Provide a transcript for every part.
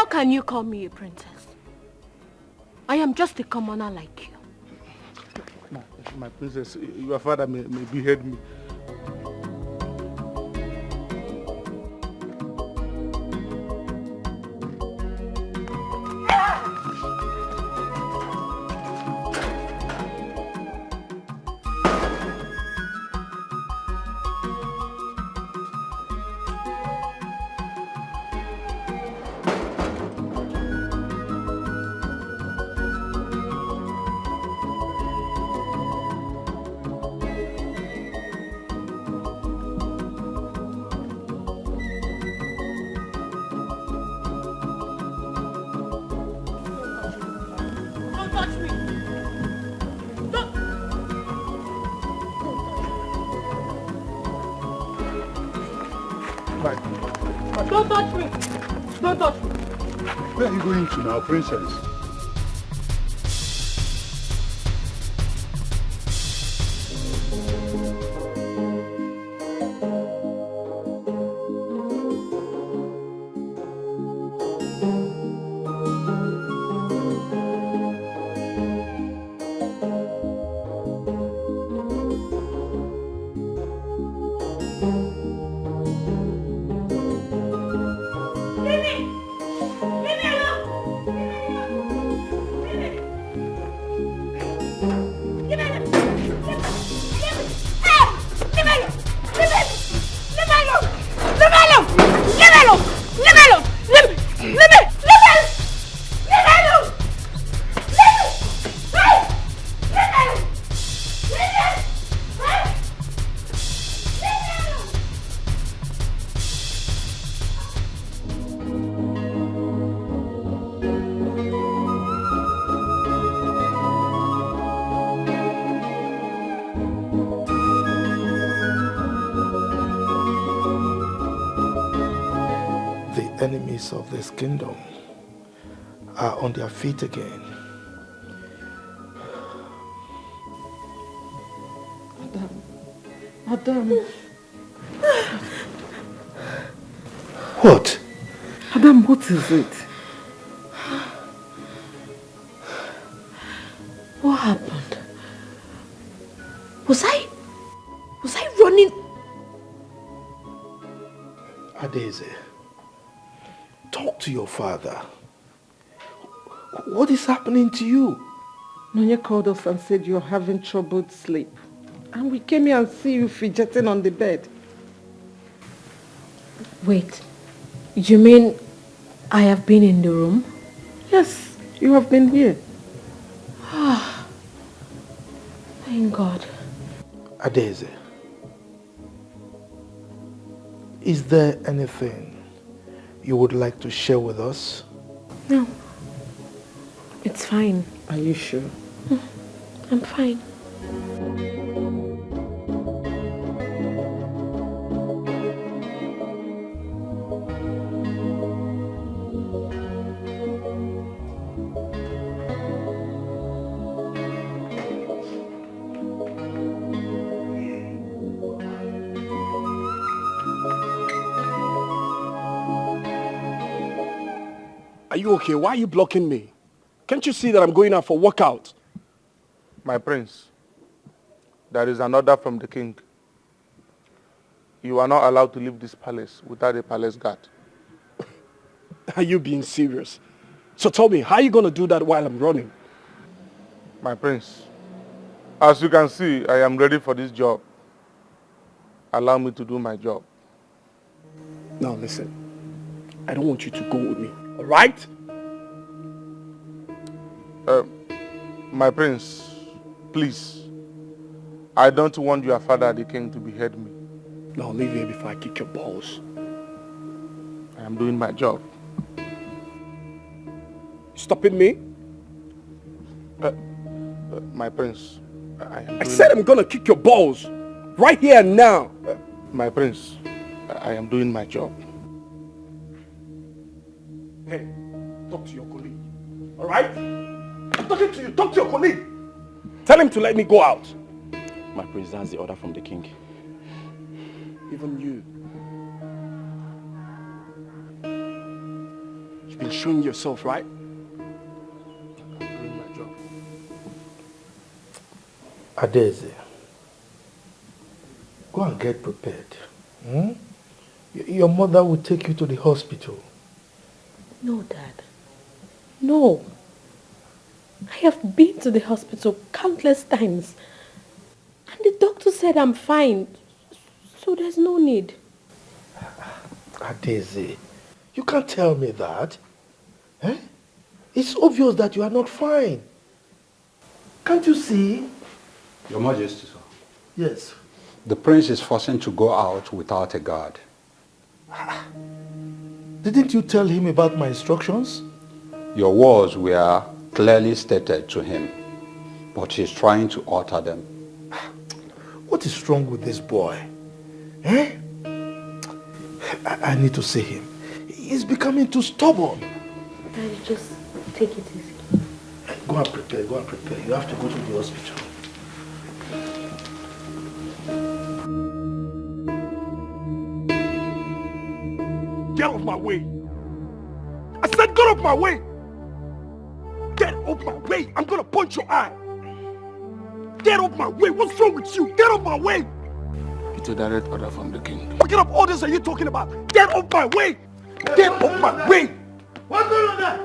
can you call me a princess? I am just a commoner like you. My princess, your father may behead me. Don't touch me! Don't touch me! Where are you going to now, princess? Enemies of this kingdom are on their feet again. Adam. What? Adam, what is it? What happened? Was I running? Adeze, talk to your father. What is happening to you? Nonya called us and said you're having troubled sleep. And we came here and see you fidgeting on the bed. Wait, you mean I have been in the room? Yes, you have been here. Ah, thank God. Adeze, is there anything you would like to share with us? No, it's fine. Are you sure? I'm fine. Are you okay? Why are you blocking me? Can't you see that I'm going out for workout? My prince, there is an order from the king. You are not allowed to leave this palace without a palace guard. Are you being serious? So tell me, how are you going to do that while I'm running? My prince, as you can see, I am ready for this job. Allow me to do my job. Now listen, I don't want you to go with me, all right? My prince, please, I don't want your father, the king, to behead me. Now leave here before I kick your balls. I am doing my job. Stopping me? My prince, I said I'm gonna kick your balls, right here and now. My prince, I am doing my job. Hey, talk to your colleague, all right? I'm talking to you, talk to your colleague. Tell him to let me go out. My prince, that's the order from the king. Even you You've been showing yourself, right? I'm doing my job. Adeze, go and get prepared. Hmm? Your mother will take you to the hospital. No, Dad. No. I have been to the hospital countless times. And the doctor said I'm fine. So there's no need. Adeze, you can't tell me that. Eh? It's obvious that you are not fine. Can't you see? Your Majesty, sir. Yes. The prince is forcing to go out without a guard. Didn't you tell him about my instructions? Your words were clearly stated to him, but he's trying to alter them. What is wrong with this boy? Eh? I need to see him. He's becoming too stubborn. Daddy, just take it easy. Go and prepare, go and prepare. You have to go to the hospital. Get off my way. I said get off my way. Get off my way. I'm gonna punch your eye. Get off my way. What's wrong with you? Get off my way. It's a direct order from the king. What kind of orders are you talking about? Get off my way. Get off my way. What's going on there?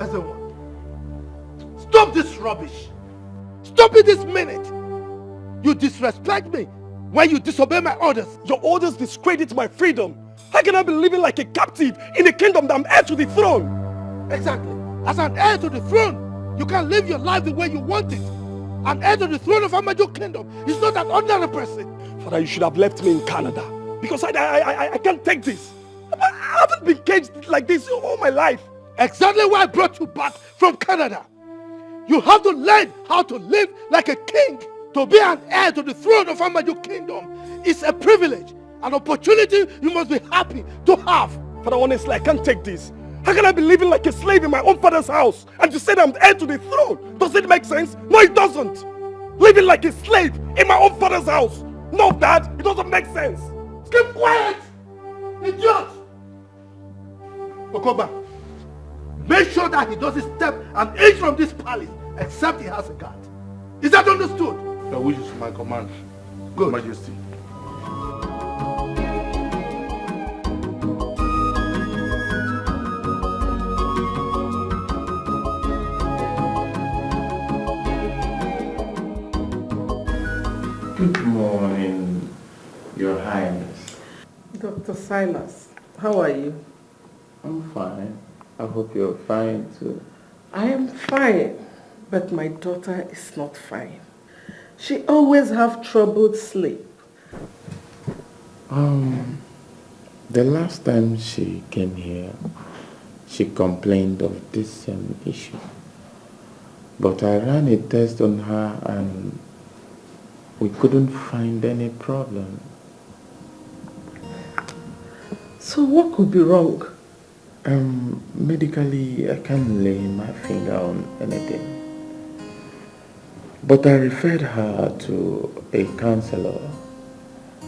Everyone, stop this rubbish. Stop it this minute. You disrespect me when you disobey my orders. Your orders discredit my freedom. How can I be living like a captive in a kingdom that I'm heir to the throne? Exactly. As an heir to the throne, you can live your life the way you want it. An heir to the throne of Amaju Kingdom is not an ordinary person. Father, you should have left me in Canada. Because I can't take this. I haven't been caged like this all my life. Exactly why I brought you back from Canada. You have to learn how to live like a king. To be an heir to the throne of Amaju Kingdom is a privilege, an opportunity you must be happy to have. Father, honestly, I can't take this. How can I be living like a slave in my own father's house and you say that I'm heir to the throne? Does it make sense? No, it doesn't. Living like a slave in my own father's house. No, Dad, it doesn't make sense. Keep quiet, idiot! Okoba, make sure that he doesn't step an inch from this palace except he has a guard. Is that understood? Your wish is my command. Good. Majesty. Good morning, Your Highness. Dr. Silas, how are you? I'm fine. I hope you're fine too. I am fine, but my daughter is not fine. She always have troubled sleep. The last time she came here, she complained of this same issue. But I ran a test on her and we couldn't find any problem. So what could be wrong? Medically, I can't lay my finger on anything. But I referred her to a counselor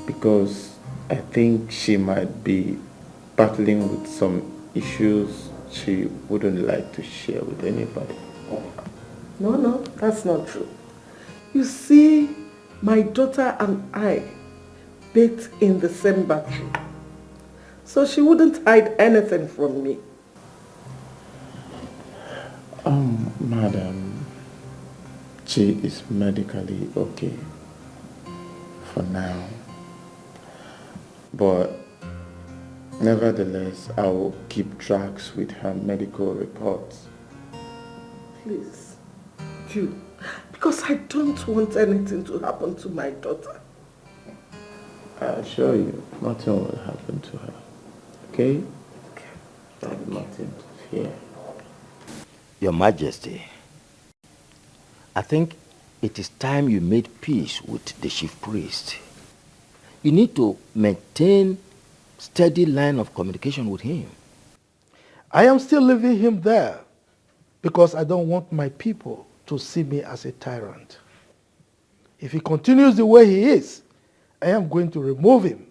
because I think she might be battling with some issues she wouldn't like to share with anybody. No, that's not true. You see, my daughter and I bathed in the same bathroom. So she wouldn't hide anything from me. Madam, she is medically okay for now. But nevertheless, I will keep tracks with her medical reports. Please, do. Because I don't want anything to happen to my daughter. I assure you, nothing will happen to her. Okay? Thank you. Nothing to fear. Your Majesty, I think it is time you made peace with the chief priest. You need to maintain steady line of communication with him. I am still leaving him there because I don't want my people to see me as a tyrant. If he continues the way he is, I am going to remove him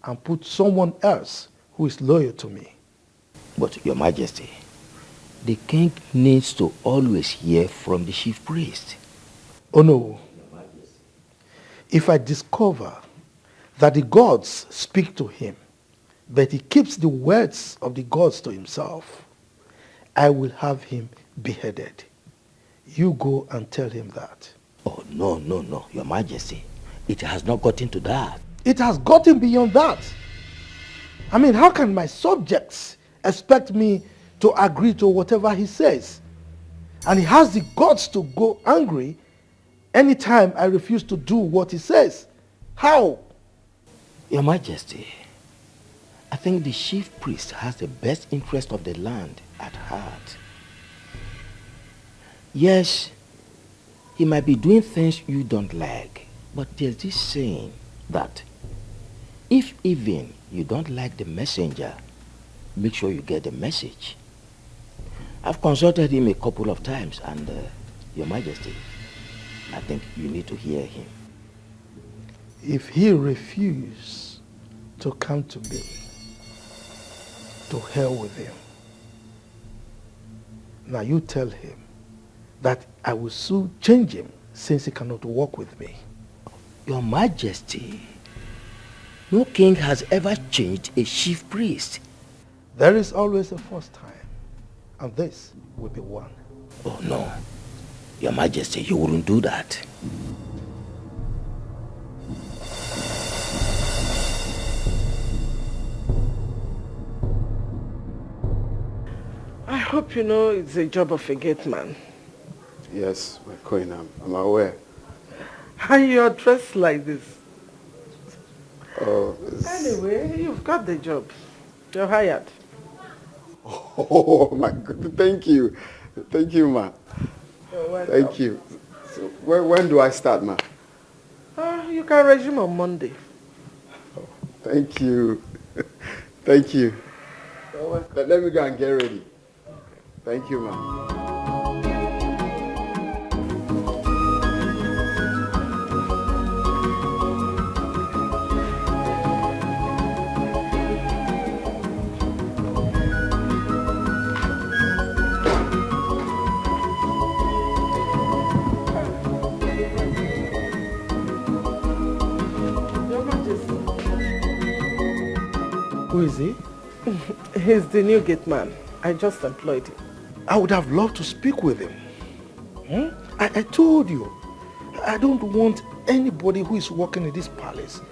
and put someone else who is loyal to me. But Your Majesty, the king needs to always hear from the chief priest. Oh no. If I discover that the gods speak to him, but he keeps the words of the gods to himself, I will have him beheaded. You go and tell him that. Oh, no, Your Majesty. It has not gotten to that. It has gotten beyond that. I mean, how can my subjects expect me to agree to whatever he says? And he has the guts to go angry anytime I refuse to do what he says. How? Your Majesty, I think the chief priest has the best interest of the land at heart. Yes, he might be doing things you don't like, but there's this saying that if even you don't like the messenger, make sure you get the message. I've consulted him a couple of times and, Your Majesty, I think you need to hear him. If he refuses to come to me, to hell with him. Now you tell him that I will soon change him since he cannot walk with me. Your Majesty, no king has ever changed a chief priest. There is always a first time, and this will be one. Oh no, Your Majesty, you wouldn't do that. I hope you know it's a job of a gate man. Yes, my queen, I'm aware. And you're dressed like this. Oh, Anyway, you've got the job. You're hired. Oh my God, thank you. Thank you, ma. You're welcome. Thank you. So when do I start, ma? You can resume on Monday. Oh, thank you. Thank you. You're welcome. Let me go and get ready. Thank you, ma. Your Majesty. Who is he? He's the new gate man. I just employed him. I would have loved to speak with him. I told you, I don't want anybody who is working in this palace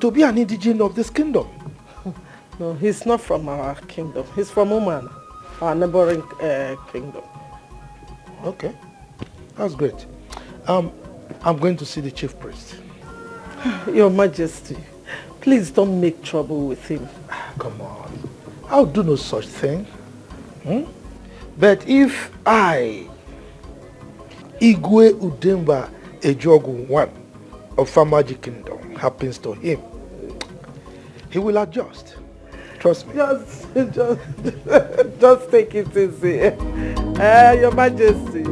to be an indigene of this kingdom. No, he's not from our kingdom. He's from Oman, our neighboring kingdom. Okay, that's great. I'm going to see the chief priest. Your Majesty, please don't make trouble with him. Come on, I'll do no such thing. But if I, Igwe Udemba Ejogu I of Famaji Kingdom, happens to him, he will adjust. Trust me. Just take it easy. Your Majesty.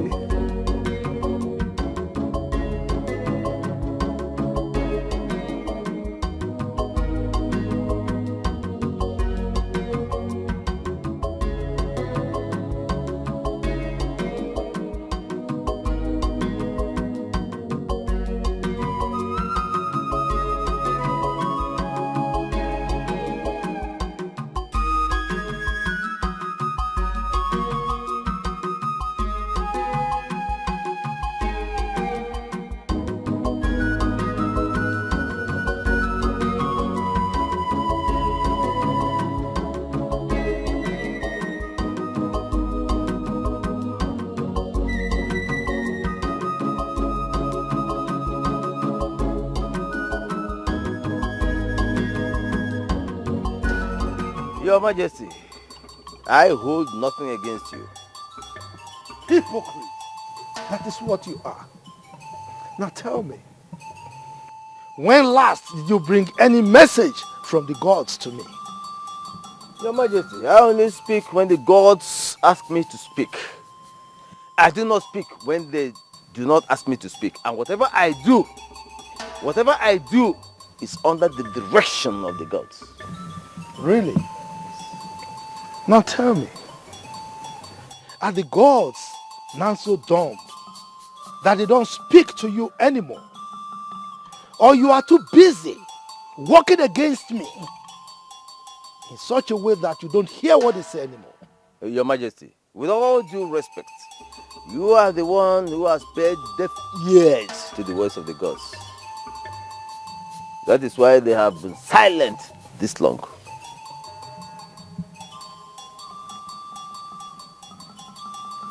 Your Majesty, I hold nothing against you. Hypocrite. That is what you are. Now tell me, when last did you bring any message from the gods to me? Your Majesty, I only speak when the gods ask me to speak. I do not speak when they do not ask me to speak. And whatever I do is under the direction of the gods. Really? Now tell me, are the gods now so dumb that they don't speak to you anymore? Or you are too busy working against me in such a way that you don't hear what they say anymore? Your Majesty, with all due respect, you are the one who has paid deaf ears to the voice of the gods. That is why they have been silent this long.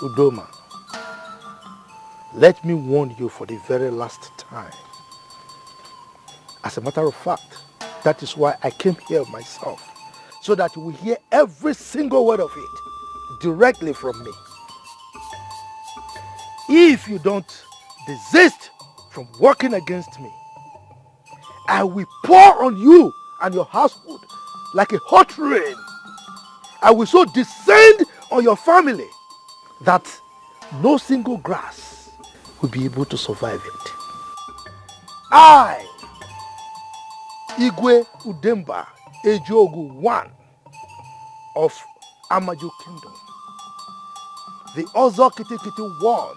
Udoma, let me warn you for the very last time. As a matter of fact, that is why I came here myself, so that you will hear every single word of it directly from me. If you don't desist from working against me, I will pour on you and your household like a hot rain. I will so descend on your family that no single grass will be able to survive it. I, Igwe Udemba Ejogu I of Amaju Kingdom, the Ozo Kitikiti one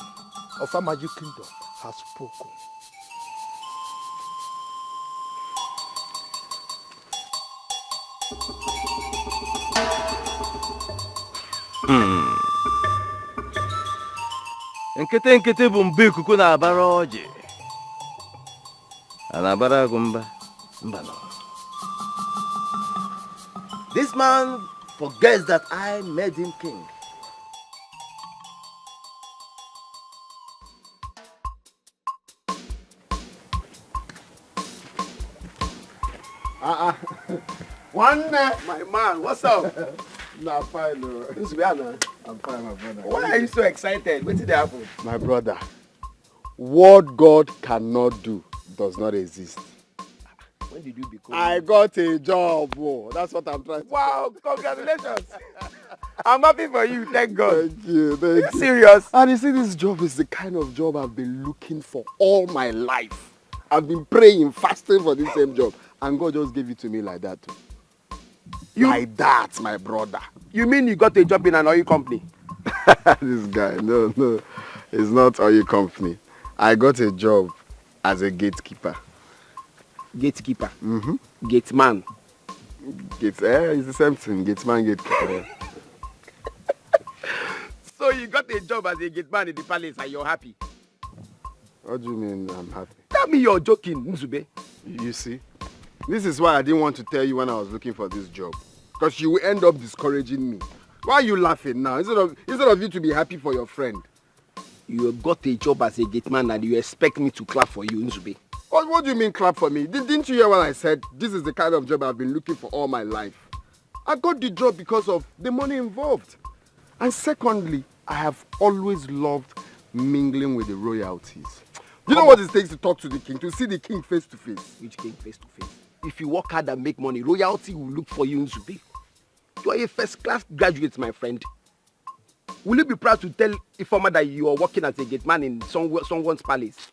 of Amaju Kingdom, has spoken. Nkete nkete bụ mbe ikuku na-abara ọjị. A na-abara agụ mba. Mba no. This man forgets that I made him king. One my man, what's up? Nah, fine, I'm fine, my brother. Why are you so excited? What did happen? My brother, what God cannot do does not exist. When did you become? I got a job. Oh, that's what I'm trying to Wow, congratulations. I'm happy for you, thank God. Thank you, thank you. Serious? And you see, this job is the kind of job I've been looking for all my life. I've been praying, fasting for this same job. And God just gave it to me like that too. Like that, my brother. You mean you got a job in an oil company? This guy, no, it's not oil company. I got a job as a gatekeeper. Gatekeeper? Mm-hmm. Gateman? It's the same thing, gateman, gatekeeper. So you got a job as a gateman in the palace and you're happy? What do you mean I'm happy? Tell me you're joking, Nzube. You see, this is why I didn't want to tell you when I was looking for this job. Because you will end up discouraging me. Why are you laughing now? Instead of you to be happy for your friend. You got a job as a gateman and you expect me to clap for you, Nzube. What do you mean clap for me? Didn't you hear what I said? This is the kind of job I've been looking for all my life. I got the job because of the money involved. And secondly, I have always loved mingling with the royalties. You know what it takes to talk to the king, to see the king face to face? Which king face to face? If you work hard and make money, royalty will look for you, Nzube. You are a first-class graduate, my friend. Will you be proud to tell Ifeoma that you are working as a gateman in someone's palace?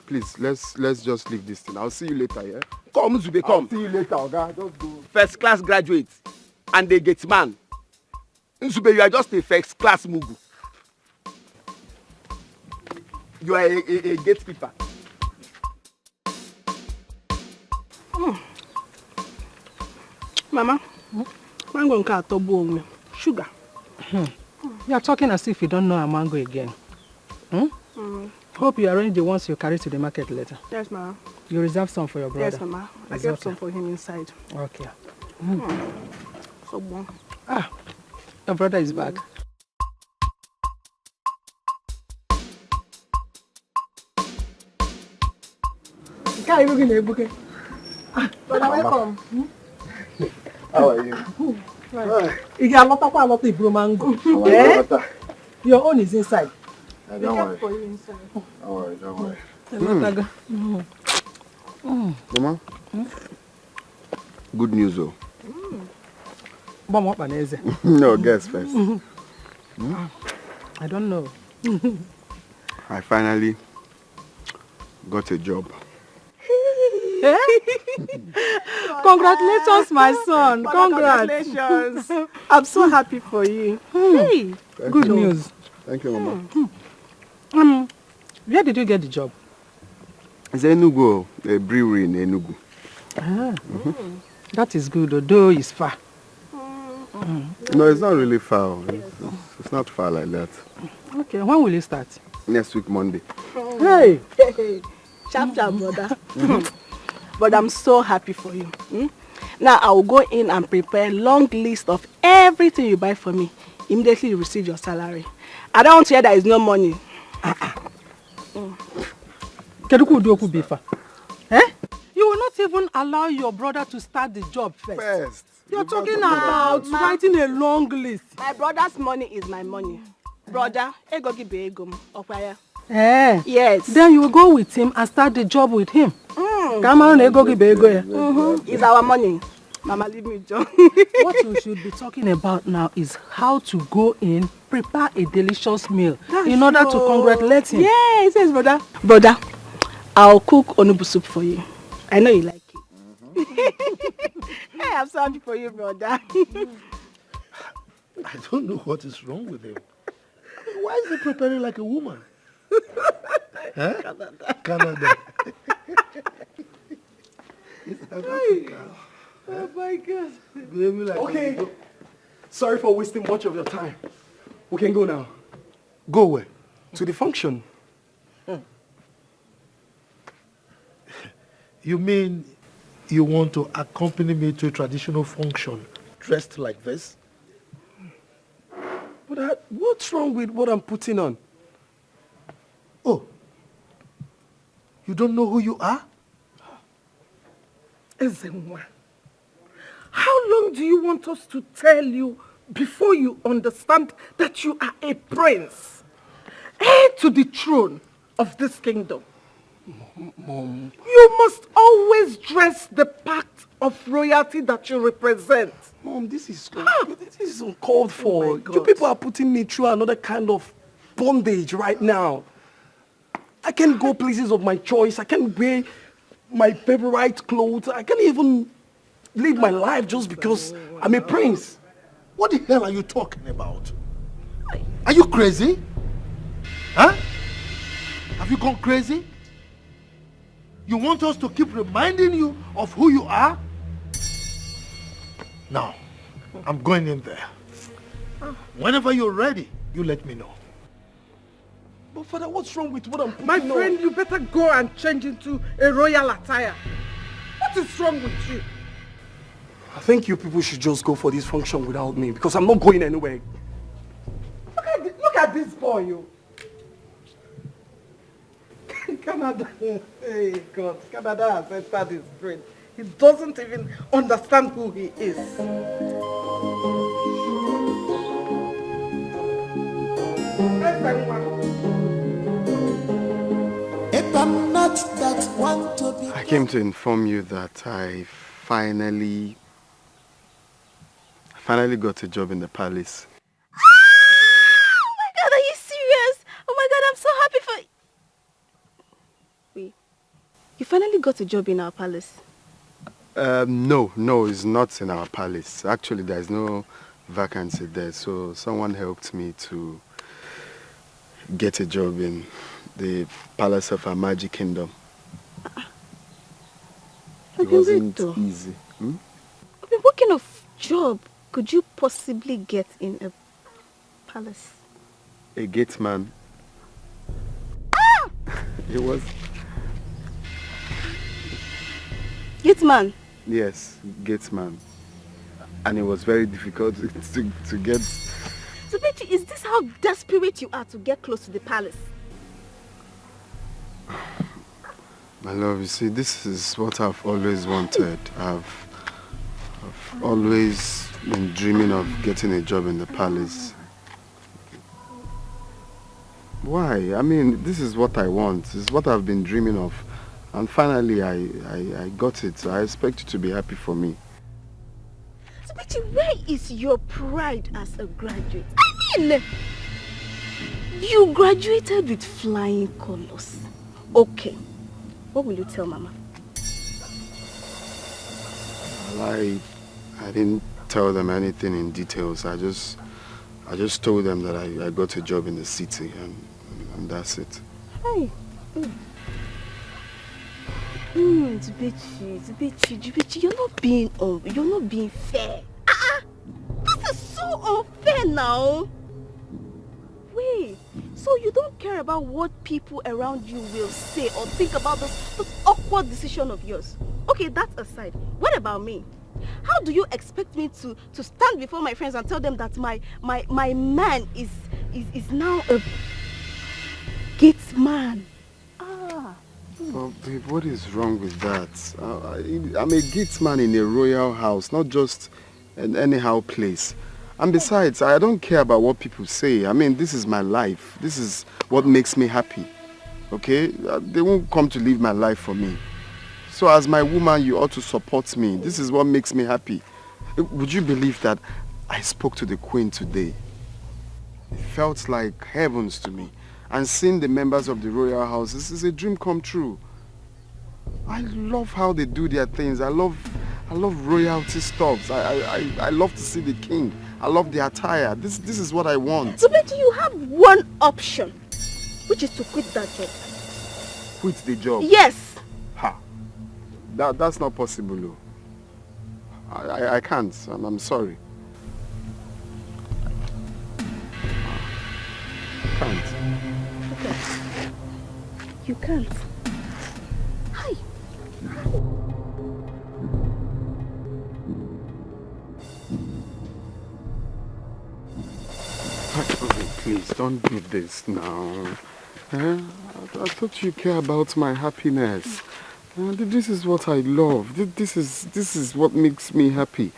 Please, let's just leave this thing. I'll see you later, yeah? Come, Nzube, come. I'll see you later, okay? Just go. First-class graduate and a gateman. Nzube, you are just a first-class mugu. You are a gatekeeper. Mama, mango nka atobo onwe. Sugar. You are talking as if you don't know a mango again. Hope you arrange the ones you carry to the market later. Yes, Mama. You reserve some for your brother. Yes, Mama. I kept some for him inside. Okay. So bon. Ah, your brother is back. How are you? Brother, welcome. How are you? You got a lot of mango. Your own is inside. Don't worry. For you inside. Don't worry. Mama? Good news, though. No, guess first. I don't know. I finally got a job. Congratulations, my son. Congrats. Congratulations. I'm so happy for you. Hey, good news. Thank you, Mama. Where did you get the job? It's Enugu, a brewery in Enugu. That is good, although it's far. No, it's not really far. It's not far like that. Okay, when will you start? Next week, Monday. Hey. Sharp, brother. But I'm so happy for you. Now I will go in and prepare a long list of everything you buy for me. Immediately you receive your salary. I don't want to hear there is no money. You will not even allow your brother to start the job first. You're talking about writing a long list. My brother's money is my money. Brother, ego give ego. Okwaya. Yes. Then you will go with him and start the job with him. It's our money. Mama, leave me, John. What you should be talking about now is how to go in, prepare a delicious meal in order to congratulate him. Yes, brother. Brother, I'll cook onubu soup for you. I know you like it. Hey, I'm so happy for you, brother. I don't know what is wrong with him. Why is he preparing like a woman? Huh? Canada. Oh my God. Okay. Sorry for wasting much of your time. We can go now. Go where? To the function. You mean you want to accompany me to a traditional function dressed like this? But what's wrong with what I'm putting on? Oh, you don't know who you are? Ezenwa, how long do you want us to tell you before you understand that you are a prince, heir to the throne of this kingdom? Mom. You must always dress the part of royalty that you represent. Mom, this is uncalled for. You people are putting me through another kind of bondage right now. I can't go places of my choice. I can't wear my favorite clothes. I can't even live my life just because I'm a prince. What the hell are you talking about? Are you crazy? Huh? Have you gone crazy? You want us to keep reminding you of who you are? Now, I'm going in there. Whenever you're ready, you let me know. But Father, what's wrong with what I'm putting My on? friend, you better go and change into a royal attire. What is wrong with you? I think you people should just go for this function without me because I'm not going anywhere. Look at this boy, you. Canada, hey God, Canada has entered his brain. He doesn't even understand who he is. I came to inform you that I finally got a job in the palace. Oh my God, are you serious? Oh my God, I'm so happy for you. Wait, you finally got a job in our palace? No, it's not in our palace. Actually, there's no vacancy there, so someone helped me to get a job in the palace of our magic kingdom. It wasn't easy. I mean, what kind of job could you possibly get in a palace? A gate man. It was... Gate man? Yes, gate man. And it was very difficult to get... So, Betty, is this how desperate you are to get close to the palace? My love, you see, this is what I've always wanted. I've always been dreaming of getting a job in the palace. Why? I mean, this is what I want. This is what I've been dreaming of. And finally, I got it. So I expect you to be happy for me. So, Betty, where is your pride as a graduate? I mean, you graduated with flying colors. Okay. What will you tell Mama? Well, I didn't tell them anything in details. I just told them that I got a job in the city and that's it. Hey. Zubechi, you're not being fair. This is so unfair now. Wait, so you don't care about what people around you will say or think about this awkward decision of yours? Okay, that aside, what about me? How do you expect me to stand before my friends and tell them that my man is now a gate man? Well, babe, what is wrong with that? I'm a gate man in a royal house, not just an anyhow place. And besides, I don't care about what people say. I mean, this is my life. This is what makes me happy. Okay? They won't come to live my life for me. So as my woman, you ought to support me. This is what makes me happy. Would you believe that I spoke to the Queen today? It felt like heavens to me. And seeing the members of the royal house, this is a dream come true. I love how they do their things. I love royalty stuffs. I love to see the king. I love the attire. This is what I want. So, but you have one option, which is to quit that job. Quit the job? Yes. Ha. That's not possible. I can't. I'm sorry. I can't. Okay. You can't. Hi. Please, don't do this now. I thought you care about my happiness. This is what I love. This is what makes me happy.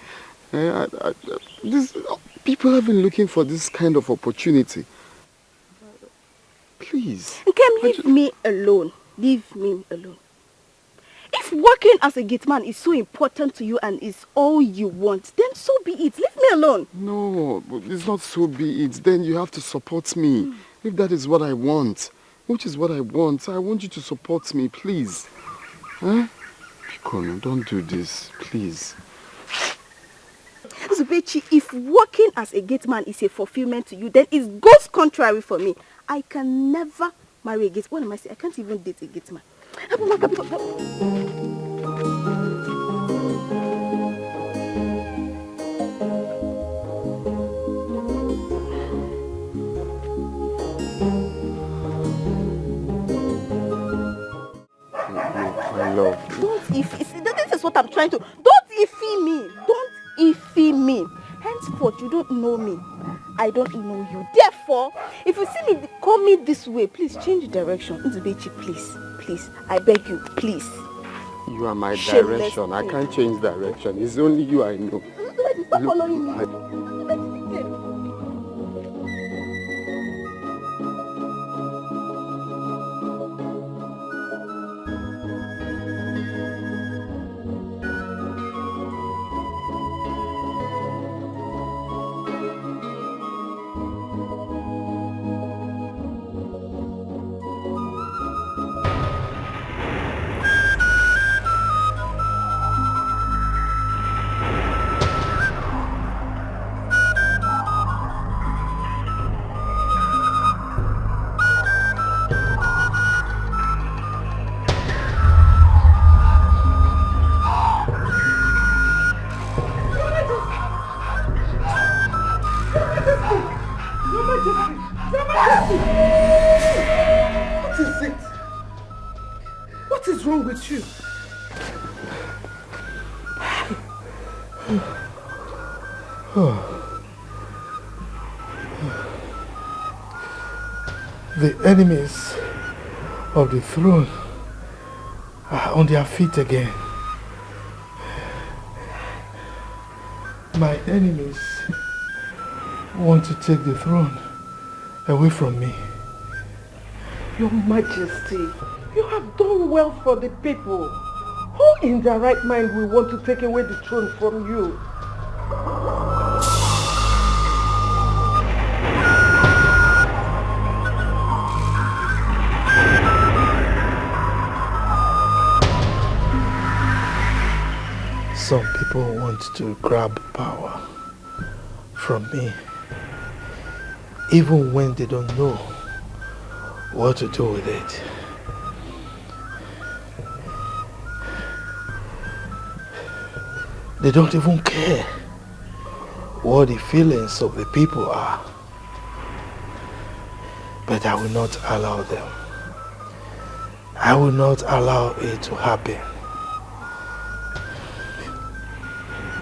People have been looking for this kind of opportunity. Please. Nkem, leave me alone. Leave me alone. If working as a gate man is so important to you and is all you want, then so be it. Leave me alone. No, it's not so be it. Then you have to support me. If that is what I want, which is what I want you to support me, please. Huh? Pikono, don't do this, please. Zubechi, if working as a gate man is a fulfillment to you, then it goes contrary for me. I can never marry a gate. What am I saying? I can't even date a gate man. My love. Don't iffy. This is what I'm trying to. Don't iffy me. Don't iffy me. Henceforth, you don't know me. I don't know you. Therefore, if you see me call me this way, please change direction. Nzubechi, please. Please. I beg you, please. You are my Shameless direction. I thing. can't change direction. It's only you I know. Stop following me. What is wrong with you? The enemies of the throne are on their feet again. My enemies want to take the throne away from me. Your Majesty, you have done well for the people. Who in their right mind will want to take away the throne from you? Some people want to grab power from me, even when they don't know what to do with it. They don't even care what the feelings of the people are. But I will not allow them. I will not allow it to happen.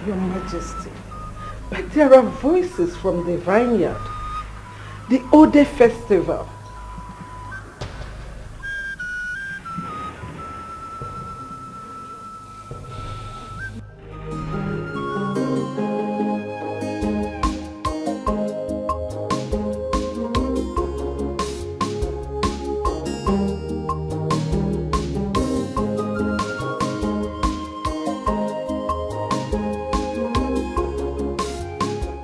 Your Majesty, but there are voices from the vineyard, the Ode festival.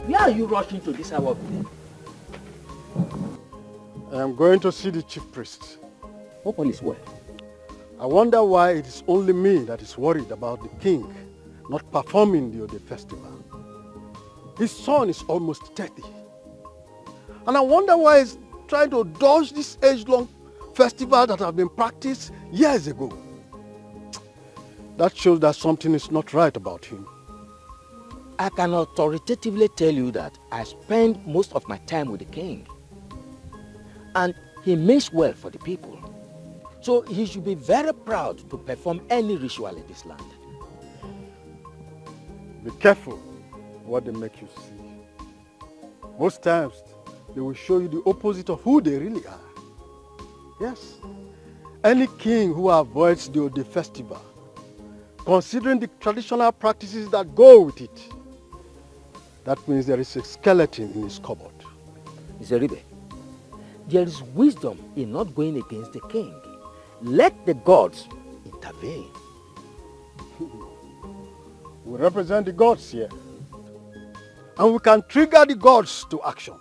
Where are you rushing to this hour of the day? I am going to see the chief priest. Hope all is well. I wonder why it is only me that is worried about the king not performing the Ode festival. His son is almost 30. And I wonder why he's trying to dodge this age-long festival that have been practiced years ago. That shows that something is not right about him. I can authoritatively tell you that I spend most of my time with the king. And he means well for the people. So he should be very proud to perform any ritual in this land. Be careful what they make you see. Most times, they will show you the opposite of who they really are. Yes, any king who avoids the Ode festival, considering the traditional practices that go with it, that means there is a skeleton in his cupboard. Zeribe, there is wisdom in not going against the king. Let the gods intervene. We represent the gods here. And we can trigger the gods to action.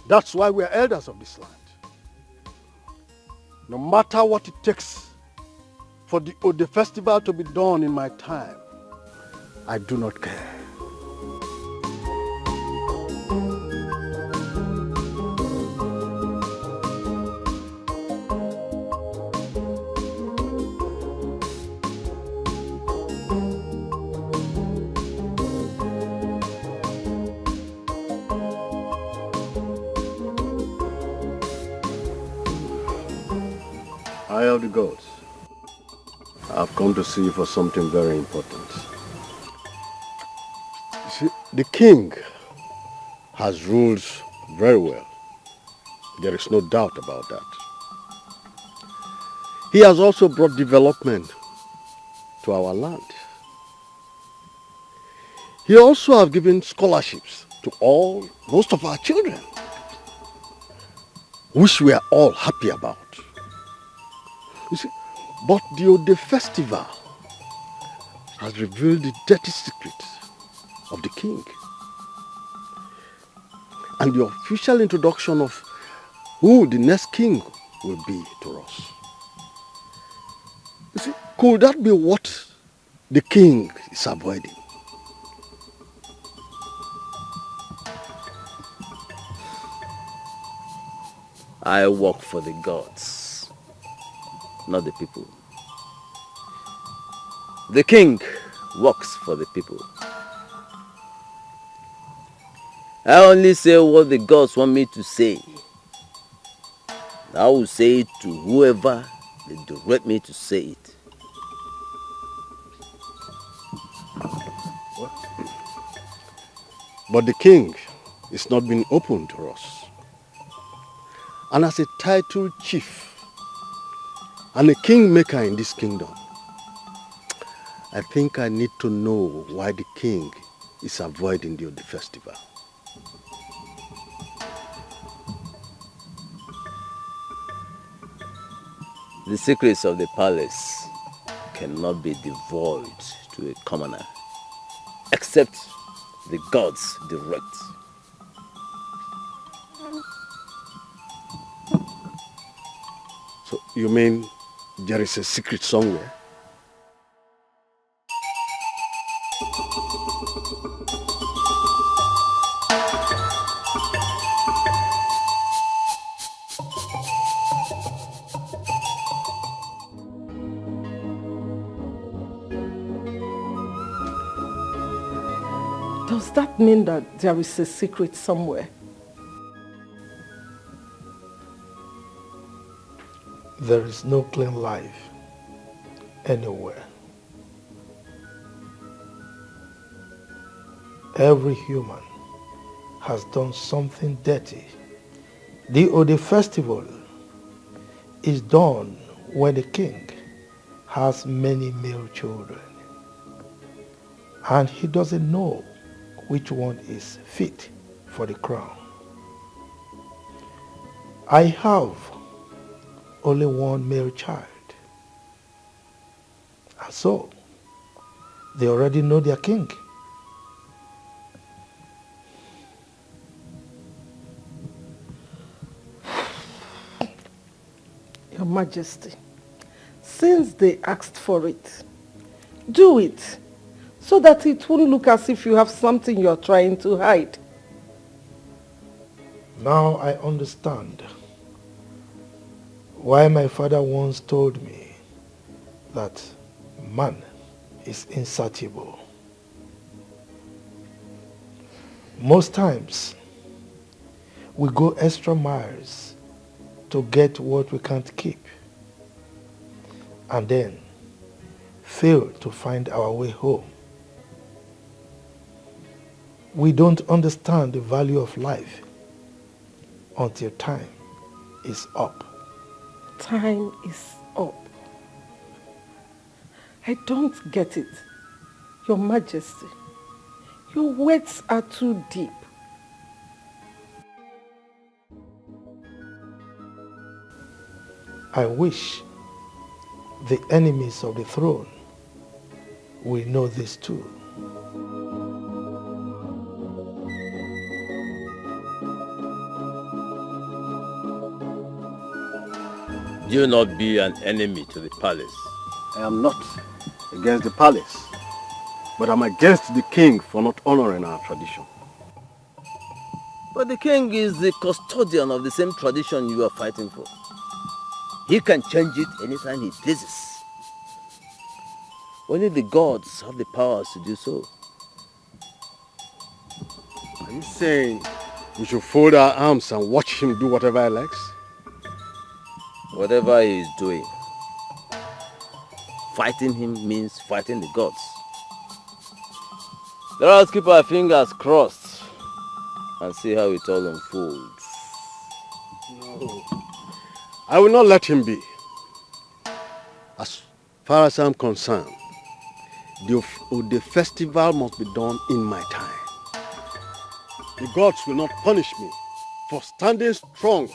That's why we are elders of this land. No matter what it takes for the Ode festival to be done in my time, I do not care. Eye of the gods, I've come to see you for something very important. You see, the king has ruled very well. There is no doubt about that. He has also brought development to our land. He also has given scholarships to most of our children, which we are all happy about. You see, but the Ode festival has revealed the dirty secrets of the king. And the official introduction of who the next king will be to us. You see, could that be what the king is avoiding? I work for the gods, not the people. The king works for the people. I only say what the gods want me to say. I will say it to whoever they direct me to say it. But the king is not being open to us. And as a titled chief and a kingmaker in this kingdom, I think I need to know why the king is avoiding the Ode festival. The secrets of the palace cannot be divulged to a commoner, except the gods direct. So you mean there is a secret somewhere? Does that mean that there is a secret somewhere? There is no clean life anywhere. Every human has done something dirty. The Ode festival is done when the king has many male children and he doesn't know which one is fit for the crown. I have only one male child, and so they already know their king. Your Majesty, since they asked for it, do it so that it won't look as if you have something you're trying to hide. Now I understand why my father once told me that man is insatiable. Most times, we go extra miles to get what we can't keep, and then fail to find our way home. We don't understand the value of life until time is up. Time is up. I don't get it. Your Majesty, your words are too deep. I wish the enemies of the throne will know this too. Do not be an enemy to the palace. I am not against the palace, but I'm against the king for not honoring our tradition. But the king is the custodian of the same tradition you are fighting for. He can change it anytime he pleases. Only the gods have the powers to do so. Are you saying we should fold our arms and watch him do whatever he likes? Whatever he is doing, fighting him means fighting the gods. Let us keep our fingers crossed and see how it all unfolds. No. I will not let him be. As far as I'm concerned, the festival must be done in my time. The gods will not punish me for standing strong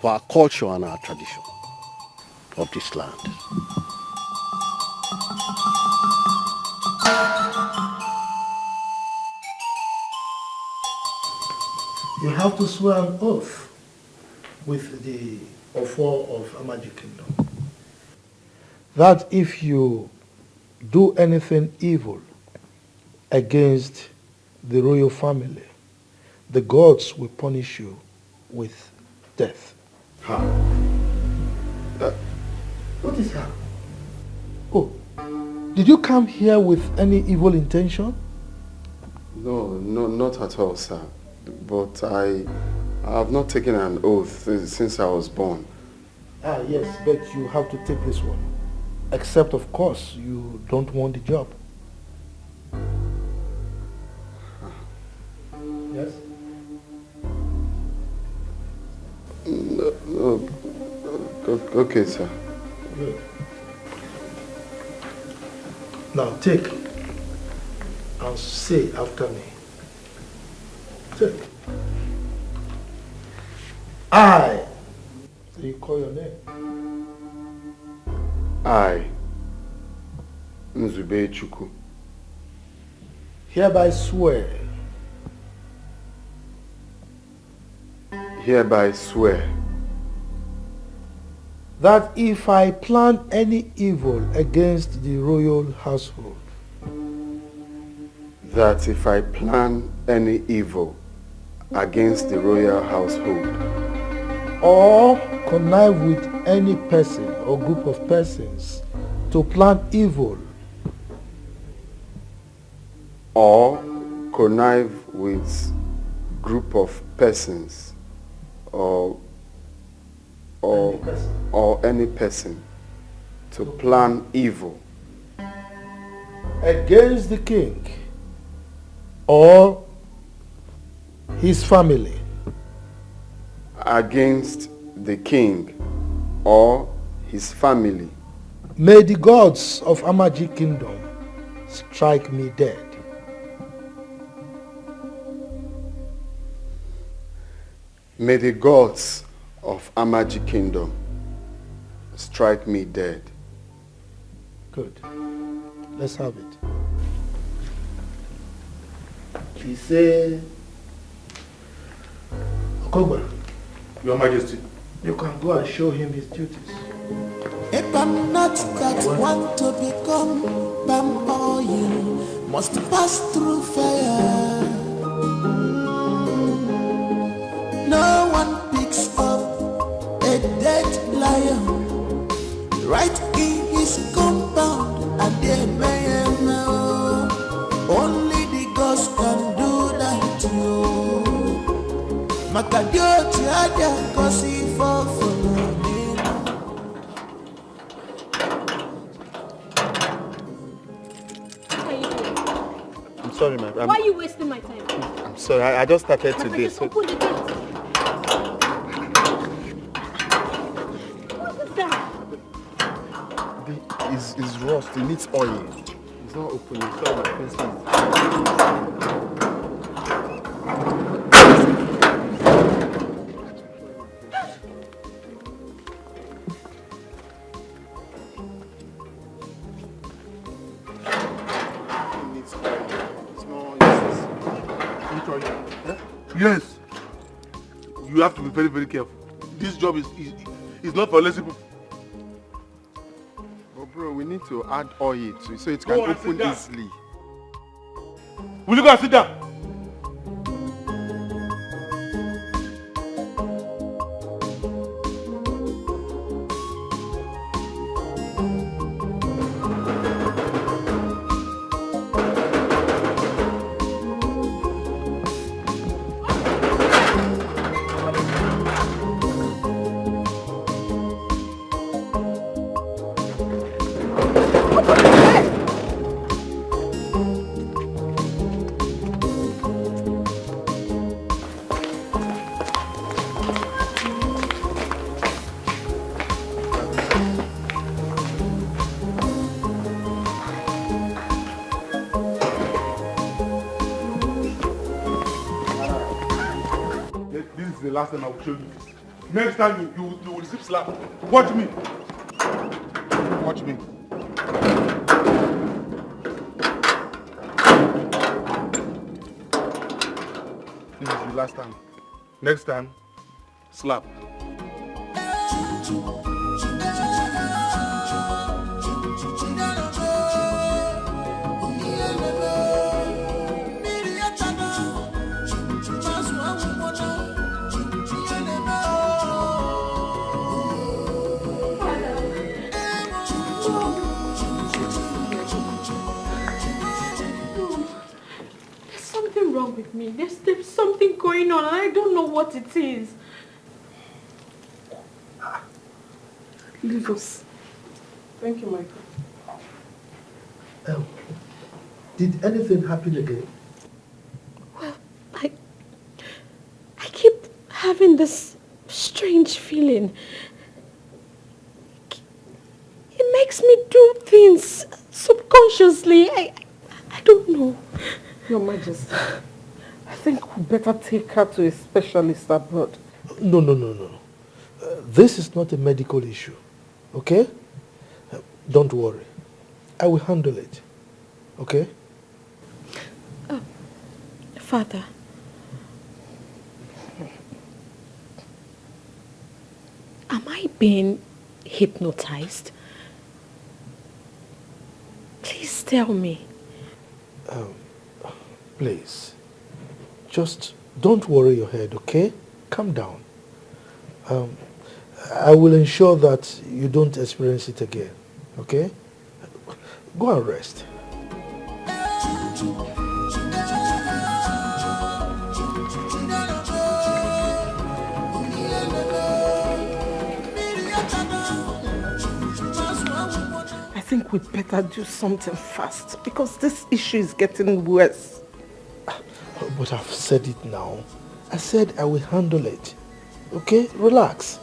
for our culture and our tradition of this land. You have to swear an oath with the Ofo of Amaji Kingdom that if you do anything evil against the royal family, the gods will punish you with death. How? What is how? Oh, did you come here with any evil intention? No, not at all, sir. But I have not taken an oath since I was born. Ah, yes, but you have to take this one. Except, of course, you don't want the job. Yes? No. Okay, sir. Good. Now take and say after me. Take. I. So you call your name. I, Nzube Chukwu, hereby swear that if I plan any evil against the royal household, that if I plan any evil against the royal household, or connive with any person or group of persons to plan evil, or connive with group of persons or any person to plan evil against the king or his family, against the king or his family, may the gods of Amaji Kingdom strike me dead. May the gods of Amaji Kingdom strike me dead. Good. Let's have it. He said, Okogba, Your Majesty, you can go and show him his duties. If I'm not that want to become palm oil, must pass through fire. No one picks up a dead lion right in his compound, and they may know only the ghost can do that to you. Makadio tiada kosi for I'm sorry, ma'am. Why are you wasting my time? I'm sorry. I just started today. Just open the gate. What is that? It's rust. It needs oil. It's not opening. Sorry, my pencil. Yes. You have to be very, very careful. This job is not for lazy people. Oh, bro, we need to add oil to it so it can open easily. Will you go and sit down? The last time I will show you this. Next time you will receive slap. Watch me. Watch me. This is the last time. Next time, slap. Wrong with me. There's something going on and I don't know what it is. Leave us. Thank you, Michael. Did anything happen again? Well, I keep having this strange feeling. It makes me do things subconsciously. I don't know. Your Majesty, I think we better take her to a specialist abroad. No. This is not a medical issue, okay? Don't worry. I will handle it, okay? Father, am I being hypnotized? Please tell me. Please, just don't worry your head, okay? Calm down. I will ensure that you don't experience it again, okay? Go and rest. I think we better do something fast because this issue is getting worse. But I've said it now. I said I will handle it. Okay? Relax.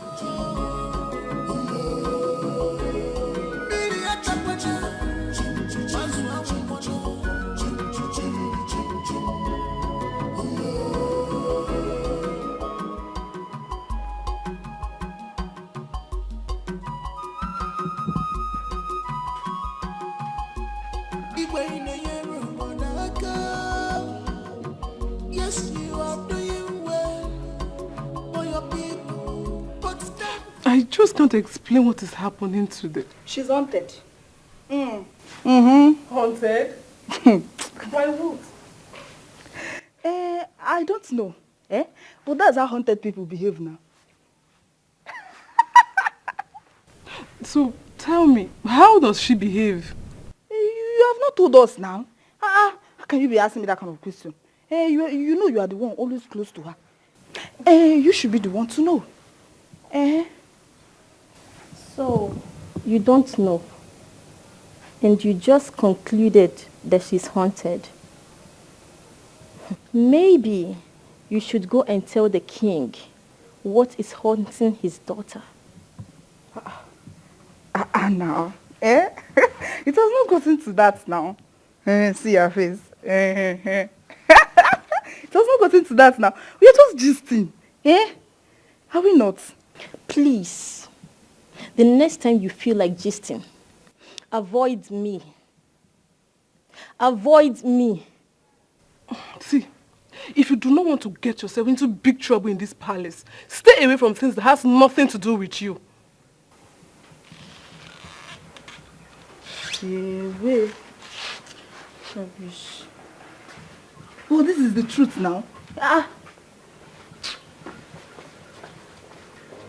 I just can't explain what is happening today. She's haunted. Haunted? By what? I don't know. But that's how haunted people behave now. So tell me, how does she behave? You have not told us now. How can you be asking me that kind of question? You know you are the one always close to her. You should be the one to know. So, you don't know. And you just concluded that she's haunted. Maybe you should go and tell the king what is haunting his daughter. Now. It has not gotten to that now. See your face. It has not gotten to that now. We are just gisting. Are we not? Please, the next time you feel like gisting, avoid me. Avoid me. See, if you do not want to get yourself into big trouble in this palace, stay away from things that has nothing to do with you. Away. Rubbish. Oh, this is the truth now.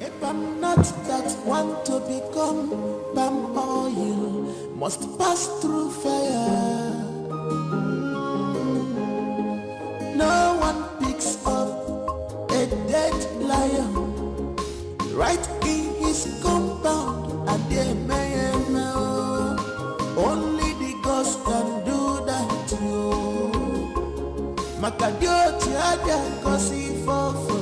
If I'm not that one to become palm oil, must pass through fire. No one picks up a dead lion right in his compound, and they may know only the ghost can do that to you. Makadioti ada kosi fofo.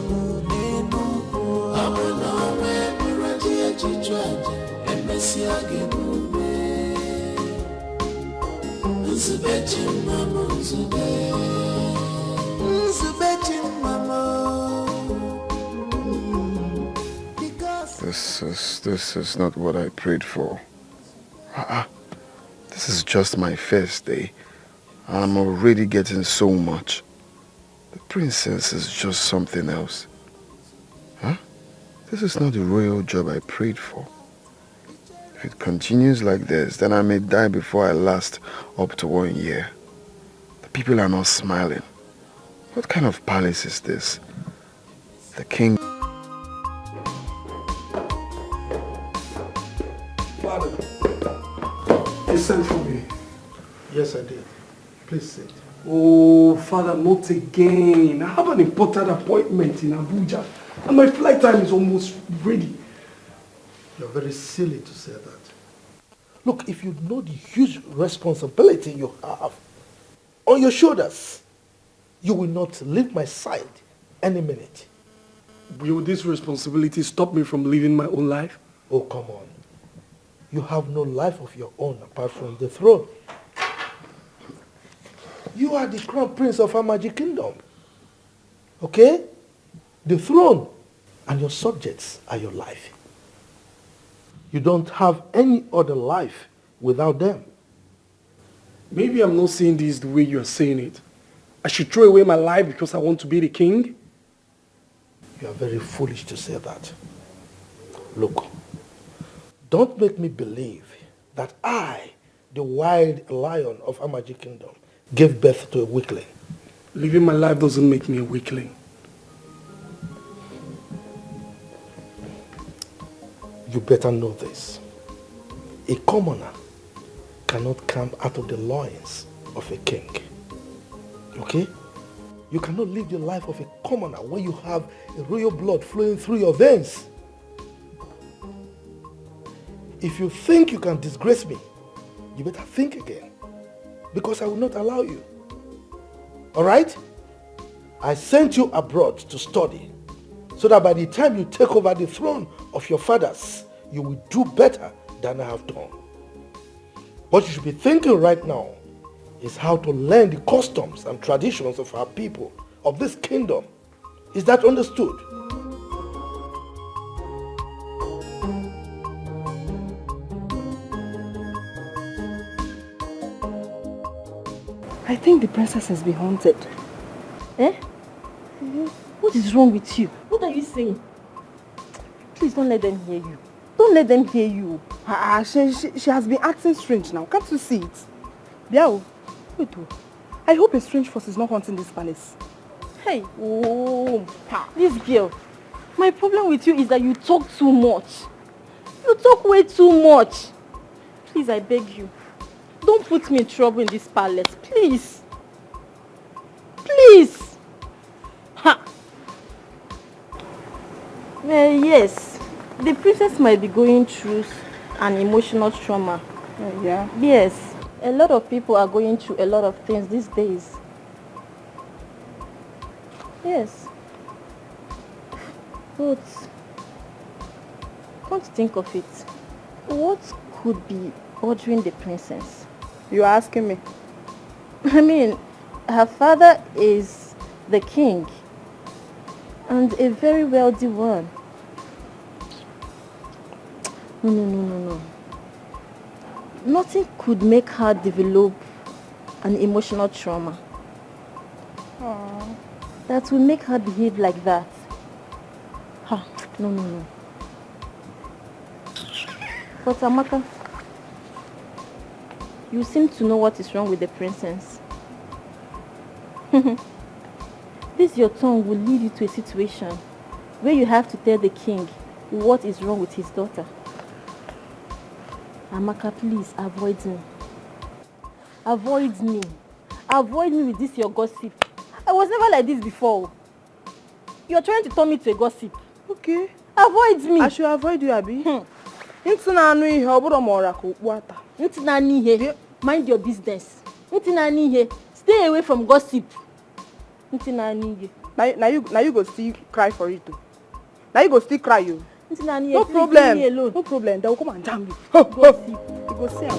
This is not what I prayed for. This is just my first day, and I'm already getting so much. The princess is just something else. This is not the royal job I prayed for. If it continues like this, then I may die before I last up to 1 year. The people are not smiling. What kind of palace is this? The king... Father, you sent for me. Yes, I did. Please sit. Oh, Father, not again. I have an important appointment in Abuja, and my flight time is almost ready. You're very silly to say that. Look, if you know the huge responsibility you have on your shoulders, you will not leave my side any minute. Will this responsibility stop me from living my own life? Oh, come on. You have no life of your own apart from the throne. You are the crown prince of our magic kingdom. Okay? The throne and your subjects are your life. You don't have any other life without them. Maybe I'm not saying this the way you're saying it. I should throw away my life because I want to be the king? You are very foolish to say that. Look, don't make me believe that I, the wild lion of our magic kingdom, gave birth to a weakling. Living my life doesn't make me a weakling. You better know this. A commoner cannot come out of the loins of a king. Okay? You cannot live the life of a commoner when you have a royal blood flowing through your veins. If you think you can disgrace me, you better think again, because I will not allow you. Alright? I sent you abroad to study, so that by the time you take over the throne of your fathers, you will do better than I have done. What you should be thinking right now is how to learn the customs and traditions of our people, of this kingdom. Is that understood? I think the princess has been haunted. Eh? What is wrong with you? What are you saying? Please don't let them hear you. Don't let them hear you. She has been acting strange now. Can't you see it? Biao, wait. I hope a strange force is not haunting this palace. Hey, this girl. My problem with you is that you talk too much. You talk way too much. Please, I beg you. Don't put me in trouble in this palace, please. Please. Ha. Well, yes. The princess might be going through an emotional trauma. Yeah. Yes. A lot of people are going through a lot of things these days. Yes. But come to think of it, what could be bothering the princess? You are asking me? I mean, her father is the king and a very wealthy one. No. Nothing could make her develop an emotional trauma. Aww. That will make her behave like that. No. But Amaka, you seem to know what is wrong with the princess. This your tongue will lead you to a situation where you have to tell the king what is wrong with his daughter. Amaka, please avoid me. Avoid me. Avoid me with this your gossip. I was never like this before. You're trying to turn me to a gossip. Okay. Avoid me. I should avoid you, Abi. Mind your business. Stay away from gossip. Now you go still cry for it too. Now you go still cry you. No problem. No problem. They will come and jam you. Gossip. You go see am.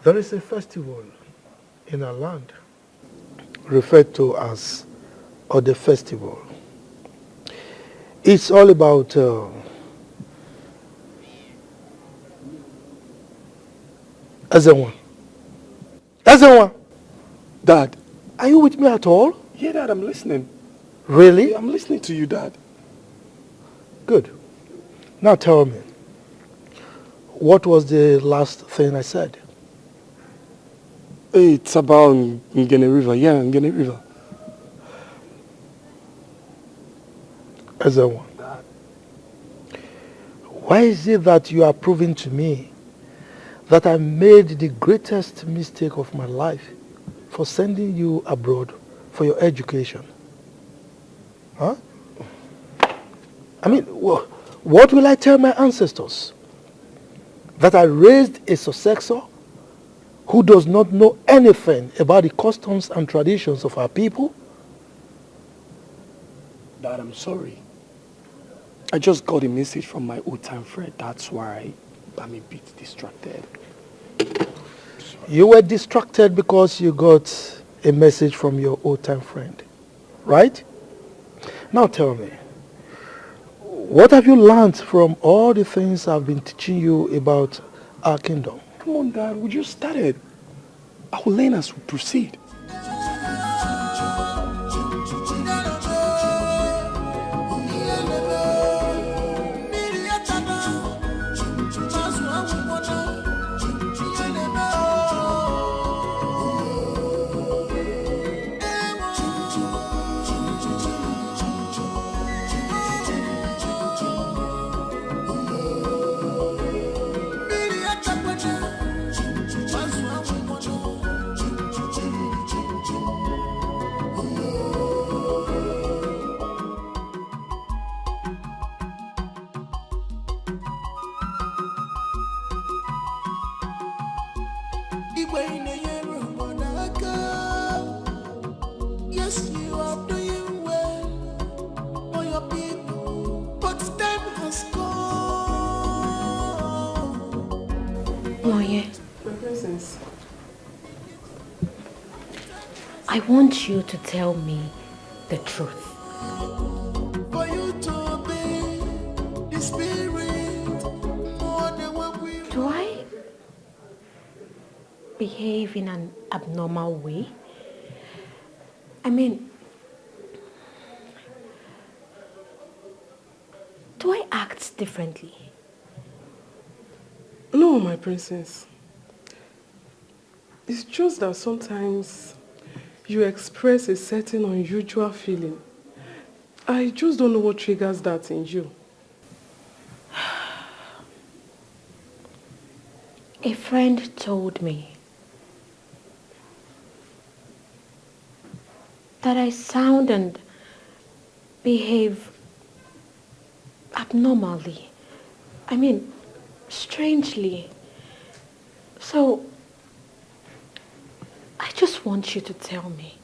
There is a festival in our land referred to as Ode Festival. It's all about Ezenwa. Ezenwa! Dad. Are you with me at all? Yeah, Dad, I'm listening. Really? Yeah, I'm listening to you, Dad. Good. Now tell me, what was the last thing I said? It's about Ngene River. Yeah, Ngene River. Ezenwa, why is it that you are proving to me that I made the greatest mistake of my life for sending you abroad for your education? Huh? I mean, what will I tell my ancestors? That I raised a successor who does not know anything about the customs and traditions of our people? Dad, I'm sorry. I just got a message from my old-time friend. That's why I'm a bit distracted. You were distracted because you got a message from your old-time friend, right? Now tell me, what have you learned from all the things I've been teaching you about our kingdom? Come on, Dad, we just started. I will learn as we proceed. Yes, you are doing well for your people, but time has gone. Moye, My princess. I want you to tell me the truth. For you to obey the spirit more than what we Do I behave in an abnormal way? I mean, do I act differently? No, my princess. It's just that sometimes you express a certain unusual feeling. I just don't know what triggers that in you. A friend told me that I sound and behave abnormally. I mean, strangely. So, I just want you to tell me.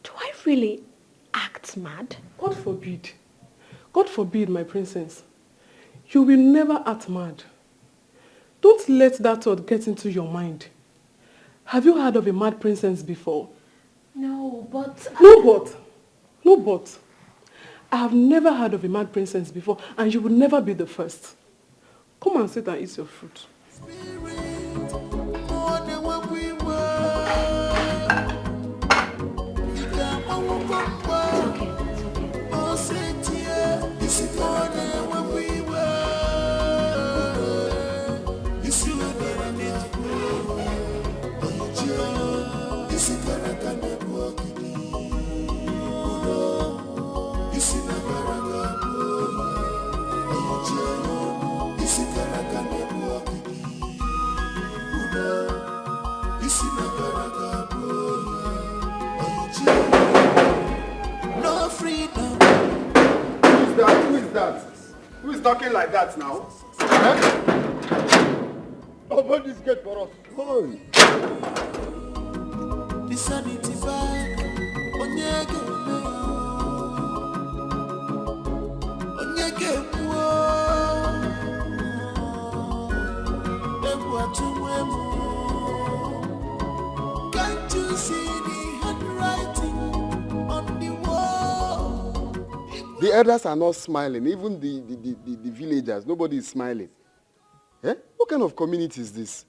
Do I really act mad? God forbid. God forbid, my princess. You will never act mad. Don't let that thought get into your mind. Have you heard of a mad princess before? No, but... No but. No but. I have never heard of a mad princess before, and you will never be the first. Come and sit and eat your fruit. more than what we were. You can't oh, sit here. This is more than what we were. You see what I need to know. This is what I can do. You see what I can do. This is what I can do. No freedom. Who is that? Who is talking like that now? Open this gate for us. Come on. The sanity bag. Onyege me. Onyege wo. The elders are not smiling. Even the villagers, nobody is smiling. Eh? What kind of community is this?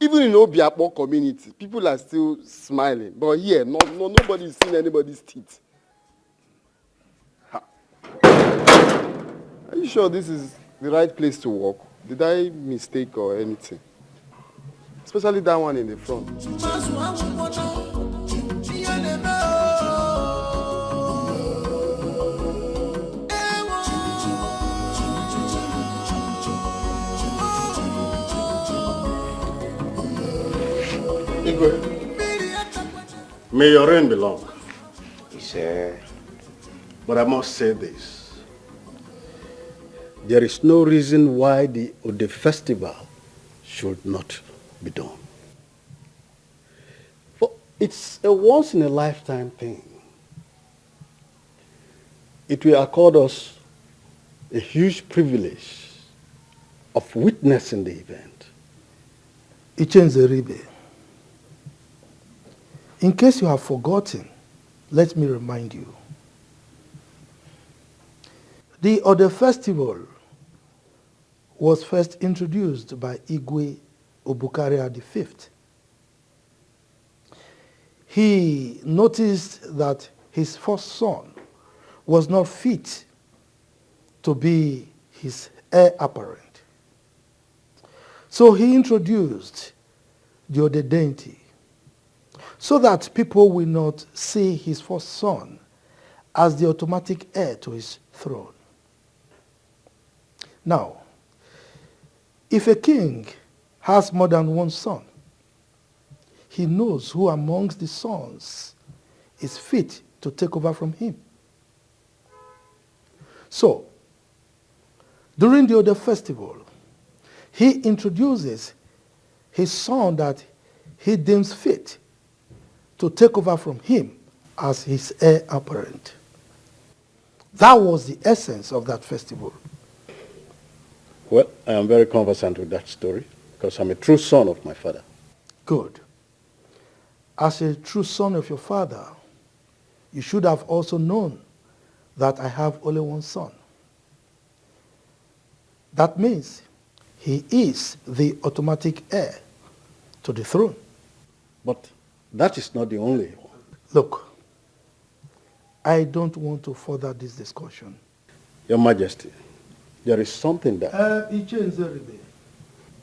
Even in Obiapo community, people are still smiling. But here, nobody is seeing anybody's teeth. Ha. Are you sure this is the right place to walk? Did I mistake or anything? Especially that one in the front. May your reign be long. Sir. But I must say this. There is no reason why the Ode festival should not be done. For it's a once-in-a-lifetime thing. It will accord us a huge privilege of witnessing the event. Ichenze, in case you have forgotten, let me remind you. The Ode festival was first introduced by Igwe Obukaria V. He noticed that his first son was not fit to be his heir apparent. So he introduced the Ode deity so that people will not see his first son as the automatic heir to his throne. Now, if a king has more than one son, he knows who amongst the sons is fit to take over from him. So, during the Ode festival, he introduces his son that he deems fit to take over from him as his heir apparent. That was the essence of that festival. Well, I am very conversant with that story because I'm a true son of my father. Good. As a true son of your father, you should have also known that I have only one son. That means he is the automatic heir to the throne. But that is not the only one. Look, I don't want to further this discussion. Your Majesty, there is something that...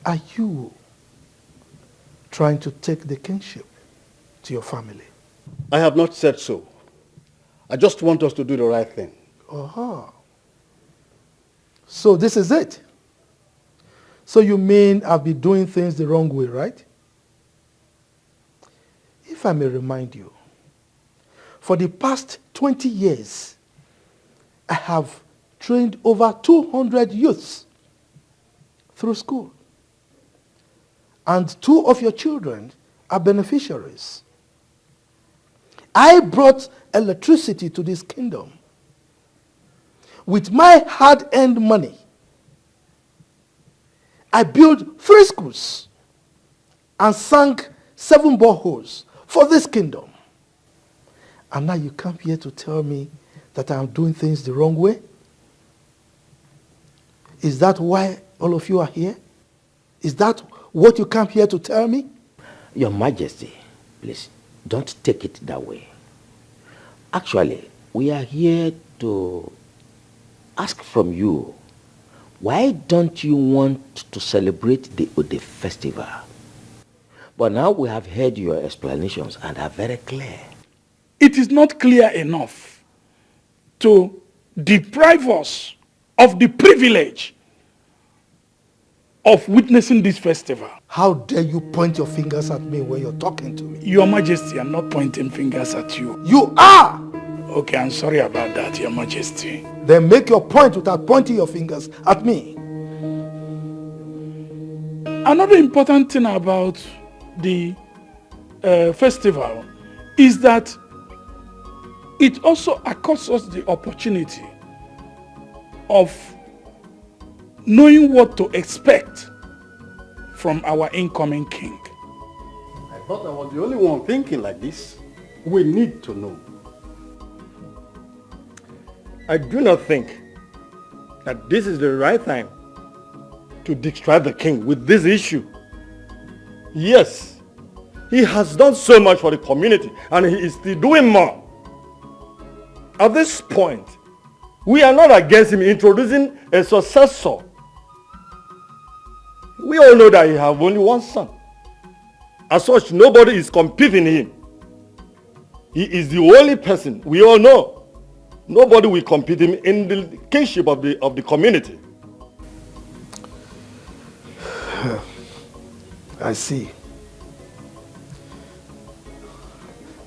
Are you trying to take the kingship to your family? I have not said so. I just want us to do the right thing. Uh-huh. So this is it. So you mean I've been doing things the wrong way, right? If I may remind you, for the past 20 years, I have trained over 200 youths through school. And 2 of your children are beneficiaries. I brought electricity to this kingdom with my hard-earned money. I built 3 schools and sank 7 boreholes for this kingdom. And now you come here to tell me that I'm doing things the wrong way? Is that why all of you are here? Is that what you come here to tell me? Your Majesty, please, don't take it that way. Actually, we are here to ask from you, why don't you want to celebrate the Ode festival? But now we have heard your explanations and are very clear. It is not clear enough to deprive us of the privilege of witnessing this festival. How dare you point your fingers at me when you're talking to me? Your Majesty, I'm not pointing fingers at you. You are! Okay, I'm sorry about that, Your Majesty. Then make your point without pointing your fingers at me. Another important thing about the festival is that it also accords us the opportunity of knowing what to expect from our incoming king. I thought I was the only one thinking like this. We need to know. I do not think that this is the right time to distract the king with this issue. Yes, he has done so much for the community and he is still doing more. At this point, we are not against him introducing a successor. We all know that he has only one son. As such, nobody is competing him. He is the only person we all know. Nobody will compete him in the kingship of the community. I see.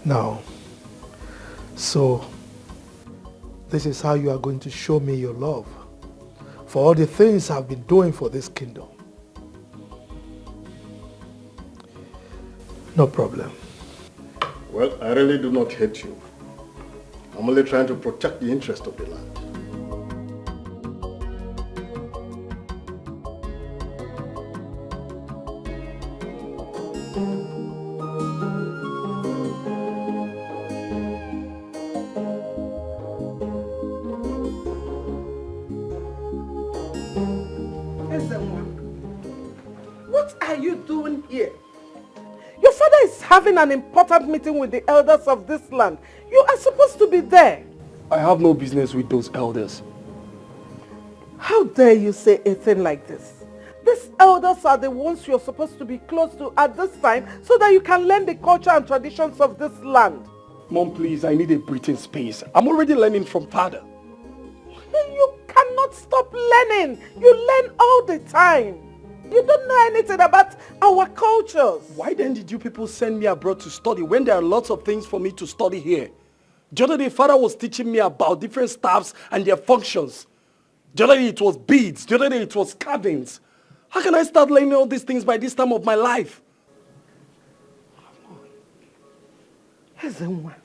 Now, so this is how you are going to show me your love for all the things I've been doing for this kingdom. No problem. Well, I really do not hate you. I'm only trying to protect the interest of the land. What are you doing here? Your father is having an important meeting with the elders of this land. You are supposed to be there. I have no business with those elders. How dare you say a thing like this? These elders are the ones you're supposed to be close to at this time so that you can learn the culture and traditions of this land. Mom, please, I need a breathing space. I'm already learning from father. You cannot stop learning. You learn all the time. You don't know anything about our cultures. Why then did you people send me abroad to study when there are lots of things for me to study here? The other day, father was teaching me about different staffs and their functions. The other day, it was beads. The other day, it was carvings. How can I start learning all these things by this time of my life? Ezenwa,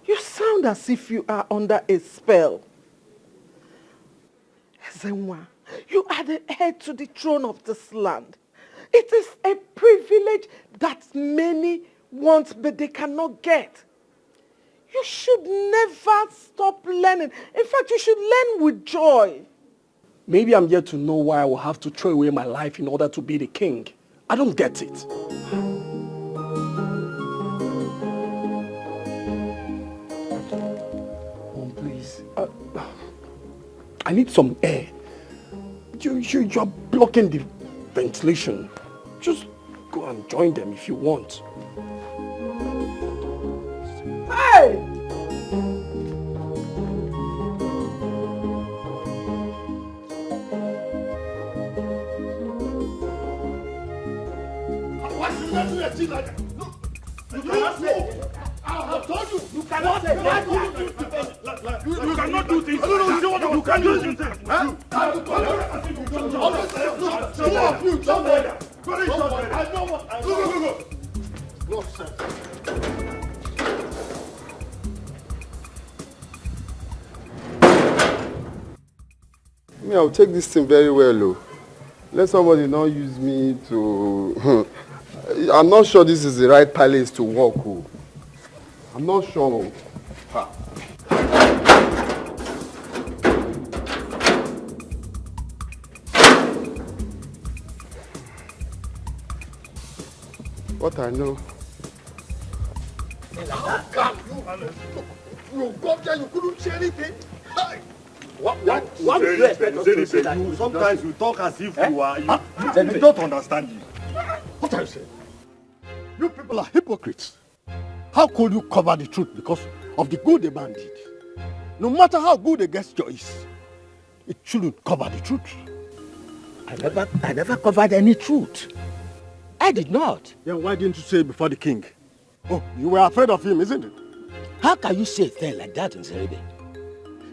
you sound as if you are under a spell. Ezenwa, you are the heir to the throne of this land. It is a privilege that many want but they cannot get. You should never stop learning. In fact, you should learn with joy. Maybe I'm yet to know why I will have to throw away my life in order to be the king. I don't get it. Mom, please. I need some air. You're blocking the ventilation. Just go and join them if you want. Hey! Why should you do a thing like that? Look, you cannot say. I have told you. You cannot say. You cannot do things. You can't do things. No, sir. Me, I'll take this thing very well, though. Let somebody not use me to... I'm not sure this is the right place to walk. Oh. I'm not sure. Ha. What I know. How come you got there, you couldn't say anything? What do you expect us to say that you sometimes you talk as if you are... You don't understand you. What are you saying? You people are hypocrites. How could you cover the truth because of the good the man did? No matter how good the gesture is, it shouldn't cover the truth. I never covered any truth. I did not. Then why didn't you say it before the king? Oh, you were afraid of him, isn't it? How can you say a thing like that in Zerebe?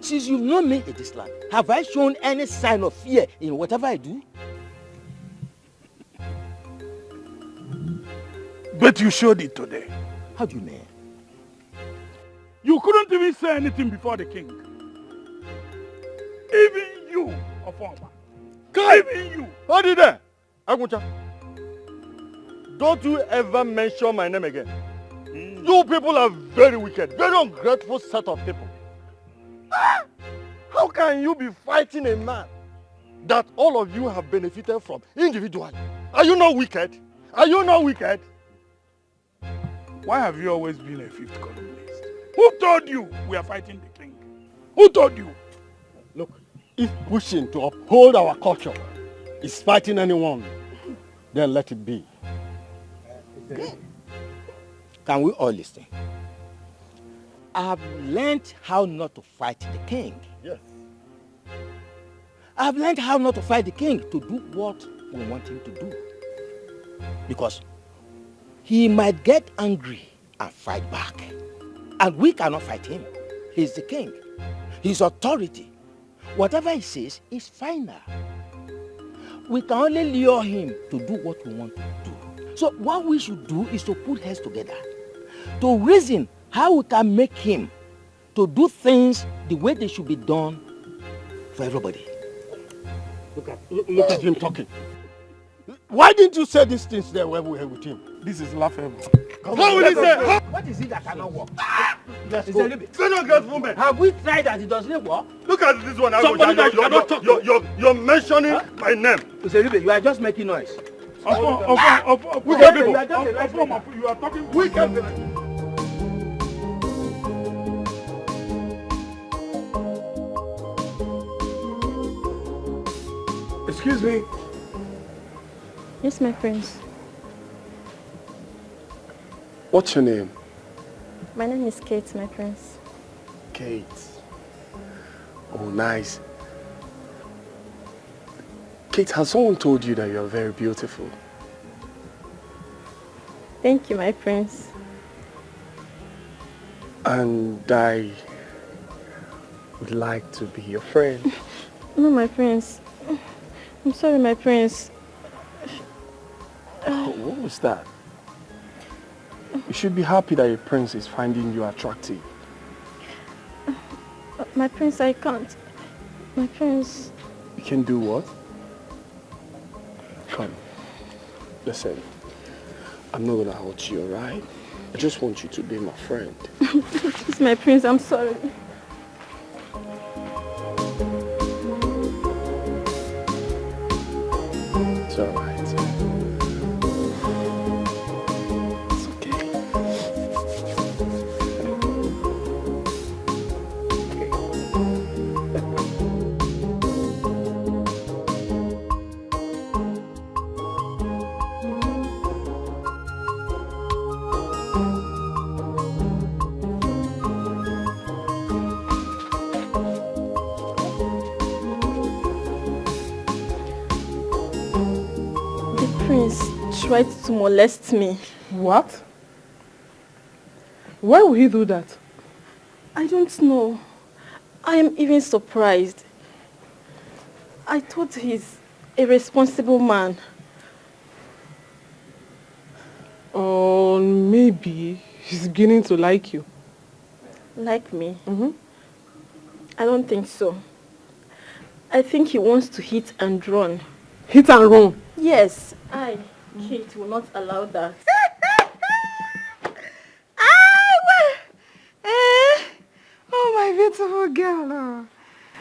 Since you've known me in this land, have I shown any sign of fear in whatever I do? But you showed it today. How do you mean? You couldn't even say anything before the king. Even you, Ofoma. Even you. Hold it there. Aguncha. Don't you ever mention my name again. You people are very wicked, very ungrateful set of people. How can you be fighting a man that all of you have benefited from individually? Are you not wicked? Are you not wicked? Why have you always been a fifth columnist? Who told you we are fighting the king? Who told you? Look, if pushing to uphold our culture is fighting anyone, then let it be. Can we all listen? I have learned how not to fight the king. Yes. I have learned how not to fight the king to do what we want him to do. Because he might get angry and fight back. And we cannot fight him. He's the king. His authority. Whatever he says is final. We can only lure him to do what we want to do. So what we should do is to put heads together. To reason how we can make him to do things the way they should be done for everybody. Look at him talking. Why didn't you say these things there when we were with him? This is laughable. How will he say? What is it that cannot work? Let's It's go. a little bit. Say no, girls, woman. Have we tried that it doesn't work? Look at this one. Somebody that you cannot talk to. You're mentioning my name. It's a little bit. You are just making noise. Wicked people. You are talking wicked people. Excuse me. Yes, my prince. What's your name? My name is Kate, my prince. Kate. Oh, nice. Kate, has someone told you that you're very beautiful? Thank you, my prince. And I would like to be your friend. No, my prince. I'm sorry, my prince. Oh, what was that? You should be happy that your prince is finding you attractive. My prince, I can't. My prince. You can do what? Come. Listen. I'm not gonna hurt you, alright? I just want you to be my friend. Please, my prince, I'm sorry. It's alright. It's okay. Tried to molest me. What? Why would he do that? I don't know. I am even surprised. I thought he's a responsible man. Or maybe he's beginning to like you. Like me? Mm-hmm. I don't think so. I think he wants to hit and run. Hit and run? Yes, Kate will not allow that. Oh, my beautiful girl.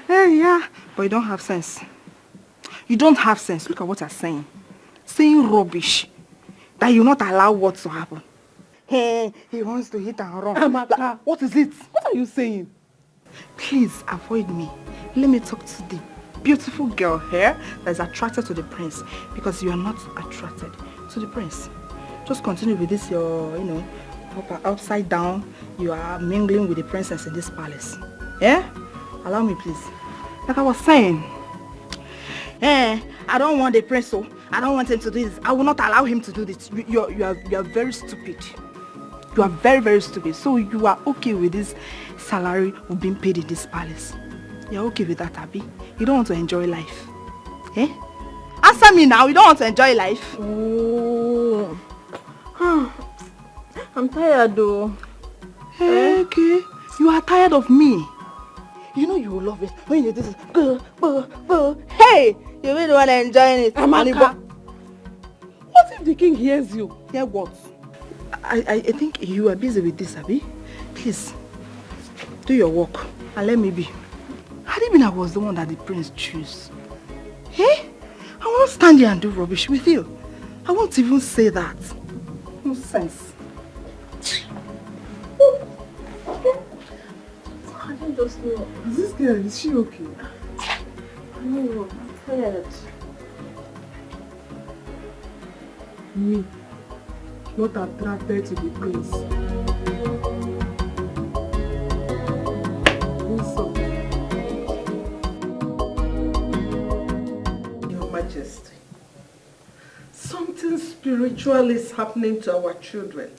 Yeah, but you don't have sense. You don't have sense. Look at what you're saying. Saying rubbish. That you not allow what to happen. Hey, he wants to hit and run. Amaka, what is it? What are you saying? Please avoid me. Let me talk to the beautiful girl here that is attracted to the prince, because you are not attracted to the prince. Just continue with this, your, proper upside down. You are mingling with the princess in this palace. Yeah? Allow me, please. Like I was saying, I don't want the prince, so I don't want him to do this. I will not allow him to do this. You are very stupid. You are very, very stupid. So you are okay with this salary of being paid in this palace. You are okay with that, Abby? You don't want to enjoy life. Eh? Answer me now. You don't want to enjoy life? Oh. I'm tired though. Okay. You are tired of me. You know you will love it when you do this. Hey! You really want to enjoy it. Amaka. What if the king hears you? Hear what? I think you are busy with this, Abby. Please, do your work. And let me be. Had it been I was the one that the prince chose, I won't stand here and do rubbish with you. I won't even say that. No sense. I don't just know. This girl, is she okay? No, I'm tired. Me, not attracted to the prince. Your Majesty, something spiritual is happening to our children.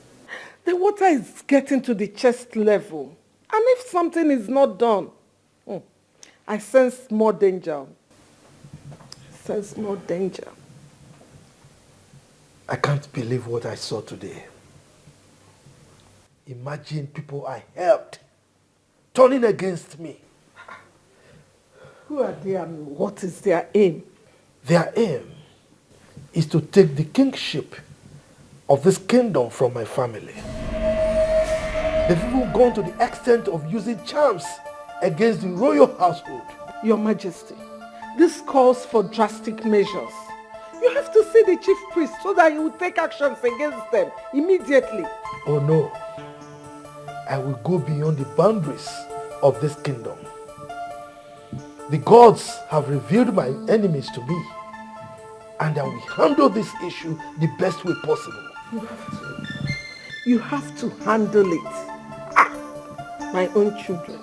The water is getting to the chest level. And if something is not done, I sense more danger. I sense more danger. I can't believe what I saw today. Imagine people I helped turning against me. Who are they and what is their aim? Their aim is to take the kingship of this kingdom from my family. They've even gone to the extent of using charms against the royal household. Your Majesty, this calls for drastic measures. You have to see the chief priest so that he will take actions against them immediately. Oh no, I will go beyond the boundaries of this kingdom. The gods have revealed my enemies to me, and I will handle this issue the best way possible. You have to handle it. My own children.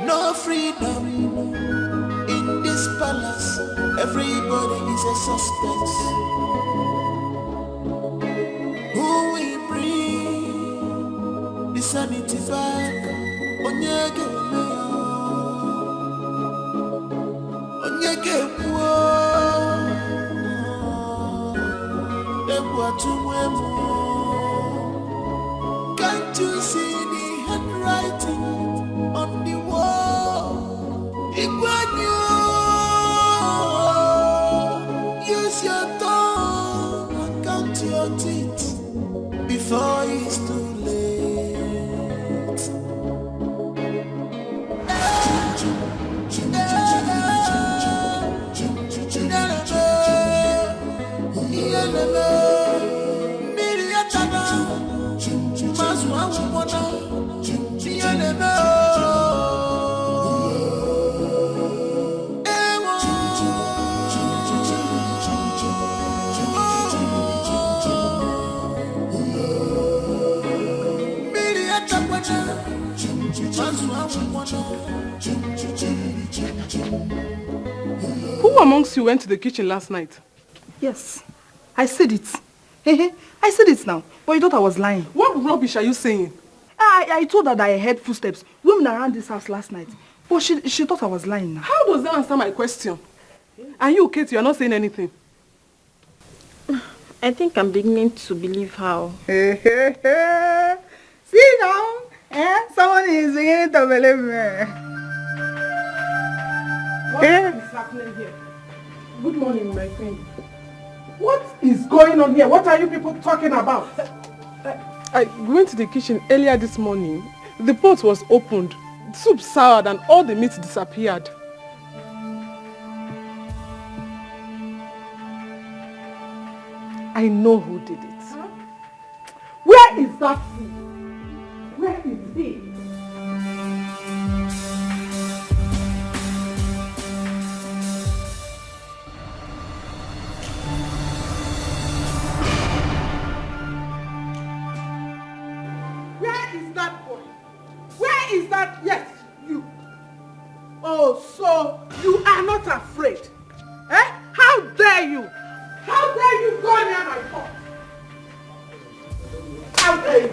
No freedom in this palace. Everybody is a suspect. Who will bring the sanity back? Onyege Ebu atumwemu. Who amongst you went to the kitchen last night? Yes, I said it. I said it now, but you thought I was lying. What rubbish are you saying? I told her that I heard footsteps roaming around this house last night, but she thought I was lying now. How does that answer my question? And you, Kate, you are not saying anything. I think I'm beginning to believe how. See now, someone is beginning to believe me. What is happening here? Good morning, my queen. What is going on here? What are you people talking about? I went to the kitchen earlier this morning. The pot was opened, soup soured, and all the meat disappeared. I know who did it. Huh? Where is that food? Where is he? Where is that boy? Where is that? Yes, you. Oh, so you are not afraid? Eh? How dare you? How dare you go near my pot? How dare you?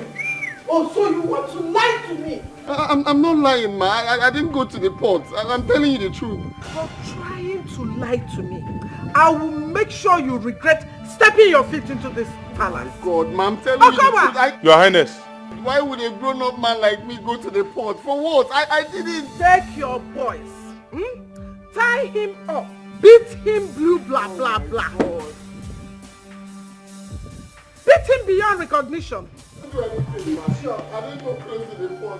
Oh, so you want to lie to me? I'm not lying, ma. I didn't go to the pot. I'm telling you the truth. For trying to lie to me, I will make sure you regret stepping your feet into this palace. Oh God, ma, I'm telling you the truth. Your Highness. Why would a grown-up man like me go to the pot? For what? I didn't. Take your boys. Tie him up. Beat him blue, blah, blah, blah. Beat him beyond recognition. I didn't go close to the pot.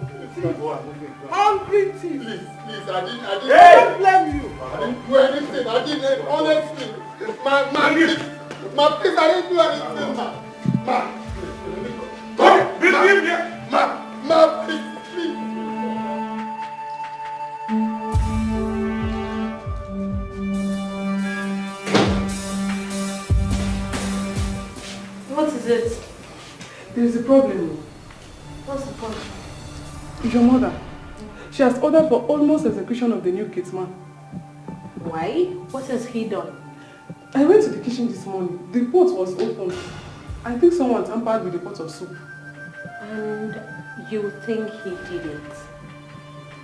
Hungry thief. Please, I didn't. I don't blame you. I didn't do anything. I didn't, honestly. Ma, please, I didn't do anything, ma. Ma, please. What is it? There is a problem. What's the problem? Your mother. She has ordered for almost execution of the new gate man. Why? What has he done? I went to the kitchen this morning. The pot was open. I think someone tampered with the pot of soup. And you think he did it?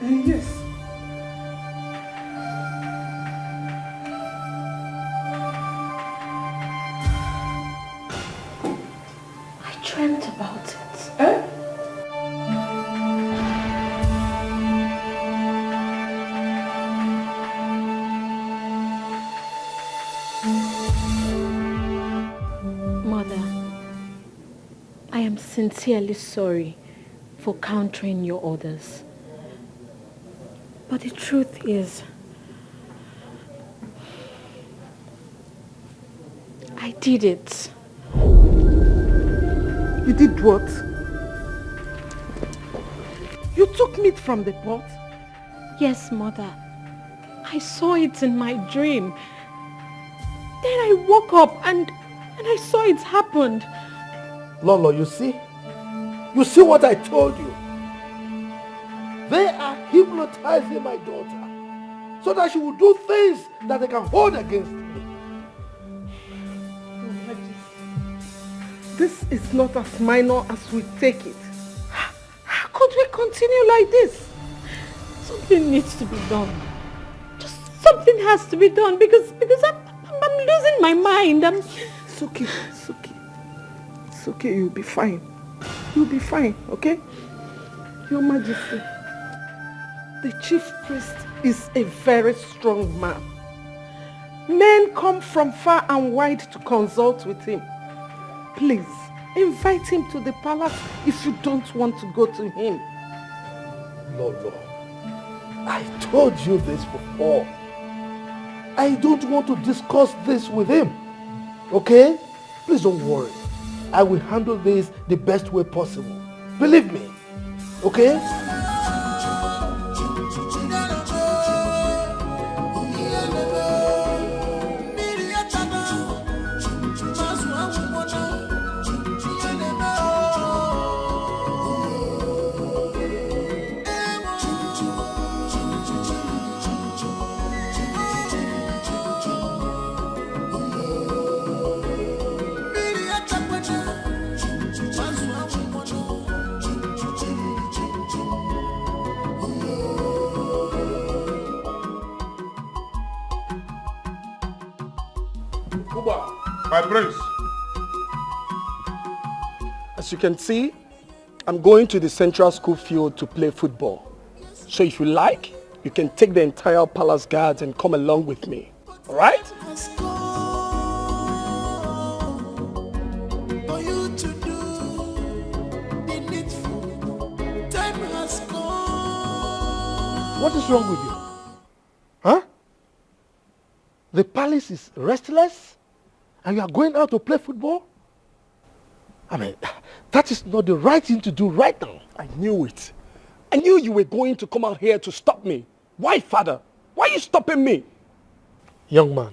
Yes. I dreamt about it. Eh? Mother, I am sincerely sorry for countering your orders. But the truth is, I did it. You did what? You took meat from the pot? Yes, Mother. I saw it in my dream. Then I woke up and I saw it happened. Lolo, you see? You see what I told you? They are hypnotizing my daughter so that she will do things that they can hold against me. This is not as minor as we take it. How could we continue like this? Something needs to be done. Just something has to be done because I'm losing my mind. It's okay. It's okay, you'll be fine. You'll be fine, okay? Your Majesty, the chief priest is a very strong man. Men come from far and wide to consult with him. Please, invite him to the palace if you don't want to go to him. Lolo, I told you this before. I don't want to discuss this with him. Okay? Please don't worry. I will handle this the best way possible. Believe me. Okay? football. My prince. As you can see, I'm going to the central school field to play football. So if you like, you can take the entire palace guards and come along with me. All right? For you to do the needful. Time has come. What is wrong with you? Huh? The palace is restless and you are going out to play football? I mean, that is not the right thing to do right now. I knew it. I knew you were going to come out here to stop me. Why, father? Why are you stopping me? Young man,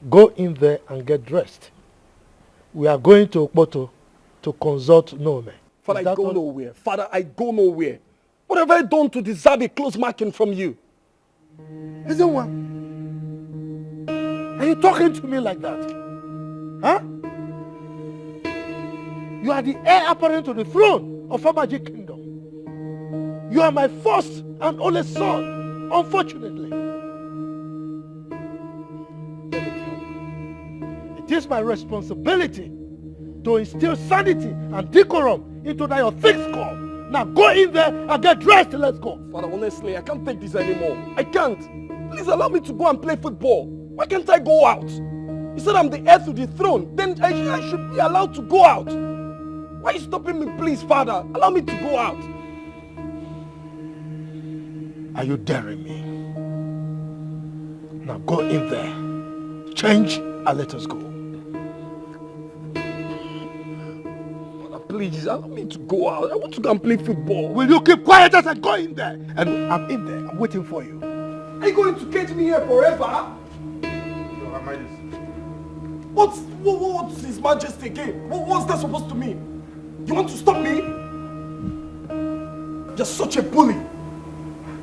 go in there and get dressed. We are going to Okpoto to consult Nome. Father, I go nowhere. Father, I go nowhere. What have I done to deserve a close marking from you? Isn't one? Are you talking to me like that? Huh? You are the heir apparent to the throne of Amaji Kingdom. You are my first and only son, unfortunately. Let me tell you, it is my responsibility to instill sanity and decorum into your thick skull. Now go in there and get dressed and let's go. Father, honestly, I can't take this anymore. I can't. Please allow me to go and play football. Why can't I go out? You said I'm the heir to the throne. Then I should be allowed to go out. Why are you stopping me, please, Father? Allow me to go out. Are you daring me? Now go in there, change and let us go. Father, please, allow me to go out. I want to go and play football. Will you keep quiet as I go in there? And I'm in there, I'm waiting for you. Are you going to cage me here forever? Your Majesty. What's His Majesty again? What's that supposed to mean? You want to stop me? You're such a bully.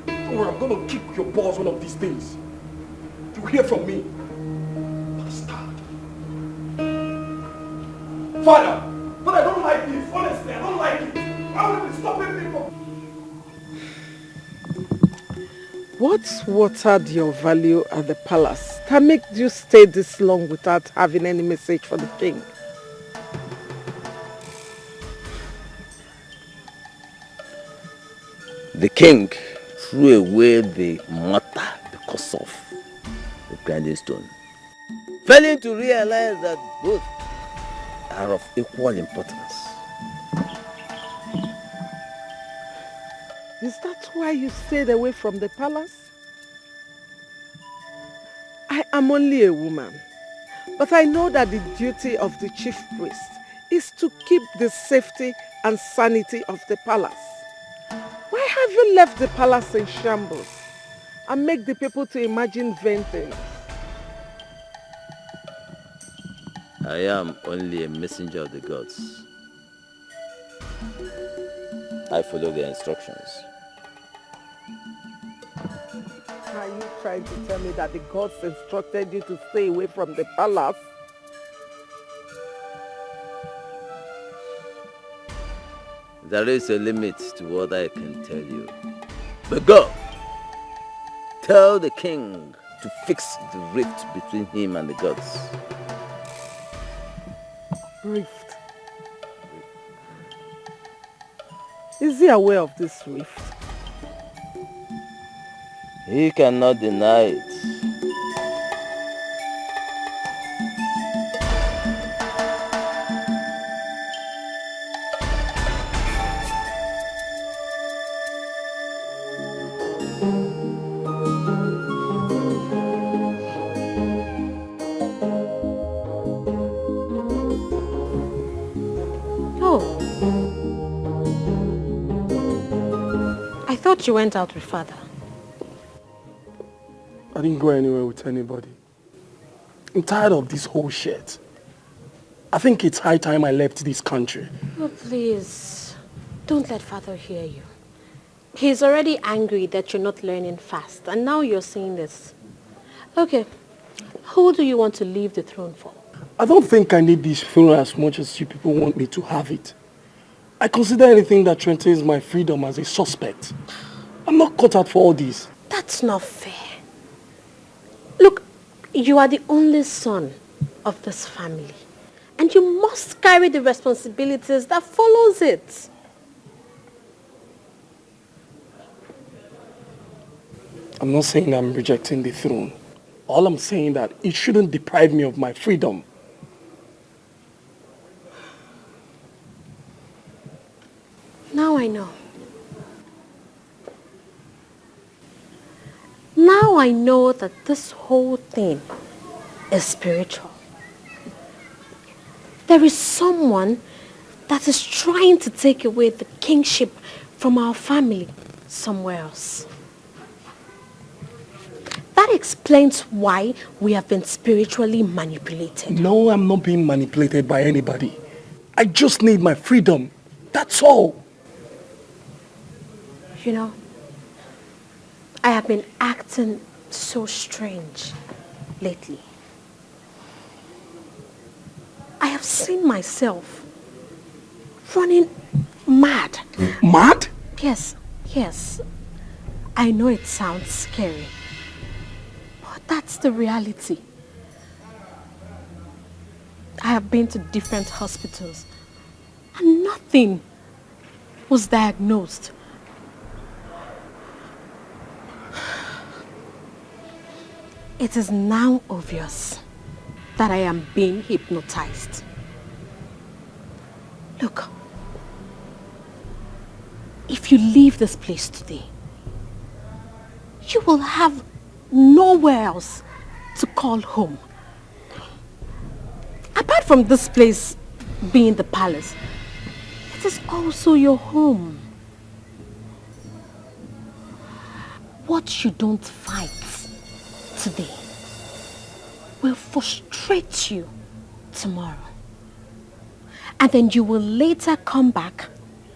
Don't worry, I'm going to kick your balls one of these days. You'll hear from me. Bastard. Father, but I don't like this. Honestly, I don't like it. Why would you be stopping me from... What watered your value at the palace that made you stay this long without having any message for the king? The king threw away the matter because of the grinding stone, failing to realize that both are of equal importance. Is that why you stayed away from the palace? I am only a woman, but I know that the duty of the chief priest is to keep the safety and sanity of the palace. Why have you left the palace in shambles and make the people to imagine vain things? I am only a messenger of the gods. I follow their instructions. Are you trying to tell me that the gods instructed you to stay away from the palace? There is a limit to what I can tell you. But go! Tell the king to fix the rift between him and the gods. Rift. Is he aware of this rift? He cannot deny it. I thought you went out with father. I didn't go anywhere with anybody. I'm tired of this whole shit. I think it's high time I left this country. Oh, please. Don't let father hear you. He's already angry that you're not learning fast, and now you're saying this. Okay, who do you want to leave the throne for? I don't think I need this throne as much as you people want me to have it. I consider anything that threatens my freedom as a suspect. I'm not cut out for all this. That's not fair. Look, you are the only son. of this family. And you must carry the responsibilities that follows it. I'm not saying I'm rejecting the throne. All I'm saying that it shouldn't deprive me of my freedom. Now I know. Now I know that this whole thing is spiritual. There is someone that is trying to take away the kingship from our family somewhere else. That explains why we have been spiritually manipulated. No, I'm not being manipulated by anybody. I just need my freedom. That's all. You know, I have been acting so strange lately. I have seen myself running mad. Mad? Yes, yes. I know it sounds scary, but that's the reality. I have been to different hospitals and nothing was diagnosed. It is now obvious that I am being hypnotized. Look, if you leave this place today, you will have nowhere else to call home. Apart from this place being the palace, it is also your home. What you don't fight today will frustrate you tomorrow. And then you will later come back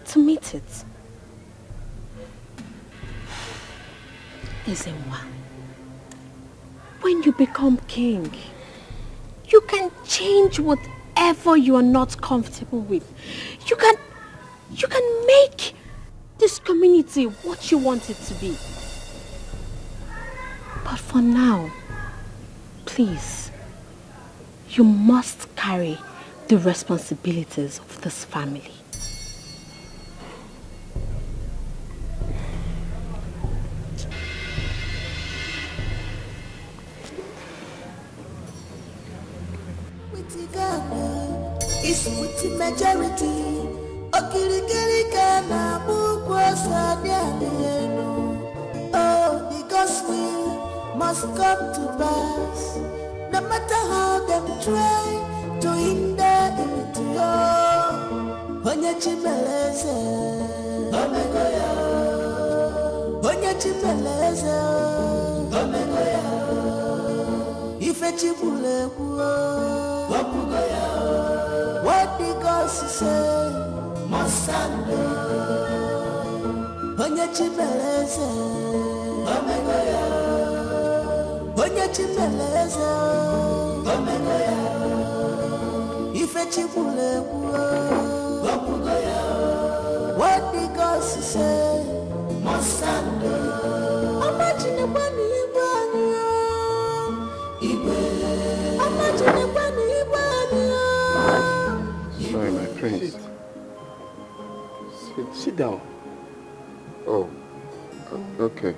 to meet it. Ezenwa, when you become king, you can change whatever you are not comfortable with. You can make this community what you want it to be. But for now, please, you must carry the responsibilities of this family. It's with the majority. Oh, because we must come to pass. No matter how them try to hinder it. Onye chibeleze, omegoya. Onye chibeleze, omegoya. Ife chibule kuo, wapugoya. What the gods say, Mosando. Onye chibeleze, omegoya. Onye chibeleze, omegoya. Ife chibule kuo, wapugoya. What the gods say, Mosando. Imagine when Sorry, my prince. Sit down. Oh, okay.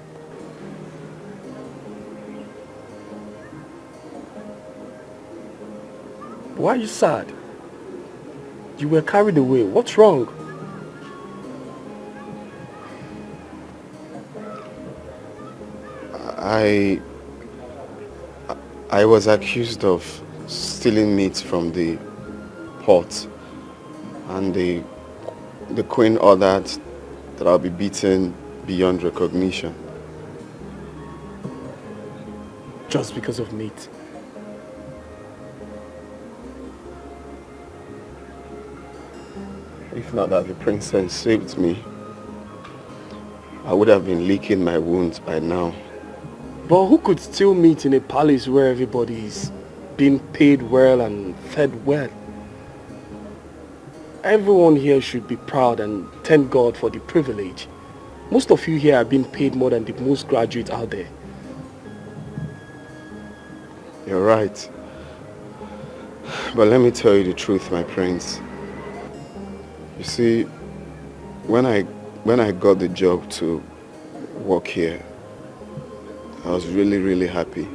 Why are you sad? You were carried away. What's wrong? I was accused of stealing meat from the pot, and the queen ordered that I'll be beaten beyond recognition. Just because of meat? If not that the princess saved me, I would have been licking my wounds by now. But who could steal meat in a palace where everybody is being paid well and fed well? Everyone here should be proud and thank God for the privilege. Most of you here are being paid more than the most graduates out there. You're right. But let me tell you the truth, my prince. You see, when I got the job to work here, I was really, really happy.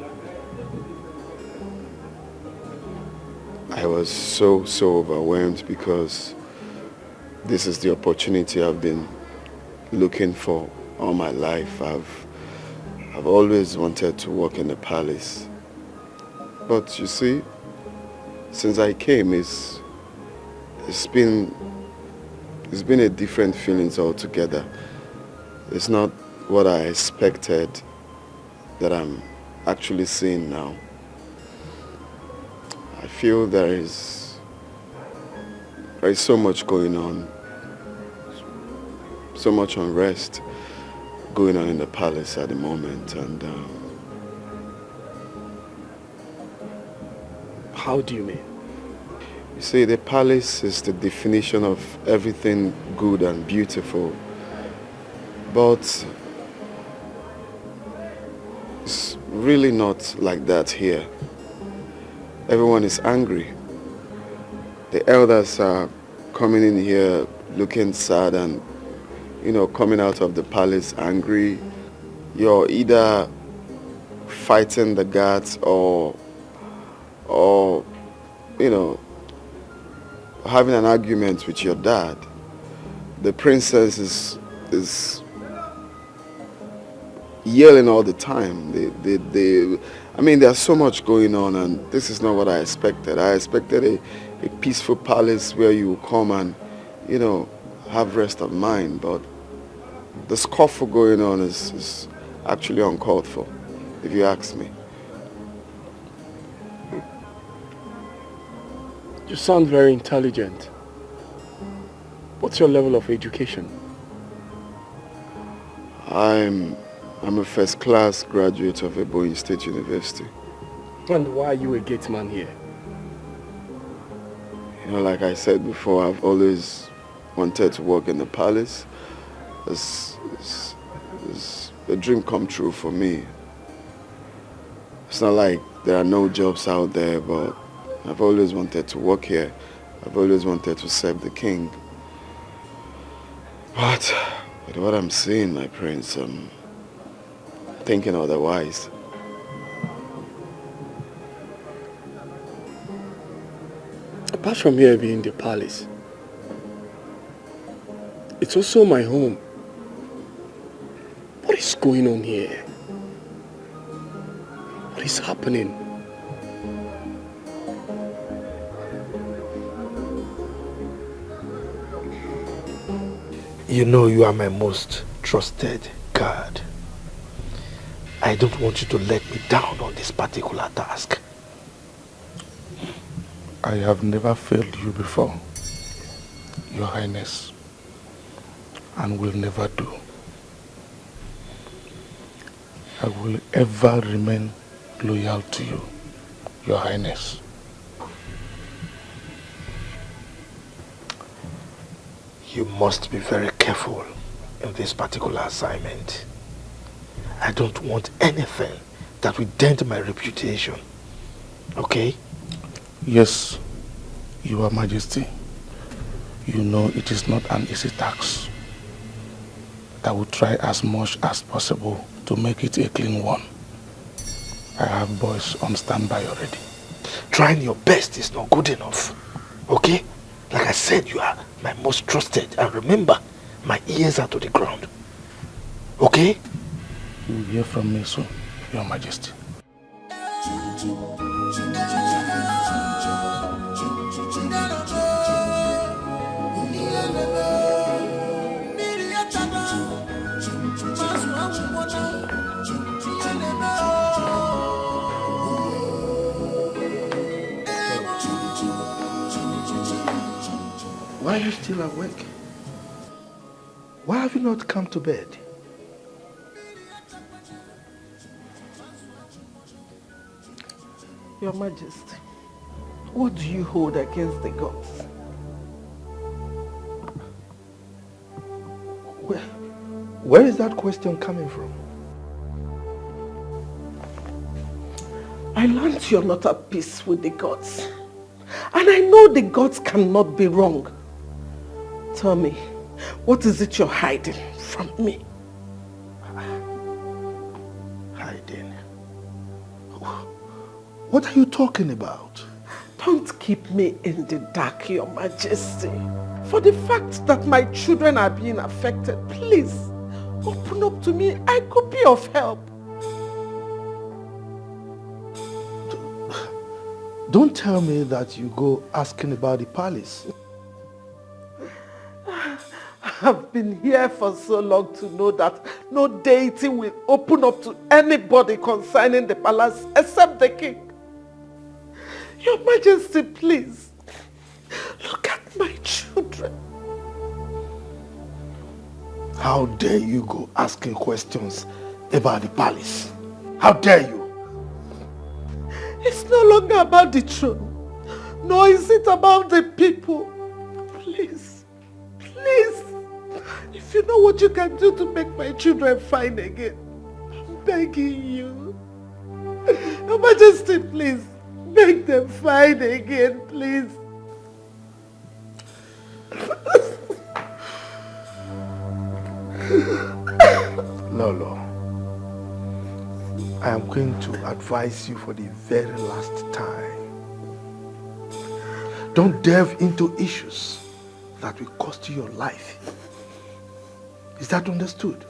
I was so overwhelmed because this is the opportunity I've been looking for all my life. I've always wanted to work in the palace. But you see, since I came, it's been a different feelings altogether. It's not what I expected that I'm actually seeing now. I feel there is so much going on, so much unrest going on in the palace at the moment, and how do you mean? You see, the palace is the definition of everything good and beautiful, but it's really not like that here. Everyone is angry. The elders are coming in here looking sad and, coming out of the palace angry. You're either fighting the guards or having an argument with your dad. The princess is yelling all the time. There's so much going on, and this is not what I expected. I expected a peaceful palace where you come and, have rest of mind, but the scuffle going on is actually uncalled for, if you ask me. You sound very intelligent. What's your level of education? I'm a first-class graduate of Ebonyi State University. And why are you a gate man here? Like I said before, I've always wanted to work in the palace. It's a dream come true for me. It's not like there are no jobs out there, but I've always wanted to work here. I've always wanted to serve the king. But with what I'm seeing, my prince, I'm thinking otherwise. Apart from here being the palace, it's also my home. What is going on here? What is happening? You know you are my most trusted guard. I don't want you to let me down on this particular task. I have never failed you before, Your Highness, and will never do. I will ever remain loyal to you, Your Highness. You must be very careful in this particular assignment. I don't want anything that will dent my reputation. Okay? Yes, Your Majesty. You know it is not an easy task. I will try as much as possible to make it a clean one. I have boys on standby already. Trying your best is not good enough. Okay? Like I said, you are my most trusted. And remember, my ears are to the ground. Okay? You will hear from me soon, Your Majesty. Why are you still awake? Why have you not come to bed? Your Majesty, what do you hold against the gods? Where is that question coming from? I learned you're not at peace with the gods. And I know the gods cannot be wrong. Tell me, what is it you're hiding from me? Hiding? What are you talking about? Don't keep me in the dark, Your Majesty. For the fact that my children are being affected, please, open up to me. I could be of help. Don't tell me that you go asking about the palace. I've been here for so long to know that no deity will open up to anybody concerning the palace except the king. Your Majesty, please, look at my children. How dare you go asking questions about the palace? How dare you? It's no longer about the throne, nor is it about the people. Please, please, if you know what you can do to make my children fine again, I'm begging you. Your Majesty, please, make them fine again, please. Lolo, I am going to advise you for the very last time. Don't delve into issues that will cost you your life. Is that understood?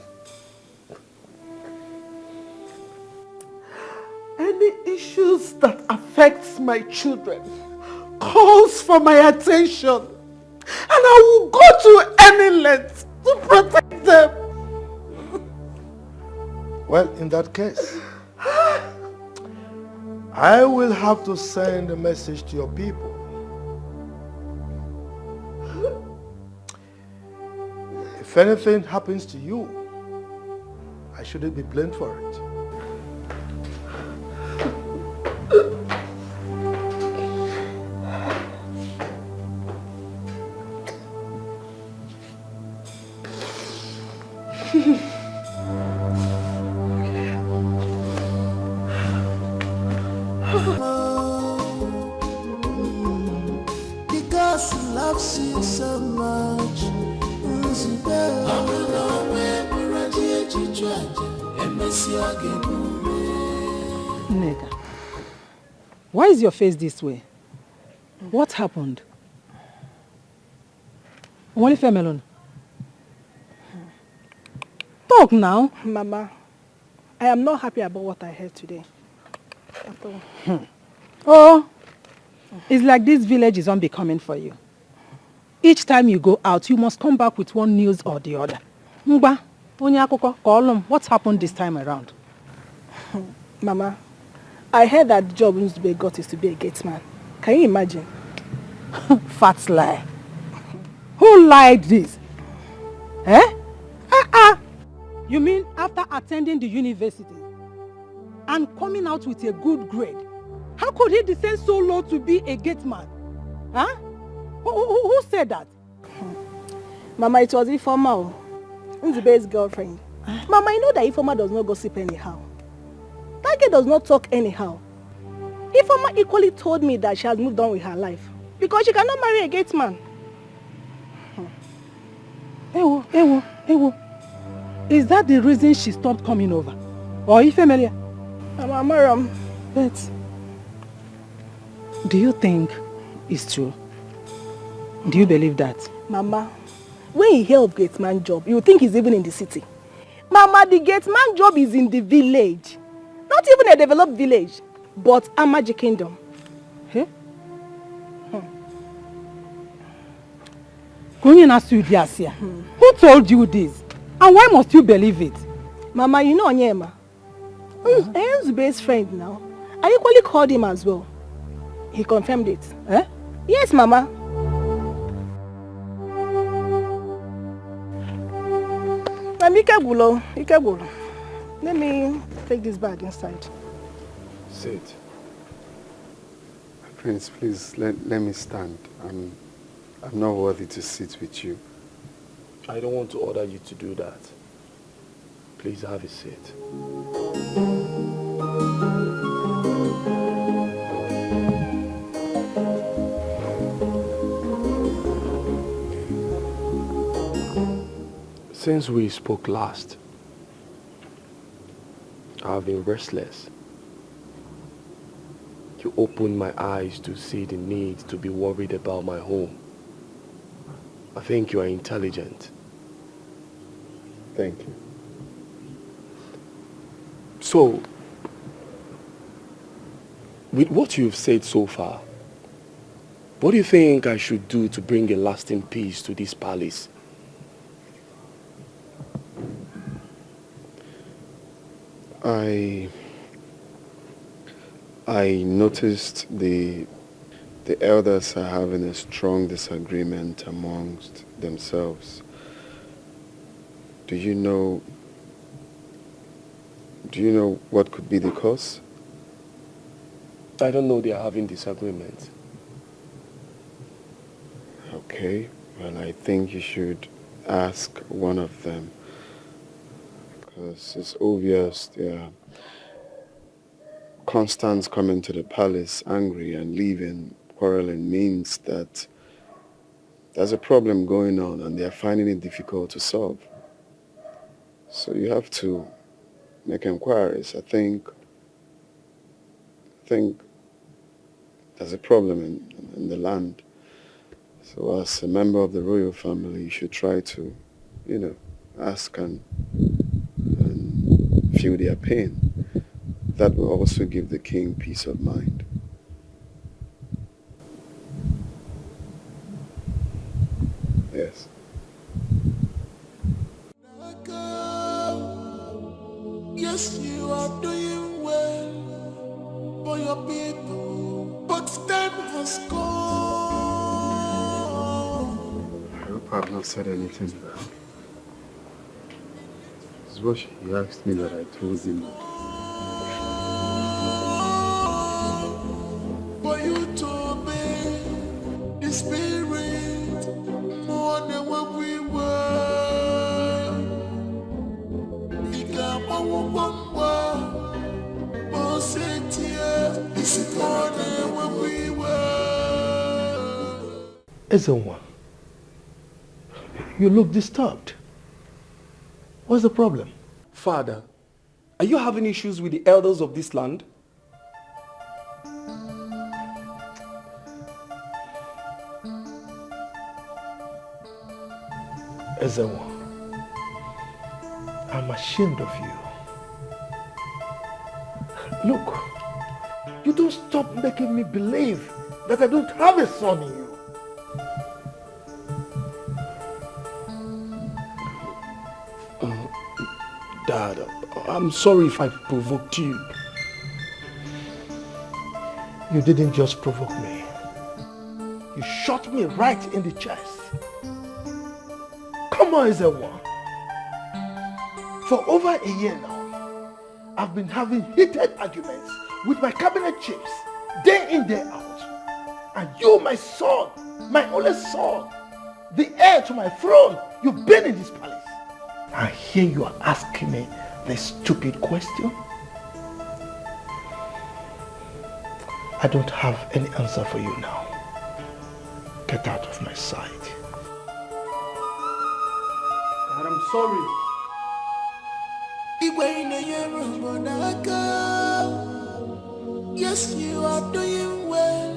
Any issues that affects my children calls for my attention, and I will go to any length to protect them. Well, in that case, I will have to send a message to your people. If anything happens to you, I shouldn't be blamed for it. Because he loves you so much. Nega, why is your face this way? What happened? Only Melon. Talk now. Mama, I am not happy about what I heard today. At all. Oh, it's like this village is unbecoming for you. Each time you go out, you must come back with one news or the other. Mba, Onyakoko, Kolum, what's happened this time around? Mama, I heard that the job Nzube got is to be a gate man. Can you imagine? Fat lie. Who lied this? Eh? You mean after attending the university and coming out with a good grade, how could he descend so low to be a gate man? Huh? Who said that? Mama, it was Ifoma, Nzube's girlfriend. Mama, I know that Ifoma does not gossip anyhow. Dikeh does not talk anyhow. Ifoma equally told me that she has moved on with her life because she cannot marry a gate man. Ewo. Is that the reason she stopped coming over? Or Ifemelia? Mama, Maram. But do you think it's true? Do you believe that? Mama, when you hear of gate man job, you think he's even in the city. Mama, the gate man job is in the village. Not even a developed village, but a magic kingdom. Hey? Who told you this? And why must you believe it? Mama, you know Onyema. Nzube's friend now. I equally called him as well. He confirmed it. Eh? Yes, Mama. Ikegulo. Let me take this bag inside. Sit. Prince, please, let me stand. I'm not worthy to sit with you. I don't want to order you to do that. Please have a seat. Since we spoke last, I've been restless. You opened my eyes to see the need to be worried about my home. I think you are intelligent. Thank you. So, with what you've said so far, what do you think I should do to bring a lasting peace to this palace? I noticed the elders are having a strong disagreement amongst themselves. Do you know what could be the cause? I don't know they are having disagreements. Okay, well, I think you should ask one of them, because it's obvious they are constant coming to the palace angry and leaving quarreling means that there's a problem going on and they are finding it difficult to solve. So you have to make inquiries. I think there's a problem in the land. So as a member of the royal family, you should try to, ask and feel their pain. That will also give the king peace of mind. Yes. Yes, you are doing well for your people, but time has gone. I hope I've not said anything bad. This is what he asked me that I told him. For you to obey the spirit more than what we were. More than what we were. Ezenwa, you look disturbed. What's the problem? Father, are you having issues with the elders of this land? Ezenwa, I'm ashamed of you. Look, you don't stop making me believe that I don't have a son in you. Dad, I'm sorry if I provoked you. You didn't just provoke me. You shot me right in the chest. Come on, Ezenwa. For over a year now, I've been having heated arguments with my cabinet chiefs, day in, day out. And you, my son, my only son, the heir to my throne, you've been in this palace. And here you are asking me this stupid question? I don't have any answer for you now. Get out of my sight. Dad, I'm sorry. Yes, you are doing well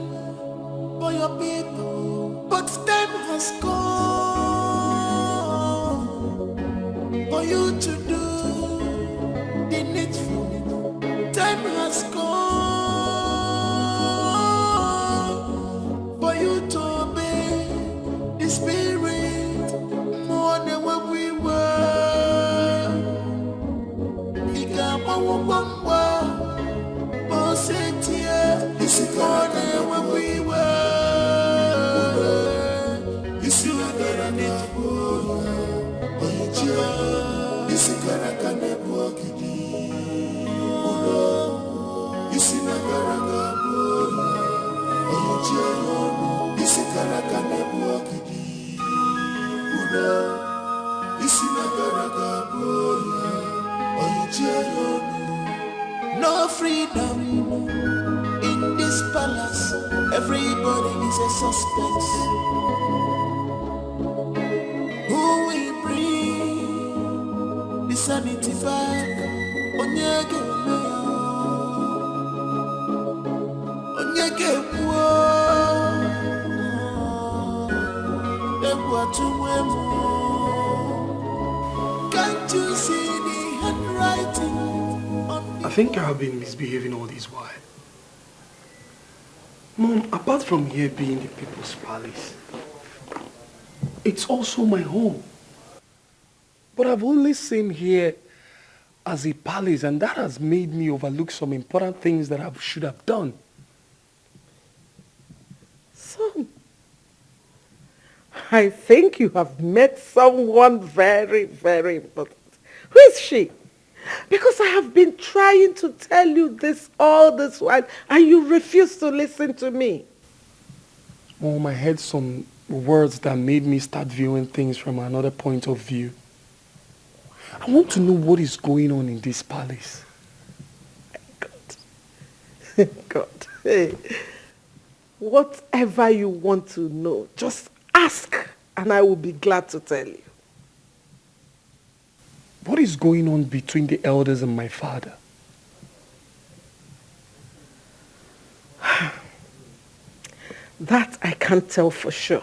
for your people, but time has come for you to do the needful. Time has come for you to obey the spirit more than what we were. This is more than what we were. You see what I need for you. This is what I can walk in. You see what I got for you. This is what I can walk in. You see what I got for you. No freedom in this palace. Everybody is a suspect. Who will bring sanity back. Onyege me, onyege wo, egwa tumwemu. Can't you see the handwriting? I think I have been misbehaving all this while. Mom, apart from here being the people's palace, it's also my home. But I've only seen here as a palace, and that has made me overlook some important things that I should have done. Son, I think you have met someone very, very important. Who is she? Because I have been trying to tell you this all this while, and you refuse to listen to me. Mom, I heard some words that made me start viewing things from another point of view. I want to know what is going on in this palace. God, hey, whatever you want to know, just ask, and I will be glad to tell you. What is going on between the elders and my father? That I can't tell for sure.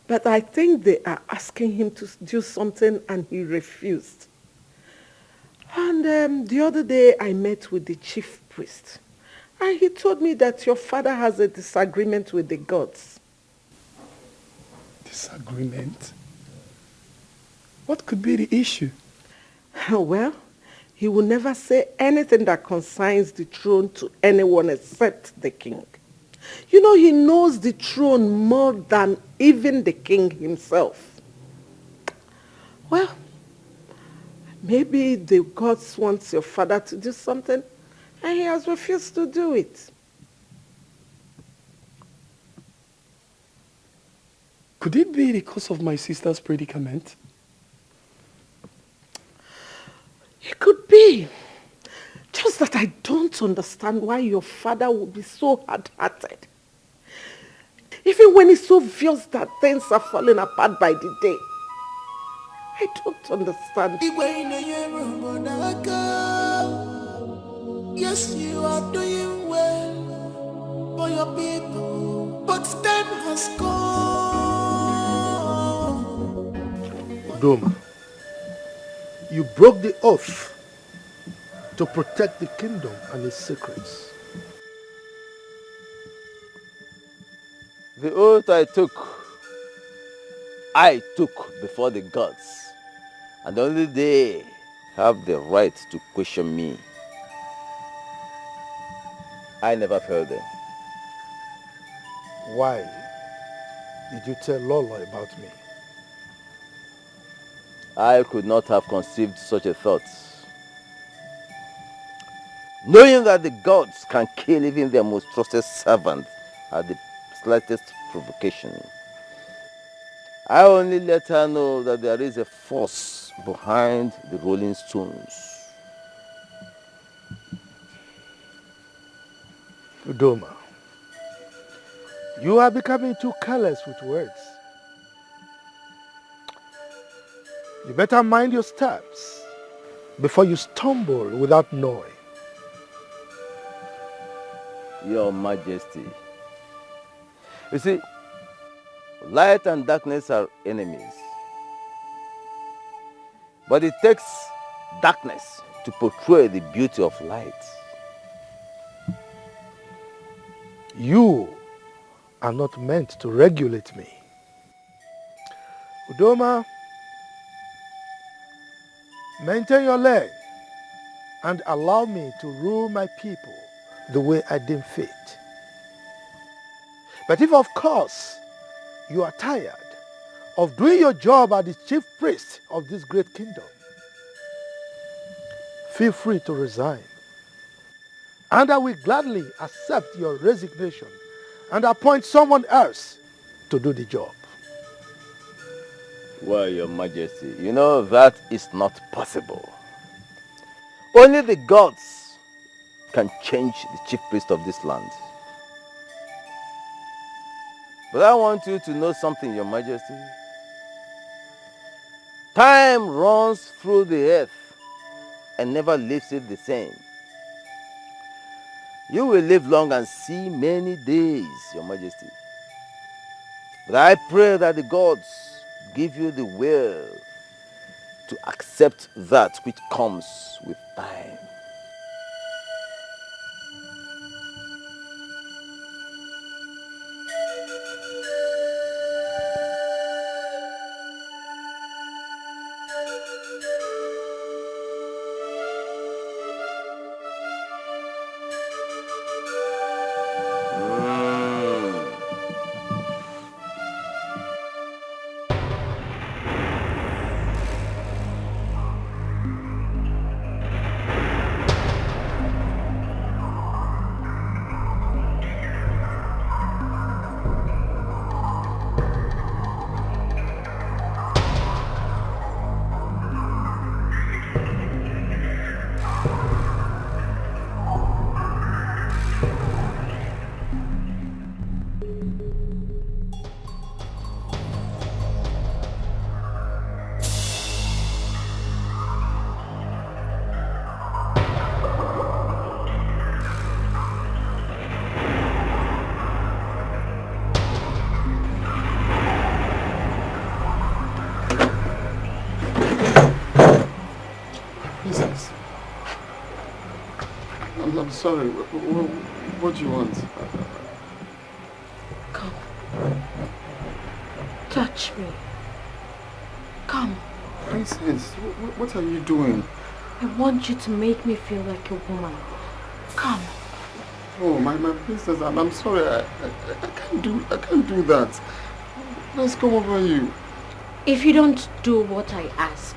But I think they are asking him to do something and he refused. And the other day I met with the chief priest. And he told me that your father has a disagreement with the gods. Disagreement? What could be the issue? Well, he will never say anything that concerns the throne to anyone except the king. You know, he knows the throne more than even the king himself. Well, maybe the gods want your father to do something and he has refused to do it. Could it be because of my sister's predicament? It could be. Just that I don't understand why your father would be so hard-hearted. Even when it's so obvious that things are falling apart by the day. I don't understand. Yes, you are doing well for your people, but time has gone. Udoma, you broke the oath to protect the kingdom and its secrets. The oath I took before the gods, and only they have the right to question me. I never failed them. Why did you tell Lola about me? I could not have conceived such a thought. Knowing that the gods can kill even their most trusted servant at the slightest provocation. I only let her know that there is a force behind the rolling stones. Udoma, you are becoming too careless with words. You better mind your steps before you stumble without knowing. Your Majesty. You see, light and darkness are enemies. But it takes darkness to portray the beauty of light. You are not meant to regulate me. Udoma, maintain your lane and allow me to rule my people the way I deem fit. But if, of course, you are tired of doing your job as the chief priest of this great kingdom, feel free to resign. And I will gladly accept your resignation and appoint someone else to do the job. Well, Your Majesty, you know that is not possible. Only the gods can change the chief priest of this land. But I want you to know something, Your Majesty. Time runs through the earth and never leaves it the same. You will live long and see many days, Your Majesty. But I pray that the gods give you the will to accept that which comes with time. I'm sorry. What do you want? Come. Touch me. Come. Princess, what are you doing? I want you to make me feel like a woman. Come. Oh, my princess, I'm sorry. I can't do that. Let's come over you. If you don't do what I ask,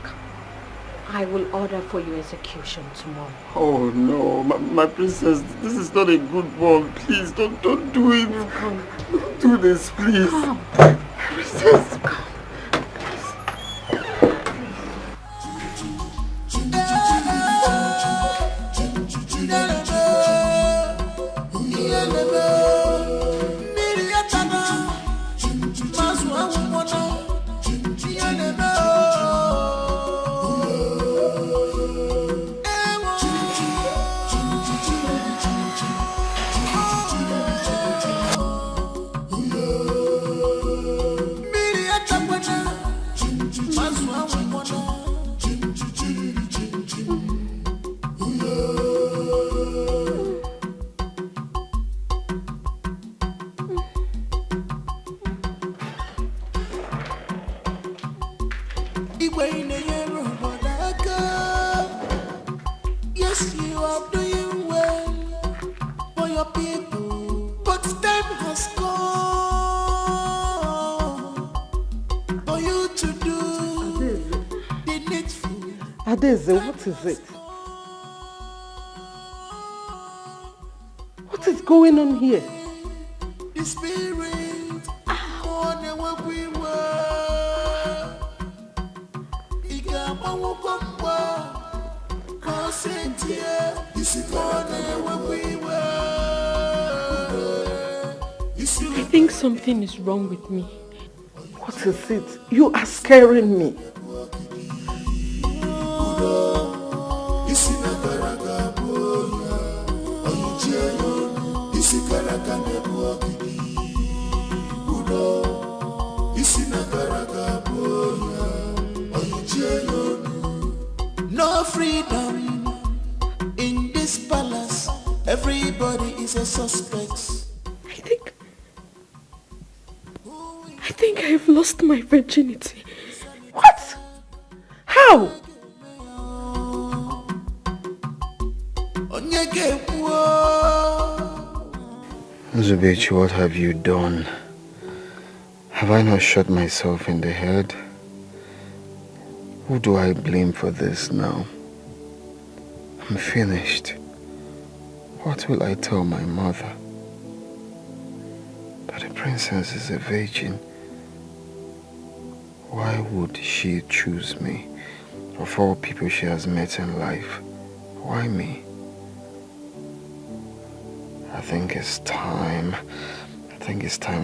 I will order for your execution tomorrow. Oh no, my princess, this is not a good one. Please don't do it. No, come. Don't do this, please. Come. Princess. Yes, you are doing well for your people, but time has come for you to do the needful. Adeze, what is it? What is going on here? The spirit on the work we were. I think something is wrong with me. What is it? You are scaring me. No freedom in this palace. Everybody is a suspect. I think I've lost my virginity. What? How? Zubechi, what have you done? Have I not shot myself in the head? Who do I blame for this now? I'm finished. What will I tell my mother? That the princess is a virgin. Why would she choose me? Of all people she has met in life, why me? I think it's time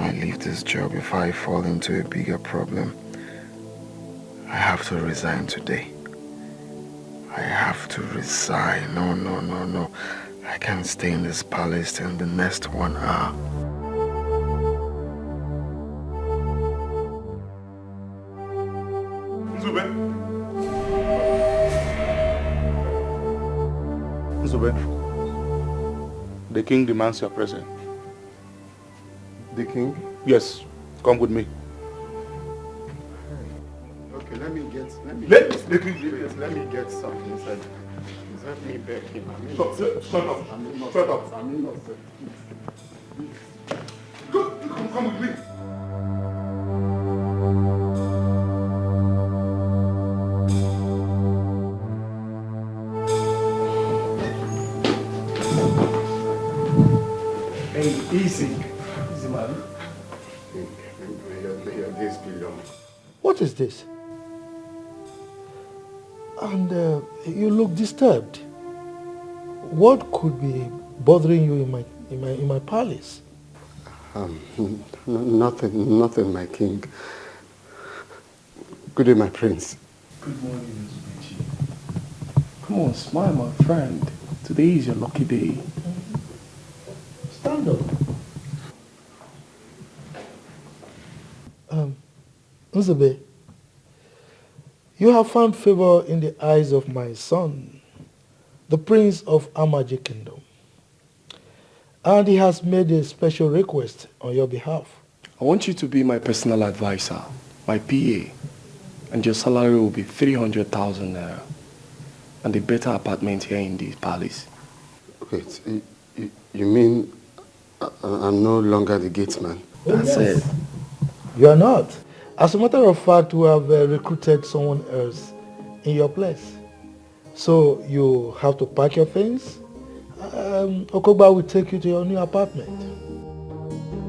I leave this job before I fall into a bigger problem. I have to resign today. I have to resign. No. I can't stay in this palace in the next 1 hour. Nzube? Nzube? The king demands your presence. The king? Yes, come with me. Okay, let me get something inside. Let me beg him. Shut up. I'm not. Come with me. Hey, easy, man. This belong. What is this? And you look disturbed. What could be bothering you in my palace? Nothing, my king. Good day, my prince. Good morning, Nzubechi. Come on, smile, my friend. Today is your lucky day. Stand up. Nzube, you have found favor in the eyes of my son, the Prince of Amaji Kingdom. And he has made a special request on your behalf. I want you to be my personal advisor, my PA, and your salary will be 300,000 naira, and a better apartment here in the palace. Wait, you mean I'm no longer the gatesman? That's it. You are not. As a matter of fact, we have recruited someone else in your place. So you have to pack your things. Okogba will take you to your new apartment.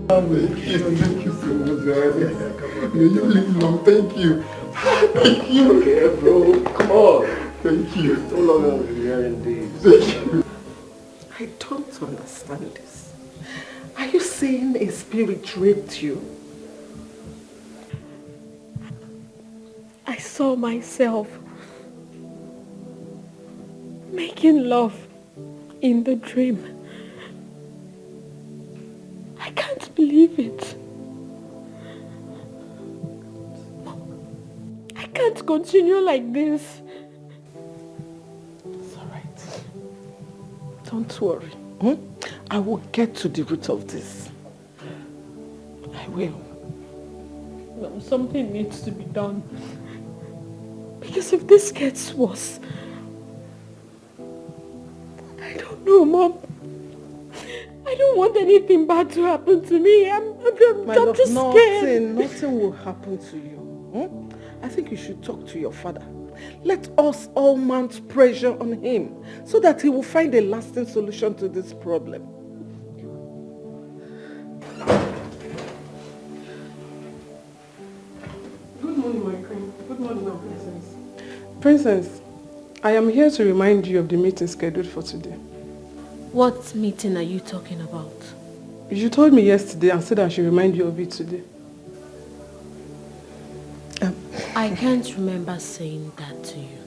Thank you so much, Daddy. May you live long. Thank you. Thank you. Okay, bro. Come on. Thank you. So long I've been hearing this. Thank you. I don't understand this. Are you saying a spirit raped you? I saw myself making love in the dream. I can't believe it. I can't continue like this. It's alright. Don't worry. I will get to the root of this. I will. No, something needs to be done. Because if this gets worse, I don't know, Mom. I don't want anything bad to happen to me. I'm just scared. Nothing will happen to you. I think you should talk to your father. Let us all mount pressure on him so that he will find a lasting solution to this problem. Good morning, my queen. Good morning, my princess. Princess, I am here to remind you of the meeting scheduled for today. What meeting are you talking about? You told me yesterday and said I should remind you of it today. I can't remember saying that to you.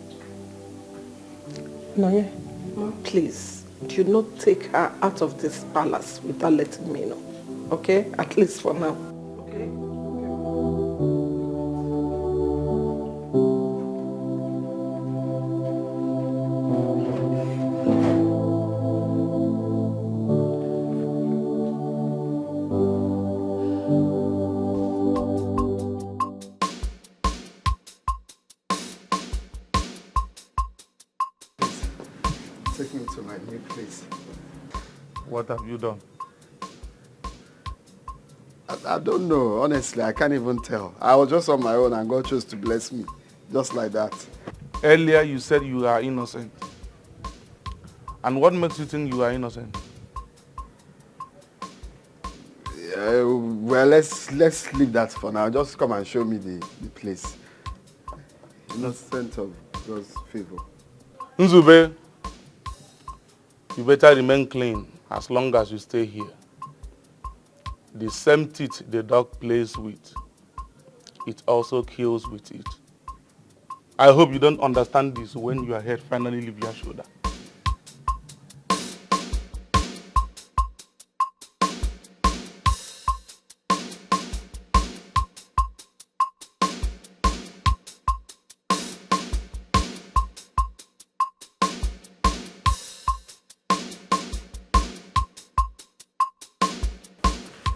No, please, do not take her out of this palace without letting me know. Okay? At least for now. Okay? Take me to my new place. What have you done? I don't know. Honestly, I can't even tell. I was just on my own and God chose to bless me. Just like that. Earlier you said you are innocent. And what makes you think you are innocent? Well, let's leave that for now. Just come and show me the place. Innocent of God's favor. Nzube, you better remain clean as long as you stay here. The same teeth the dog plays with, it also kills with it. I hope you don't understand this when your head finally leaves your shoulder.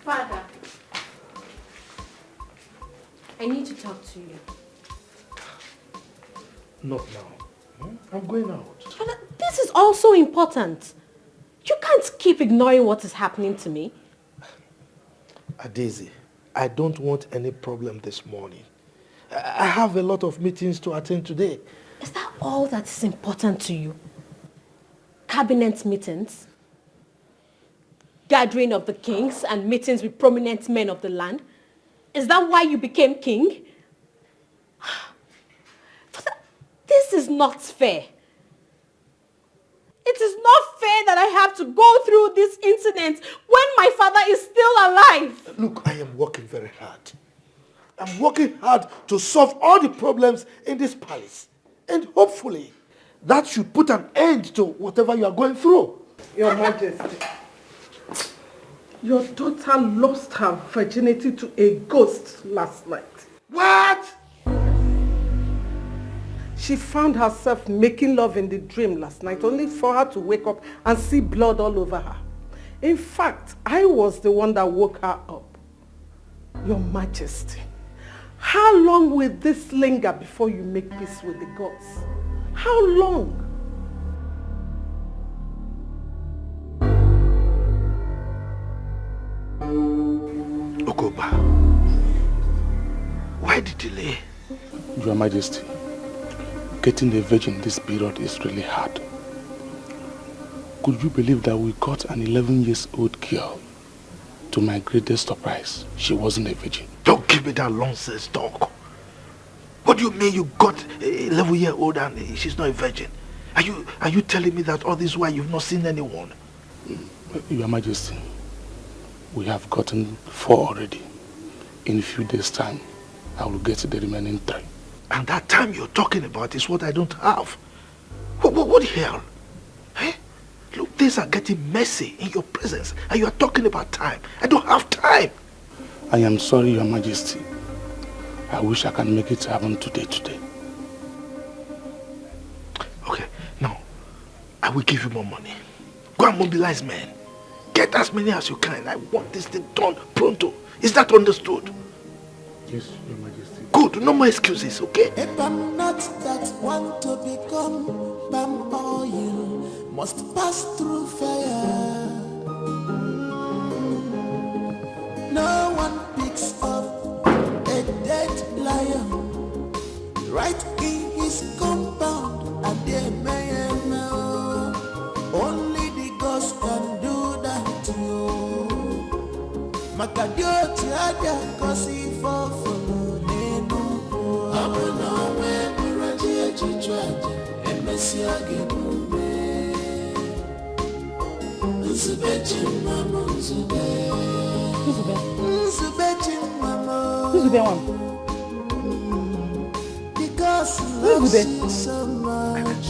Father, I need to talk to you. Not now. I'm going out. Father, this is also important. You can't keep ignoring what is happening to me. Daisy, I don't want any problem this morning. I have a lot of meetings to attend today. Is that all that is important to you? Cabinet meetings? Gathering of the kings and meetings with prominent men of the land? Is that why you became king? Father, this is not fair. It is not fair that I have to go through this incident when my father is still alive. Look, I am working very hard. I'm working hard to solve all the problems in this palace. And hopefully, that should put an end to whatever you are going through. Your Majesty, your daughter lost her virginity to a ghost last night. What? She found herself making love in the dream last night, only for her to wake up and see blood all over her. In fact, I was the one that woke her up. Your Majesty, how long will this linger before you make peace with the gods? How long? Okoba, why the delay? Your Majesty, getting a virgin this period is really hard. Could you believe that we got an 11-year-old girl? To my greatest surprise, she wasn't a virgin. Don't give me that nonsense talk. What do you mean you got a 11-year-old and she's not a virgin? Are you telling me that all this while you've not seen anyone? Your Majesty, we have gotten 4 already. In a few days' time, I will get the remaining 3. And that time you're talking about is what I don't have. What the hell? Eh? Look, things are getting messy in your presence and you are talking about time. I don't have time. I am sorry, Your Majesty. I wish I can make it happen today. Okay, now, I will give you more money. Go and mobilize men. Get as many as you can. I want this thing done pronto. Is that understood? Yes, Your Majesty. Good, no more excuses, okay? If I'm not that one to become palm oil, must pass through fire. No one picks up a dead lion right in his compound, and they may know only the ghost can do that to you. Makadio tiada kosi fofo nenu. Abona we muraji echichwaje emesi agebume. Nzubechi mama nzube. Nzubechi mama. Nzube one. Because love you so much.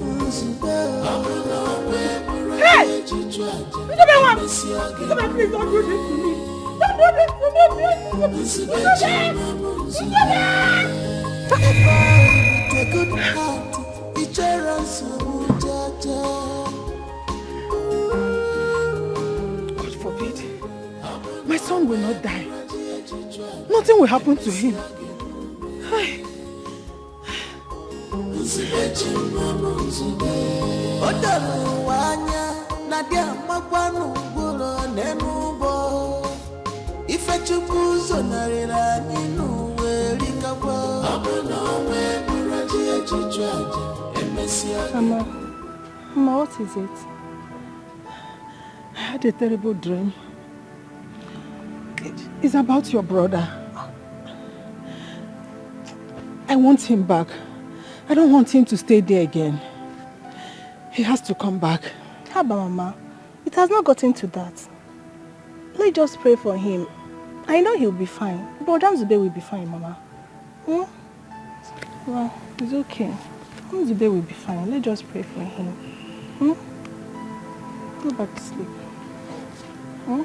Nzube. Abona we muraji echichwaje. Nzube one. Nzube, please don't do this to me. Don't do this to me, please. Nzube. Take good heart. Ichera subujaja. God forbid. My son will not die. Nothing will happen to him. Hi. Mama, what is it? I had a terrible dream. It's about your brother. I want him back. I don't want him to stay there again. He has to come back. How about Mama? It has not gotten to that. Let's just pray for him. I know he'll be fine. Brother Zube will be fine, Mama. Hmm? Well. It's okay. Once the day will be fine. Let's just pray for him. Hmm? Go back to sleep. Hmm?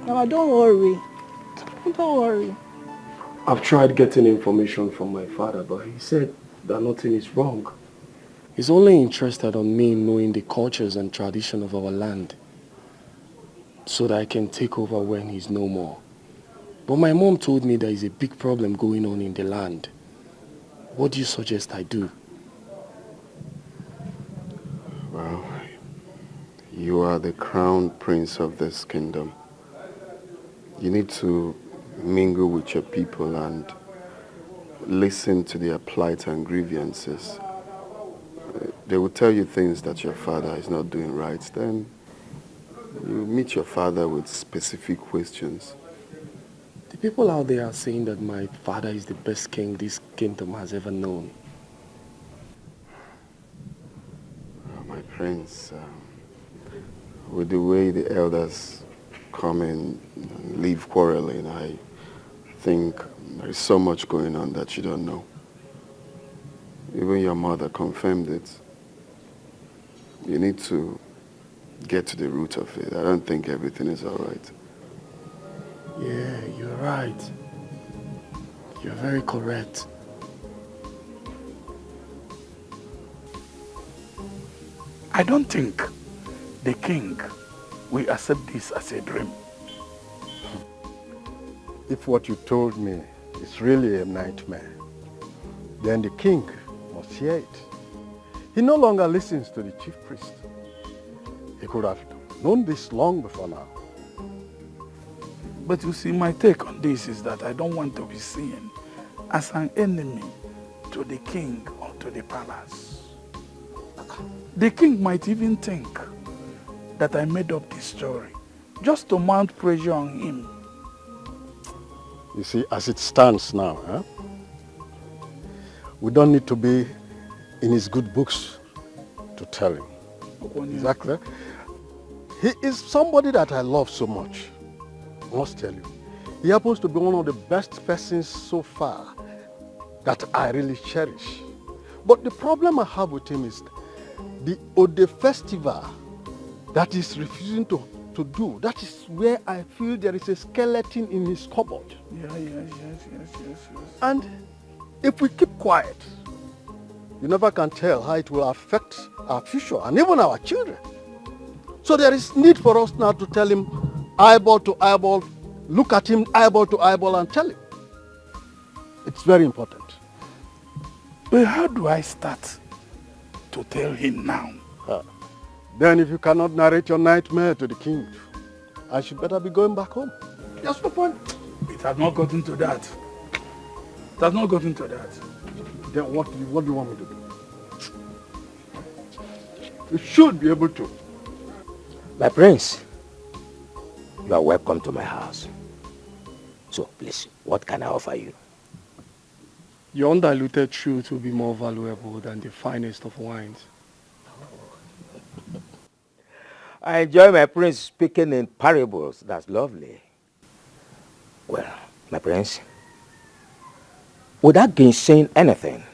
Mama, don't worry. Don't worry. I've tried getting information from my father, but he said that nothing is wrong. He's only interested on me knowing the cultures and tradition of our land so that I can take over when he's no more. But my mom told me there is a big problem going on in the land. What do you suggest I do? Well, you are the crown prince of this kingdom. You need to mingle with your people and listen to their plight and grievances. They will tell you things that your father is not doing right. Then you meet your father with specific questions. The people out there are saying that my father is the best king this kingdom has ever known. My prince, with the way the elders come and leave quarreling, I think there is so much going on that you don't know. Even your mother confirmed it. You need to get to the root of it. I don't think everything is all right. Yeah, you're right. You're very correct. I don't think the king will accept this as a dream. If what you told me is really a nightmare, then the king must hear it. He no longer listens to the chief priest. He could have known this long before now. But you see, my take on this is that I don't want to be seen as an enemy to the king or to the palace. The king might even think that I made up this story just to mount pressure on him. You see, as it stands now, we don't need to be in his good books to tell him. Exactly. He is somebody that I love so much. I must tell you. He happens to be one of the best persons so far that I really cherish. But the problem I have with him is the Ode festival that he's refusing to do. That is where I feel there is a skeleton in his cupboard. Yes. And if we keep quiet, you never can tell how it will affect our future and even our children. So there is need for us now to tell him eyeball to eyeball, look at him eyeball to eyeball and tell him. It's very important. But how do I start to tell him now? Then if you cannot narrate your nightmare to the king, I should better be going back home. That's the point. It has not gotten to that. It has not gotten to that. Then what do you want me to do? You should be able to. My prince, you are welcome to my house. So please, what can I offer you? Your undiluted truth will be more valuable than the finest of wines. I enjoy my prince speaking in parables. That's lovely. Well, my prince, without gainsaying anything,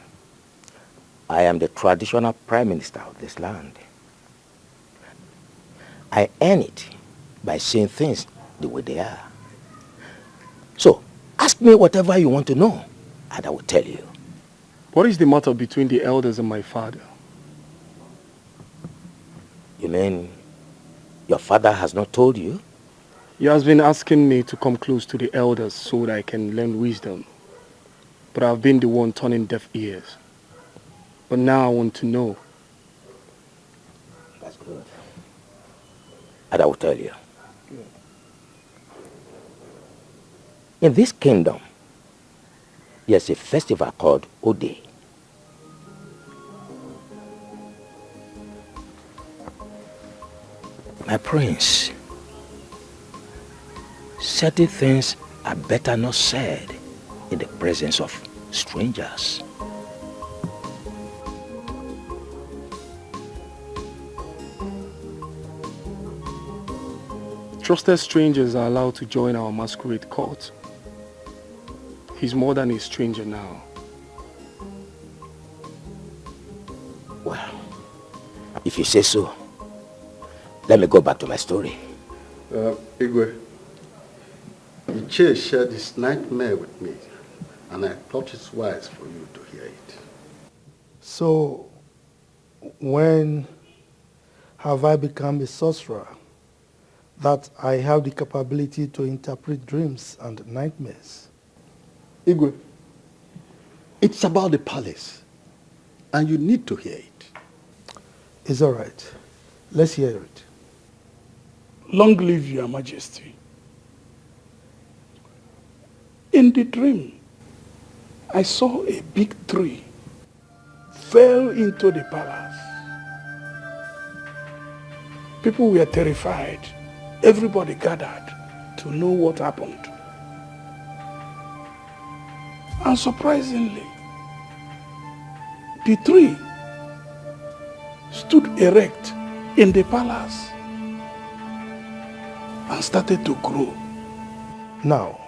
I am the traditional prime minister of this land. I earn it by saying things the way they are. So, ask me whatever you want to know, and I will tell you. What is the matter between the elders and my father? You mean your father has not told you? He has been asking me to come close to the elders so that I can learn wisdom. But I've been the one turning deaf ears. But now I want to know. That's good. And I will tell you. Good. In this kingdom, there's a festival called Ode. My prince, certain things are better not said in the presence of strangers. Trusted strangers are allowed to join our masquerade cult. He's more than a stranger now. If you say so, let me go back to my story. Igwe, Uche shared this nightmare with me, and I thought it's wise for you to hear it. So, when have I become a sorcerer that I have the capability to interpret dreams and nightmares? Igwe, it's about the palace, and you need to hear it. It's all right. Let's hear it. Long live your majesty. In the dream, I saw a big tree fell into the palace. People were terrified. Everybody gathered to know what happened. And surprisingly, the tree stood erect in the palace and started to grow. Now,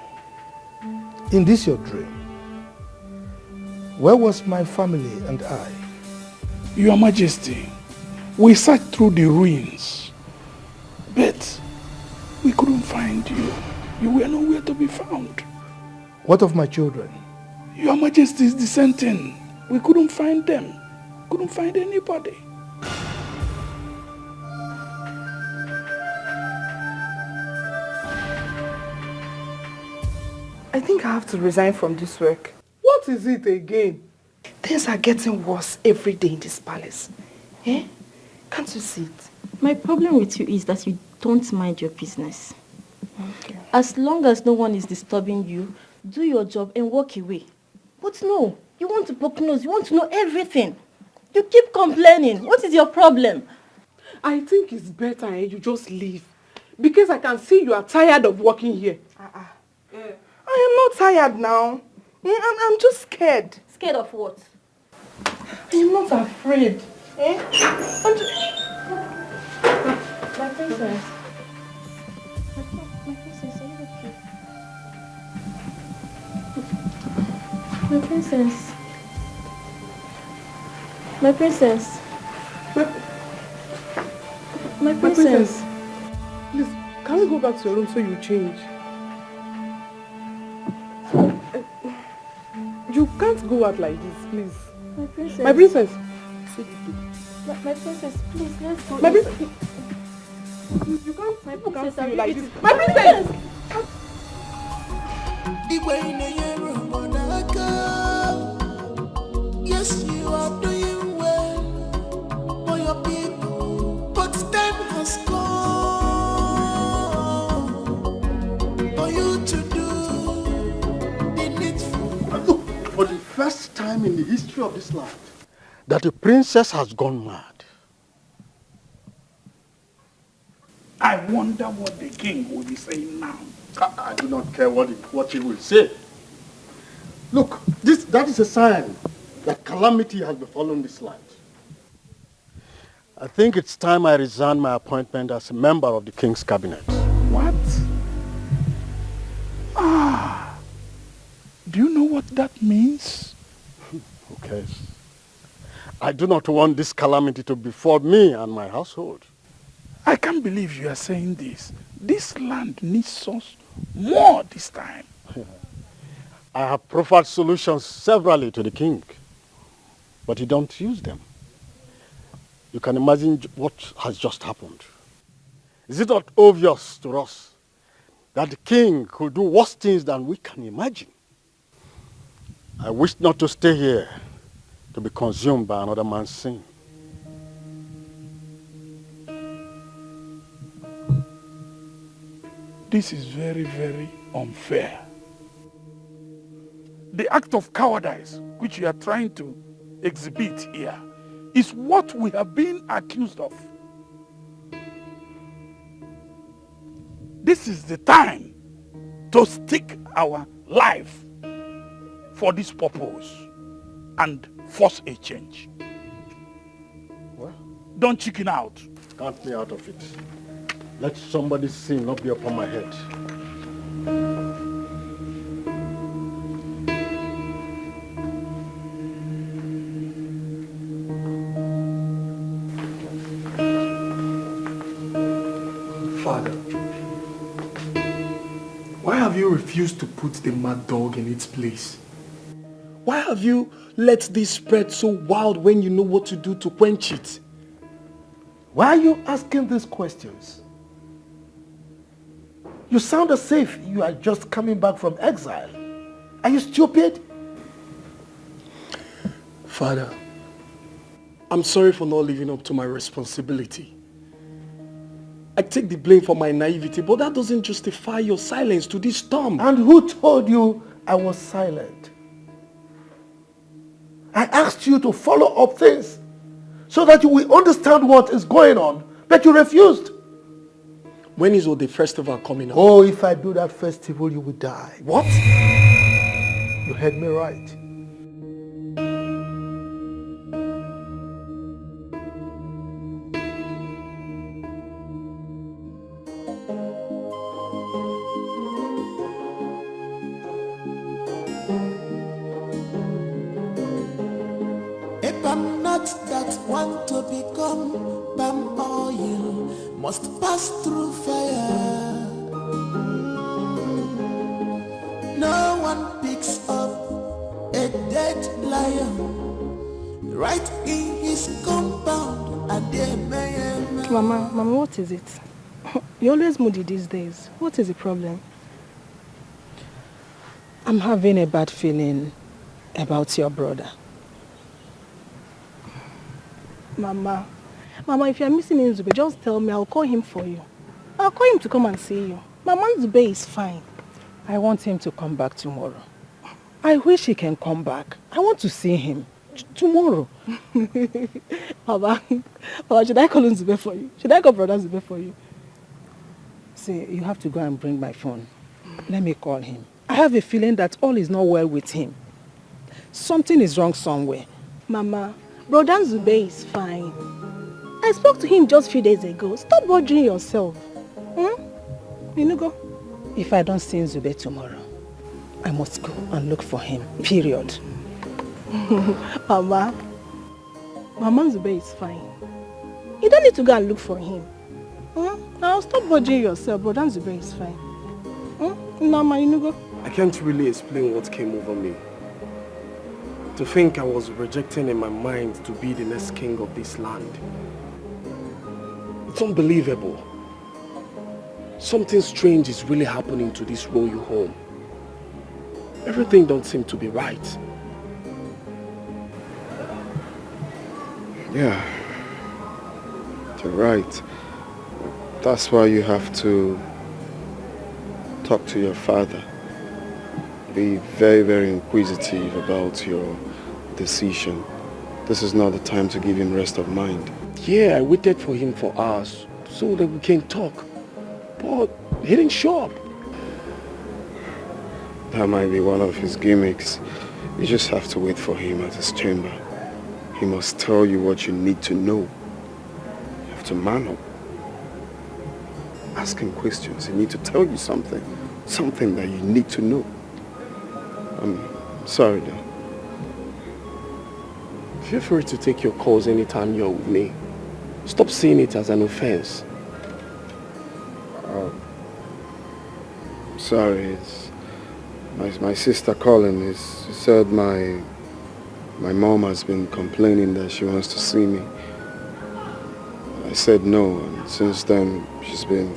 in this your dream, where was my family and I? Your Majesty, we searched through the ruins, but we couldn't find you. You were nowhere to be found. What of my children? Your Majesty is the same thing. We couldn't find them. Couldn't find anybody. I think I have to resign from this work. What is it again? Things are getting worse every day in this palace. Eh? Can't you see it? My problem with you is that you don't mind your business. Okay. As long as no one is disturbing you, do your job and walk away. But no, you want to poke nose, you want to know everything. You keep complaining. What is your problem? I think it's better you just leave. Because I can see you are tired of working here. I am not tired now. I'm just scared. Scared of what? I am not afraid. I'm just... My princess. My princess, are you okay? My princess. My princess. My princess. Please, can we go back to your room so you change? You can't go out like this, please. My princess. My princess. My princess, please, let's go. My princess. You can't. My princess, can't see you like this. My princess. Yes, you are doing well for your people, but time has come for you to do the needful. Look, for the first time in the history of this land, that a princess has gone mad. I wonder what the king will be saying now. I do not care what he will say. Look, that is a sign that calamity has befallen this land. I think it's time I resign my appointment as a member of the king's cabinet. What? Do you know what that means? Who cares? I do not want this calamity to befall me and my household. I can't believe you are saying this. This land needs us more this time. I have proffered solutions severally to the king, but he don't use them. You can imagine what has just happened. Is it not obvious to us that the king could do worse things than we can imagine? I wish not to stay here to be consumed by another man's sin. This is very, very unfair. The act of cowardice which you are trying to exhibit here is what we have been accused of. This is the time to stake our life for this purpose and force a change. Well, don't chicken out. Count me out of it. Let somebody's sin not be upon my head. Father, why have you refused to put the mad dog in its place? Why have you let this spread so wild when you know what to do to quench it? Why are you asking these questions? You sound as if you are just coming back from exile. Are you stupid? Father, I'm sorry for not living up to my responsibility. I take the blame for my naivety, but that doesn't justify your silence to this storm. And who told you I was silent? I asked you to follow up things so that you will understand what is going on, but you refused. When is the festival coming up? Oh, if I do that festival, you will die. What? You heard me right. If I'm not that one to become palm oil, must pass through fire. No one picks up a dead lion right in his compound. Mama, what is it? You're always moody these days. What is the problem? I'm having a bad feeling about your brother. Mama, if you're missing Nzube, just tell me. I'll call him for you. I'll call him to come and see you. Mama, Nzube is fine. I want him to come back tomorrow. I wish he can come back. I want to see him tomorrow. Mama, should I call Nzube for you? Should I call Brother Nzube for you? See, you have to go and bring my phone. Let me call him. I have a feeling that all is not well with him. Something is wrong somewhere. Mama, Brother Nzube is fine. I spoke to him just a few days ago. Stop bothering yourself. You go. If I don't see Nzube tomorrow, I must go and look for him. Period. Mama Nzube is fine. You don't need to go and look for him. Now stop bothering yourself. Brother Nzube is fine. Mama, you go. I can't really explain what came over me. To think I was rejecting in my mind to be the next king of this land. It's unbelievable. Something strange is really happening to this royal home. Everything don't seem to be right. Yeah, you're right. That's why you have to talk to your father. Be very, very inquisitive about your decision. This is not the time to give him rest of mind. Yeah, I waited for him for hours so that we can talk. But he didn't show up. That might be one of his gimmicks. You just have to wait for him at his chamber. He must tell you what you need to know. You have to man up. Ask him questions. He needs to tell you something. Something that you need to know. I'm sorry, though. Feel free to take your calls anytime you're with me. Stop seeing it as an offense. Sorry, it's my sister calling. She said my mom has been complaining that she wants to see me. I said no, and since then she's been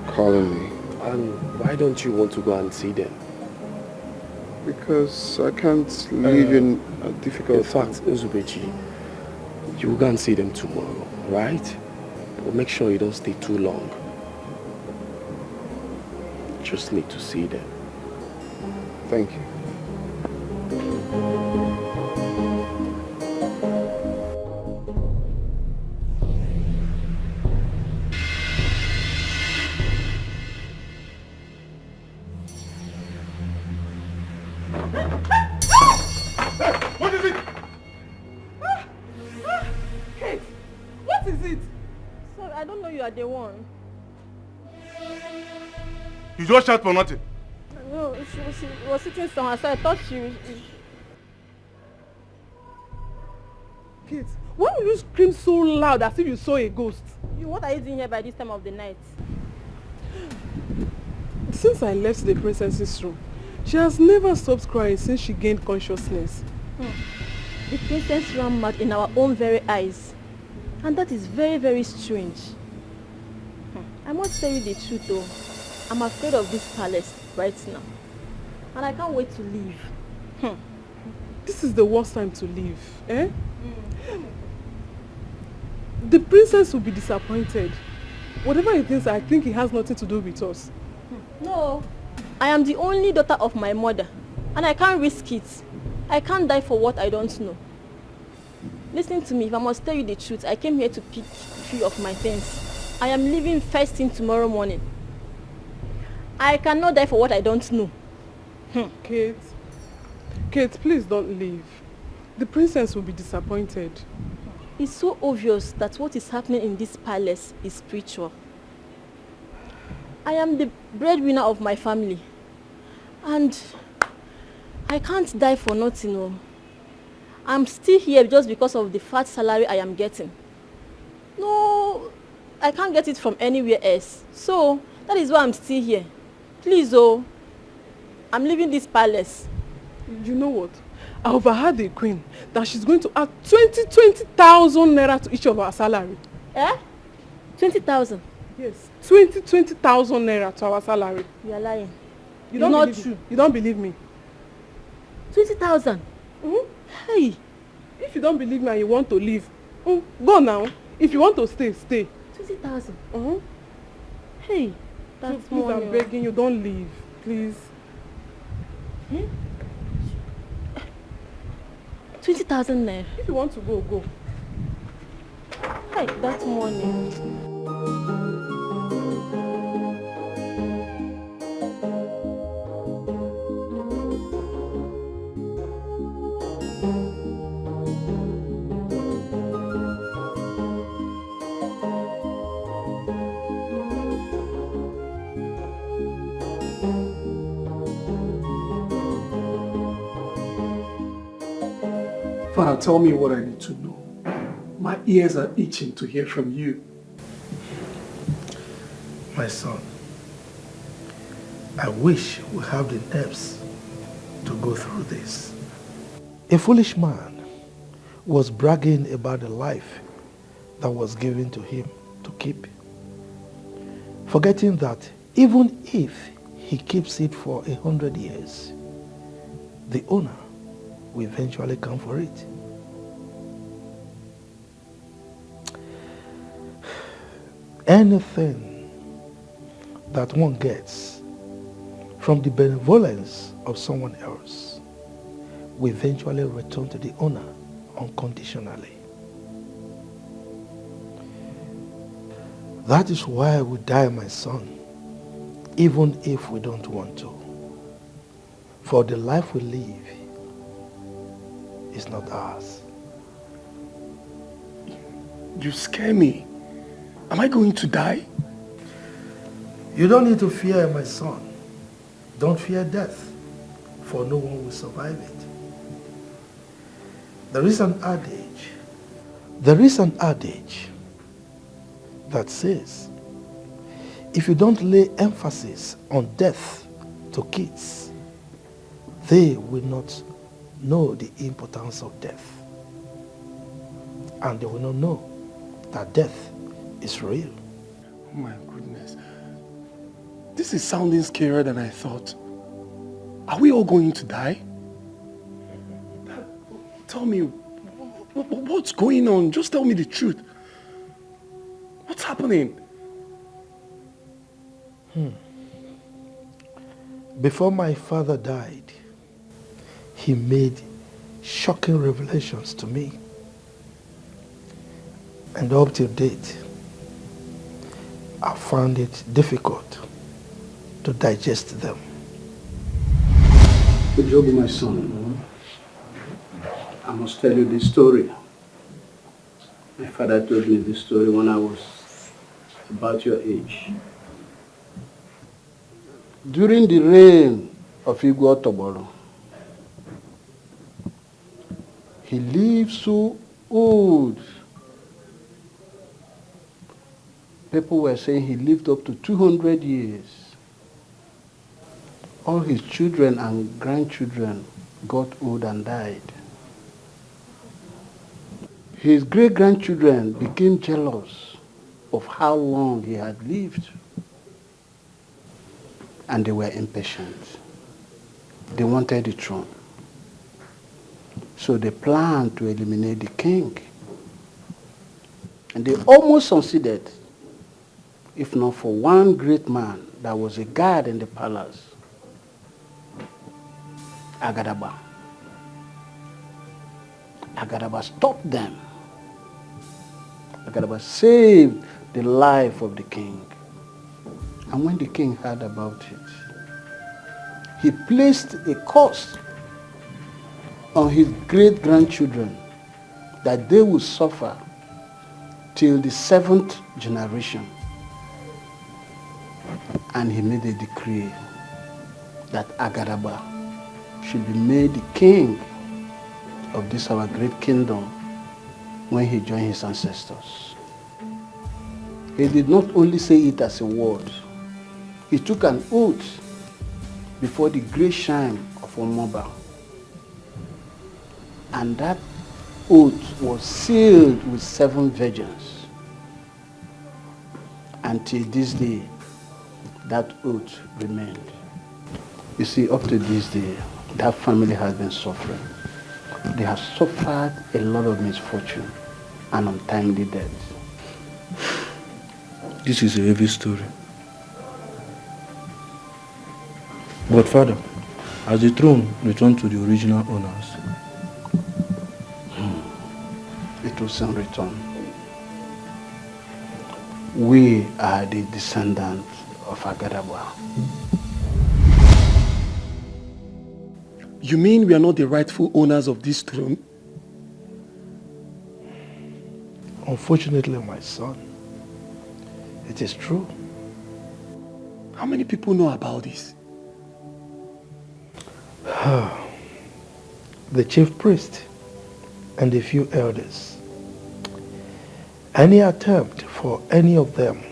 calling me. And why don't you want to go and see them? Because I can't live in a difficult time. In fact, Nzubechi, you will go and see them tomorrow, right? But make sure you don't stay too long. Just need to see them. Thank you. What is it? Kate, what is it? Sorry, I don't know you are the one. You just shout for nothing. No, she was sitting somewhere, so I thought she... Kate, Why would you scream so loud as if you saw a ghost? What are you doing here by this time of the night? Since I left the princess's room, she has never stopped crying since she gained consciousness. The princess ran mad in our own very eyes. And that is very, very strange. I must tell you the truth though. I'm afraid of this palace right now. And I can't wait to leave. This is the worst time to leave, eh? The princess will be disappointed. Whatever he thinks, I think it has nothing to do with us. No, I am the only daughter of my mother. And I can't risk it. I can't die for what I don't know. Listen to me, if I must tell you the truth, I came here to pick 3 of my things. I am leaving first thing tomorrow morning. I cannot die for what I don't know. Kate, please don't leave. The princess will be disappointed. It's so obvious that what is happening in this palace is spiritual. I am the breadwinner of my family. And I can't die for nothing. No. I'm still here just because of the fat salary I am getting. No, I can't get it from anywhere else. So, that is why I'm still here. Please, I'm leaving this palace. You know what? I overheard the queen that she's going to add 20,000 naira to each of our salary. 20,000? Yes, 20,000 naira to our salary. You are lying. You don't not believe true. Me. You don't believe me. 20,000? Hey. If you don't believe me and you want to leave, go now. If you want to stay, stay. 20,000? Hey, that's please, money. I'm begging you, don't leave, please. 20,000 naira. If you want to go, go. Hey, that's money. Father, tell me what I need to know. My ears are itching to hear from you. My son, I wish we have the nerves to go through this. A foolish man was bragging about the life that was given to him to keep, forgetting that even if he keeps it for 100 years, the owner will eventually come for it. Anything that one gets from the benevolence of someone else will eventually return to the owner unconditionally. That is why we die, my son, even if we don't want to. For the life we live is not ours. You scare me. Am I going to die? You don't need to fear, my son. Don't fear death, for no one will survive it. There is an adage that says, if you don't lay emphasis on death to kids, they will not know the importance of death. And they will not know that death is real. Oh my goodness. This is sounding scarier than I thought. Are we all going to die? Tell me, what's going on? Just tell me the truth. What's happening? Before my father died, he made shocking revelations to me. And up to date, I found it difficult to digest them. Job, my son, I must tell you this story. My father told me this story when I was about your age. During the reign of Igwe Otoboro, he lived so Old. People were saying he lived up to 200 years. All his children and grandchildren got old and died. His great-grandchildren became jealous of how long he had lived. And they were impatient. They wanted the throne. So they planned to eliminate the king. And they almost succeeded, if not for one great man that was a guard in the palace, Agadaba. Agadaba stopped them. Agadaba saved the life of the king. And when the king heard about it, he placed a curse on his great-grandchildren that they would suffer till the 7th generation. And he made a decree that Agadaba should be made the king of this our great kingdom when he joined his ancestors. He did not only say it as a word, he took an oath before the great shrine of Omoba. And that oath was sealed with 7 virgins. Until this day, that oath remained. You see, up to this day, that family has been suffering. They have suffered a lot of misfortune and untimely death. This is a heavy story. But Father, as the throne returned to the original owners, it will soon return. We are the descendants of Agadaba. You mean we are not the rightful owners of this throne? Unfortunately, my son, it is true. How many people know about this? The chief priest and a few elders. Any attempt for any of them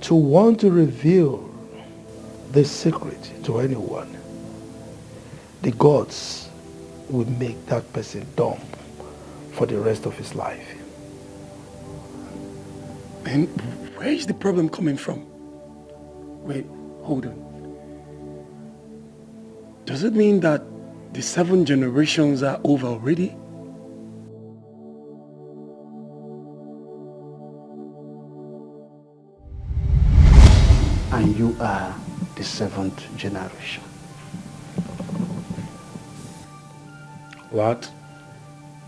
to want to reveal this secret to anyone, the gods will make that person dumb for the rest of his life. And where is the problem coming from? Wait, hold on. Does it mean that the 7 generations are over already? And you are the 7th generation. What?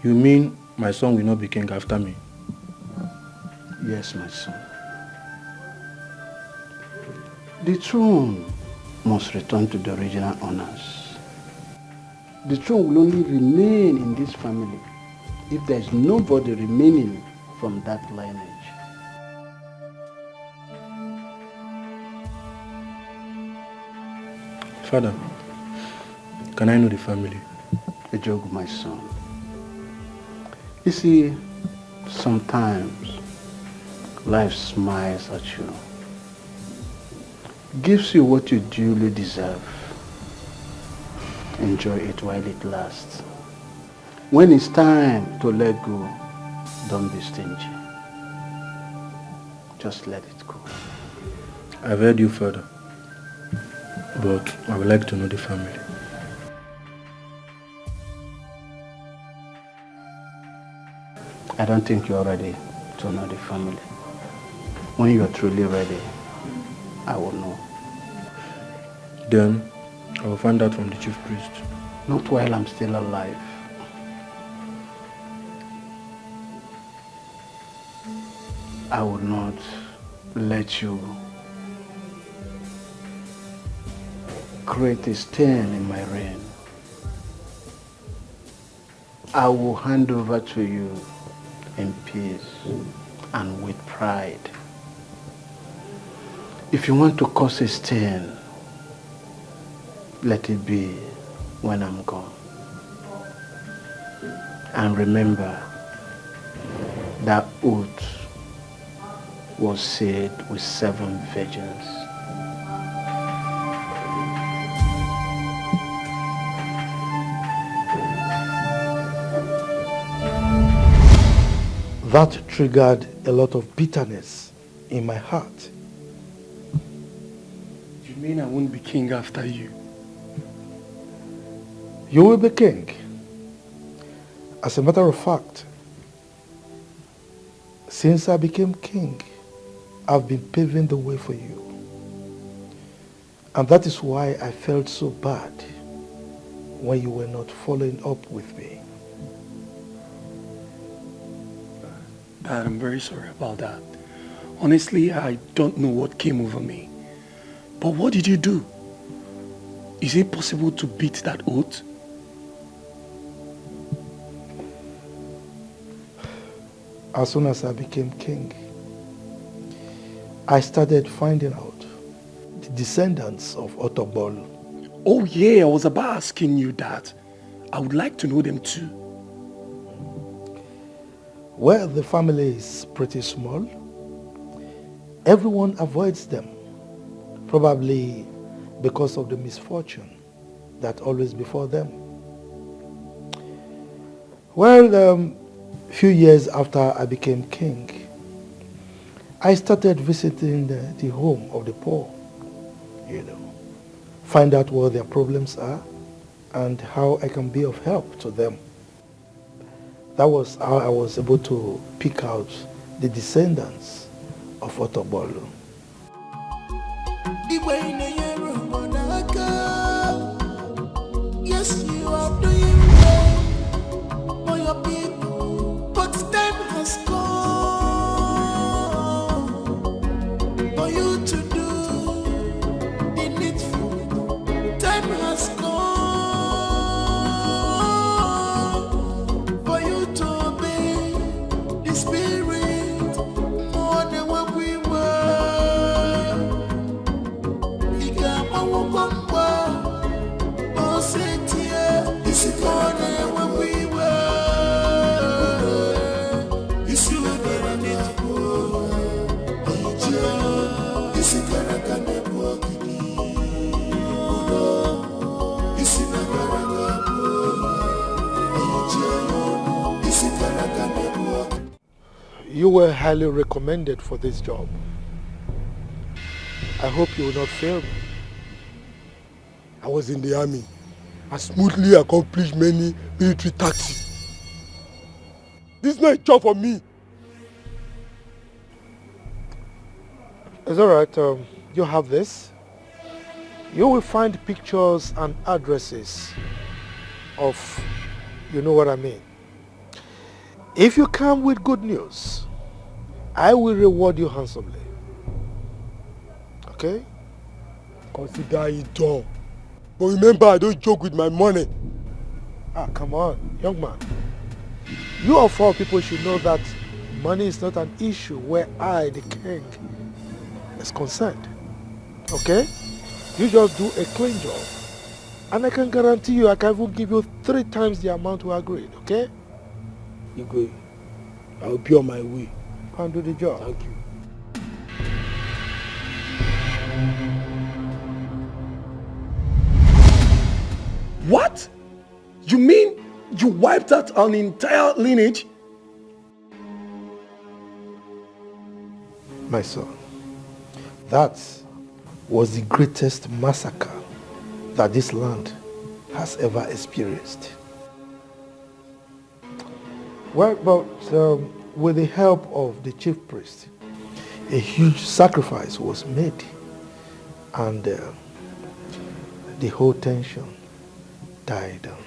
You mean my son will not be king after me? Yes, my son. The throne must return to the original owners. The throne will only remain in this family if there is nobody remaining from that lineage. Father, can I know the family? Ejogu, my son. You see, sometimes life smiles at you, gives you what you duly deserve. Enjoy it while it lasts. When it's time to let go, don't be stingy. Just let it go. I've heard you, Father, but I would like to know the family. I don't think you're ready to know the family. When you're truly ready, I will know. Then, I will find out from the chief priest. Not while I'm still alive. I will not let you create a stain in my reign. I will hand over to you in peace and with pride. If you want to cause a stain, let it be when I'm gone. And remember, that oath was sealed with 7 virgins. That triggered a lot of bitterness in my heart. You mean I won't be king after you? You will be king. As a matter of fact, since I became king, I've been paving the way for you. And that is why I felt so bad when you were not following up with me. Dad, I'm very sorry about that. Honestly, I don't know what came over me. But what did you do? Is it possible to beat that oath? As soon as I became king, I started finding out the descendants of Otobol. Oh yeah, I was about asking you that. I would like to know them too. Well, the family is pretty small. Everyone avoids them, probably because of the misfortune that always befall them. Well, a few years after I became king, I started visiting the home of the poor, find out what their problems are and how I can be of help to them. That was how I was able to pick out the descendants of Otobolo. Yes, you are doing well for your people, but time has come for you to do the needful. Time has come for you to obey the Spirit more than what we were. You were highly recommended for this job. I hope you will not fail me. I was in the army. I smoothly accomplished many military tasks. This is not a job for me. It's all right. You have this. You will find pictures and addresses of, you know what I mean. If you come with good news, I will reward you handsomely. Okay? Consider it done. But remember, I don't joke with my money. Ah, come on, young man. You of all people should know that money is not an issue where I, the king, is concerned. Okay? You just do a clean job. And I can guarantee you I can even give you 3 times the amount we agreed, okay? Igwe, I will be on my way. Go and do the job. Thank you. What? You mean you wiped out an entire lineage? My son, that was the greatest massacre that this land has ever experienced. Well, but with the help of the chief priest, a huge sacrifice was made, and the whole tension died down.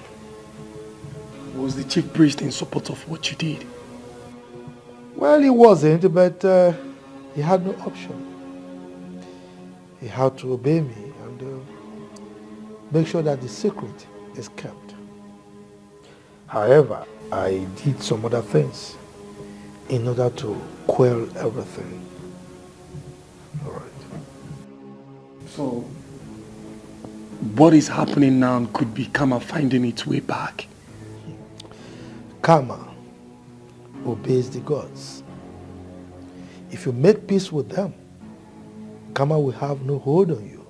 Was the chief priest in support of what you did? Well, he wasn't, but he had no option. He had to obey me and make sure that the secret is kept. However, I did some other things in order to quell everything. All right. So, what is happening now could be karma finding its way back. Karma obeys the gods. If you make peace with them, karma will have no hold on you.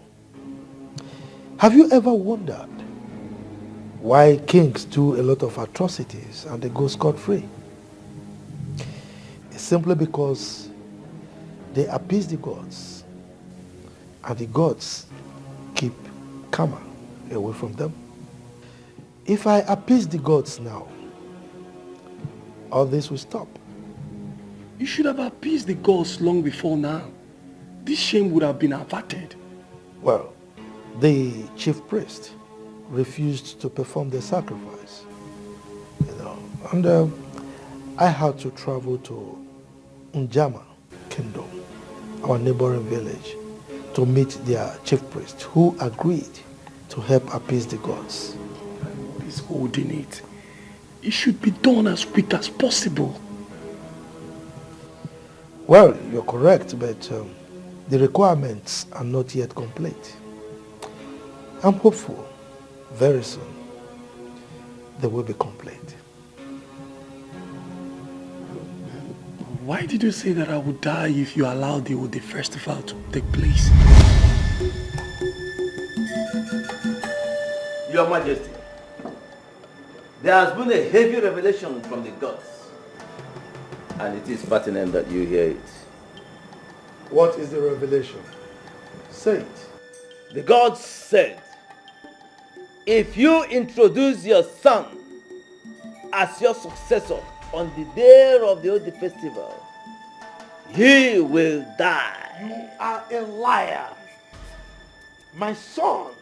Have you ever wondered why kings do a lot of atrocities and they go scot-free? It's simply because they appease the gods, and the gods keep karma away from them. If I appease the gods now, all this will stop. You should have appeased the gods long before now. This shame would have been averted. Well, the chief priest refused to perform the sacrifice, and I had to travel to Njama Kingdom, our neighboring village, to meet their chief priest, who agreed to help appease the gods. He's holding it. It should be done as quick as possible. Well, you're correct, but the requirements are not yet complete. I'm hopeful very soon they will be complete. Why did you say that I would die if you allowed the festival to take place? Your Majesty, there has been a heavy revelation from the gods, and it is pertinent that you hear it. What is the revelation? Say it. The gods said, if you introduce your son as your successor on the day of the Odi festival, he will die. You are a liar. My son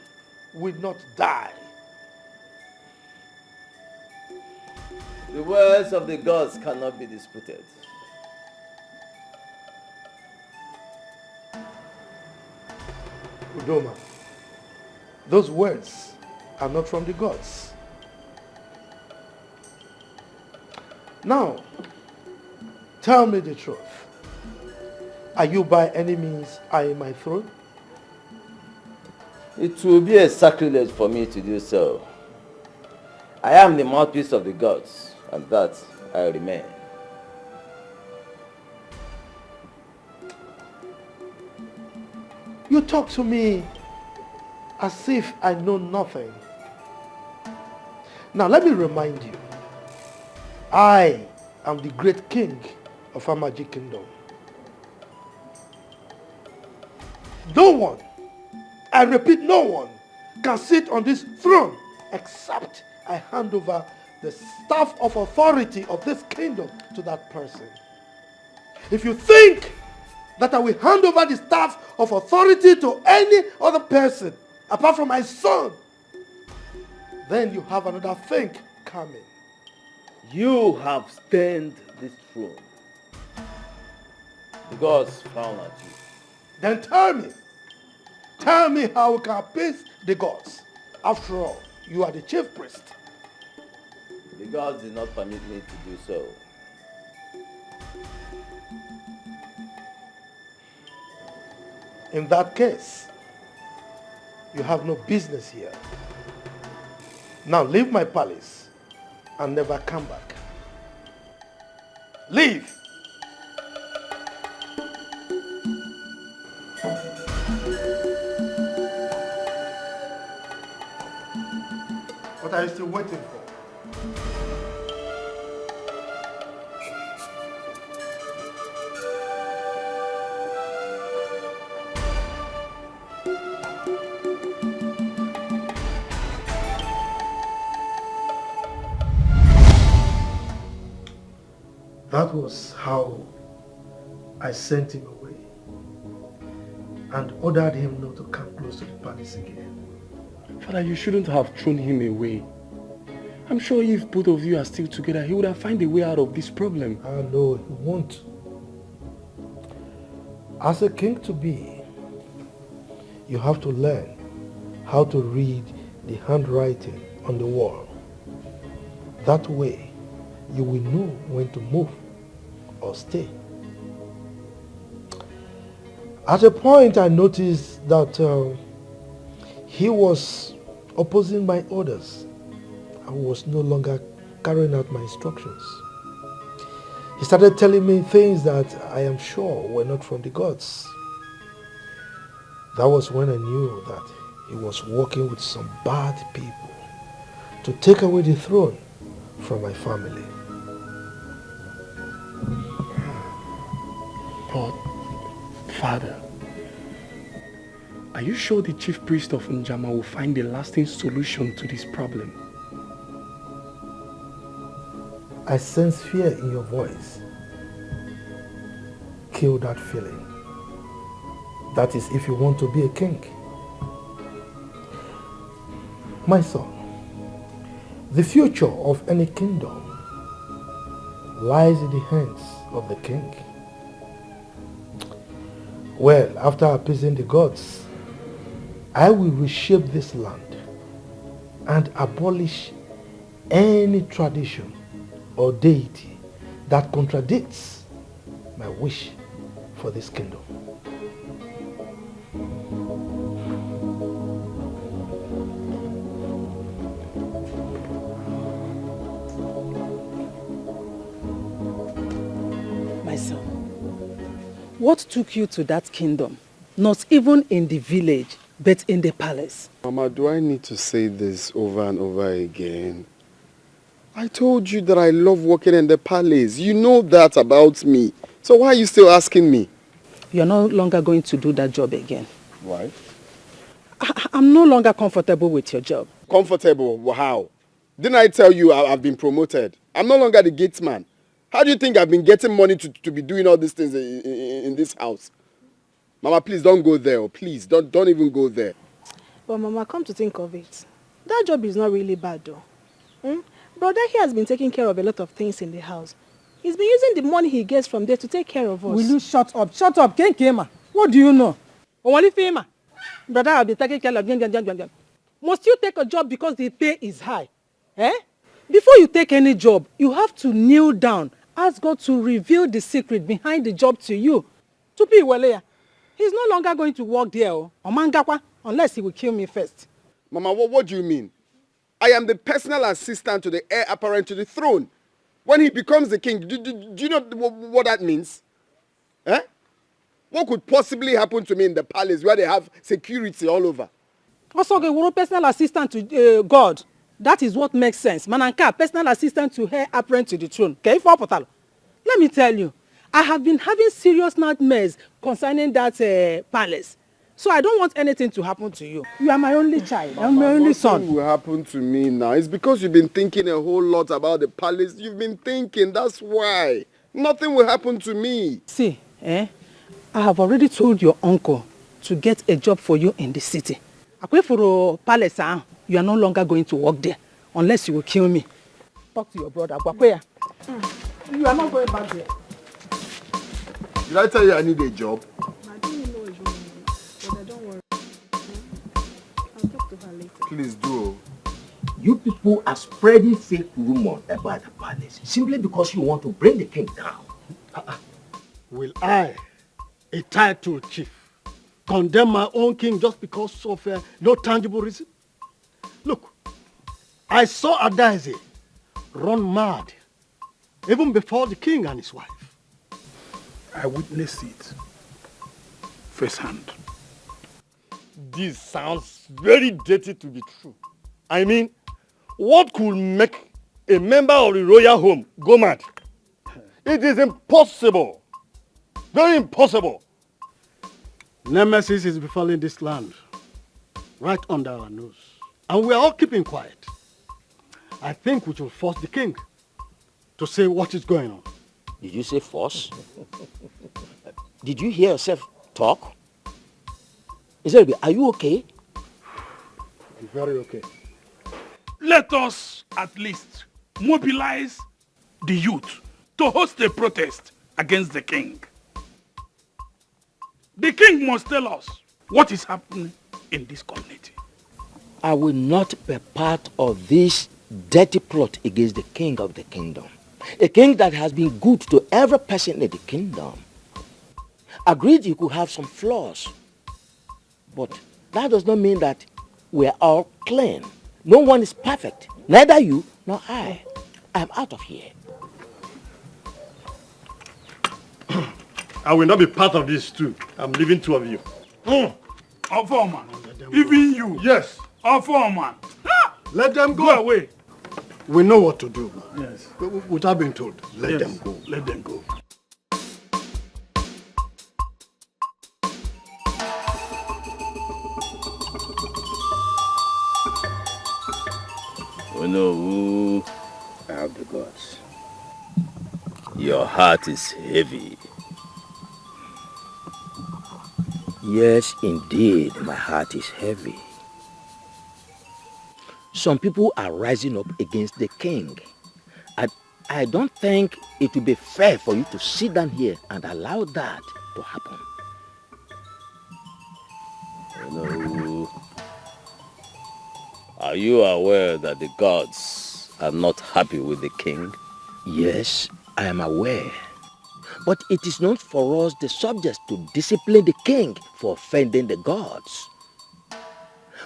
will not die. The words of the gods cannot be disputed. Udoma, those words are not from the gods. Now, tell me the truth. Are you by any means eyeing my throne? It will be a sacrilege for me to do so. I am the mouthpiece of the gods, and that I remain. You talk to me as if I know nothing. Now let me remind you, I am the great king of Amaji Kingdom. No one, I repeat, no one can sit on this throne except I hand over the staff of authority of this kingdom to that person. If you think that I will hand over the staff of authority to any other person apart from my son, then you have another thing coming. You have stained this throne. The gods frown at you. Then tell me how we can appease the gods. After all, you are the chief priest. The gods did not permit me to do so. In that case, you have no business here. Now leave my palace and never come back. Leave! What are you still waiting for? That was how I sent him away and ordered him not to come close to the palace again. Father, you shouldn't have thrown him away. I'm sure if both of you are still together, he would have found a way out of this problem. I know he won't. As a king to be, you have to learn how to read the handwriting on the wall. That way, you will know when to move or stay. At a point, I noticed that he was opposing my orders and was no longer carrying out my instructions. He started telling me things that I am sure were not from the gods. That was when I knew that he was working with some bad people to take away the throne from my family. But, Father, are you sure the chief priest of Njama will find a lasting solution to this problem? I sense fear in your voice. Kill that feeling. That is if you want to be a king. My son, the future of any kingdom lies in the hands of the king. Well, after appeasing the gods, I will reshape this land and abolish any tradition or deity that contradicts my wish for this kingdom. My son, what took you to that kingdom? Not even in the village, but in the palace. Mama, do I need to say this over and over again? I told you that I love working in the palace. You know that about me. So why are you still asking me? You're no longer going to do that job again. Why? I'm no longer comfortable with your job. Comfortable? How? Didn't I tell you I've been promoted? I'm no longer the gate man. How do you think I've been getting money to be doing all these things in this house? Mama, please don't go there. Oh, please, don't even go there. But Mama, come to think of it, that job is not really bad though. Brother here has been taking care of a lot of things in the house. He's been using the money he gets from there to take care of us. Will you shut up? Shut up, Kenkema. What do you know? Only Fema. Brother, I'll be taking care of. Must you take a job because the pay is high? Before you take any job, you have to kneel down, ask God to reveal the secret behind the job to you. Tupi Waleya, he's no longer going to work there, unless he will kill me first. Mama, what do you mean? I am the personal assistant to the heir apparent to the throne. When he becomes the king, do you know what that means? What could possibly happen to me in the palace where they have security all over? Also, a personal assistant to God. That is what makes sense. Mananka, personal assistant to heir apparent to the throne. Okay, let me tell you, I have been having serious nightmares concerning that palace. So I don't want anything to happen to you. You are my only child. I'm my only son. Nothing will happen to me now. It's because you've been thinking a whole lot about the palace. You've been thinking, that's why. Nothing will happen to me. See, I have already told your uncle to get a job for you in the city. Akwe for palace, you are no longer going to work there unless you will kill me. Talk to your brother. You are not going back there. Did I tell you I need a job? I didn't know you, but don't worry. I'll talk to her later. Please do. You people are spreading fake rumors about the palace simply because you want to bring the king down. Will I, a titled chief, condemn my own king just because of no tangible reason? Look, I saw Adaeze run mad even before the king and his wife. I witnessed it firsthand. This sounds very dirty to be true. I mean, what could make a member of the royal home go mad? It is impossible. Very impossible. Nemesis is befalling this land right under our nose. And we are all keeping quiet. I think we should force the king to say what is going on. Did you say force? Did you hear yourself talk? Are you okay? I'm very okay. Let us at least mobilize the youth to host a protest against the king. The king must tell us what is happening in this community. I will not be part of this dirty plot against the king of the kingdom. A king that has been good to every person in the kingdom. Agreed you could have some flaws. But that does not mean that we are all clean. No one is perfect. Neither you nor I. I'm out of here. I will not be part of this too. I'm leaving two of you. Foreman. Even you. Yes. Foreman. Let them go. Go away. We know what to do. Yes. Without being told. Let them go. Let them go. Oh no, I have the gods. Your heart is heavy. Yes, indeed, my heart is heavy. Some people are rising up against the king. I don't think it will be fair for you to sit down here and allow that to happen. Oh no. Are you aware that the gods are not happy with the king? Yes, I am aware. But it is not for us, the subjects, to discipline the king for offending the gods.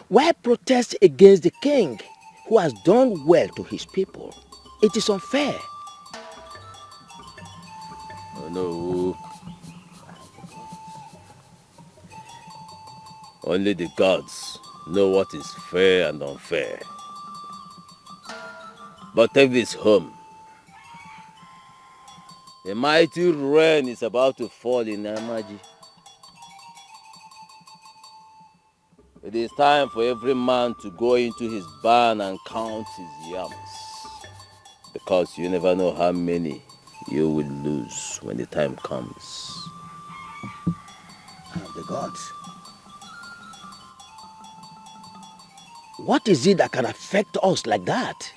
Why protest against the king who has done well to his people? It is unfair. Oh no. Only the gods know what is fair and unfair. But take this home. A mighty rain is about to fall in Amaji. It is time for every man to go into his barn and count his yams. Because you never know how many you will lose when the time comes. The gods. What is it that can affect us like that?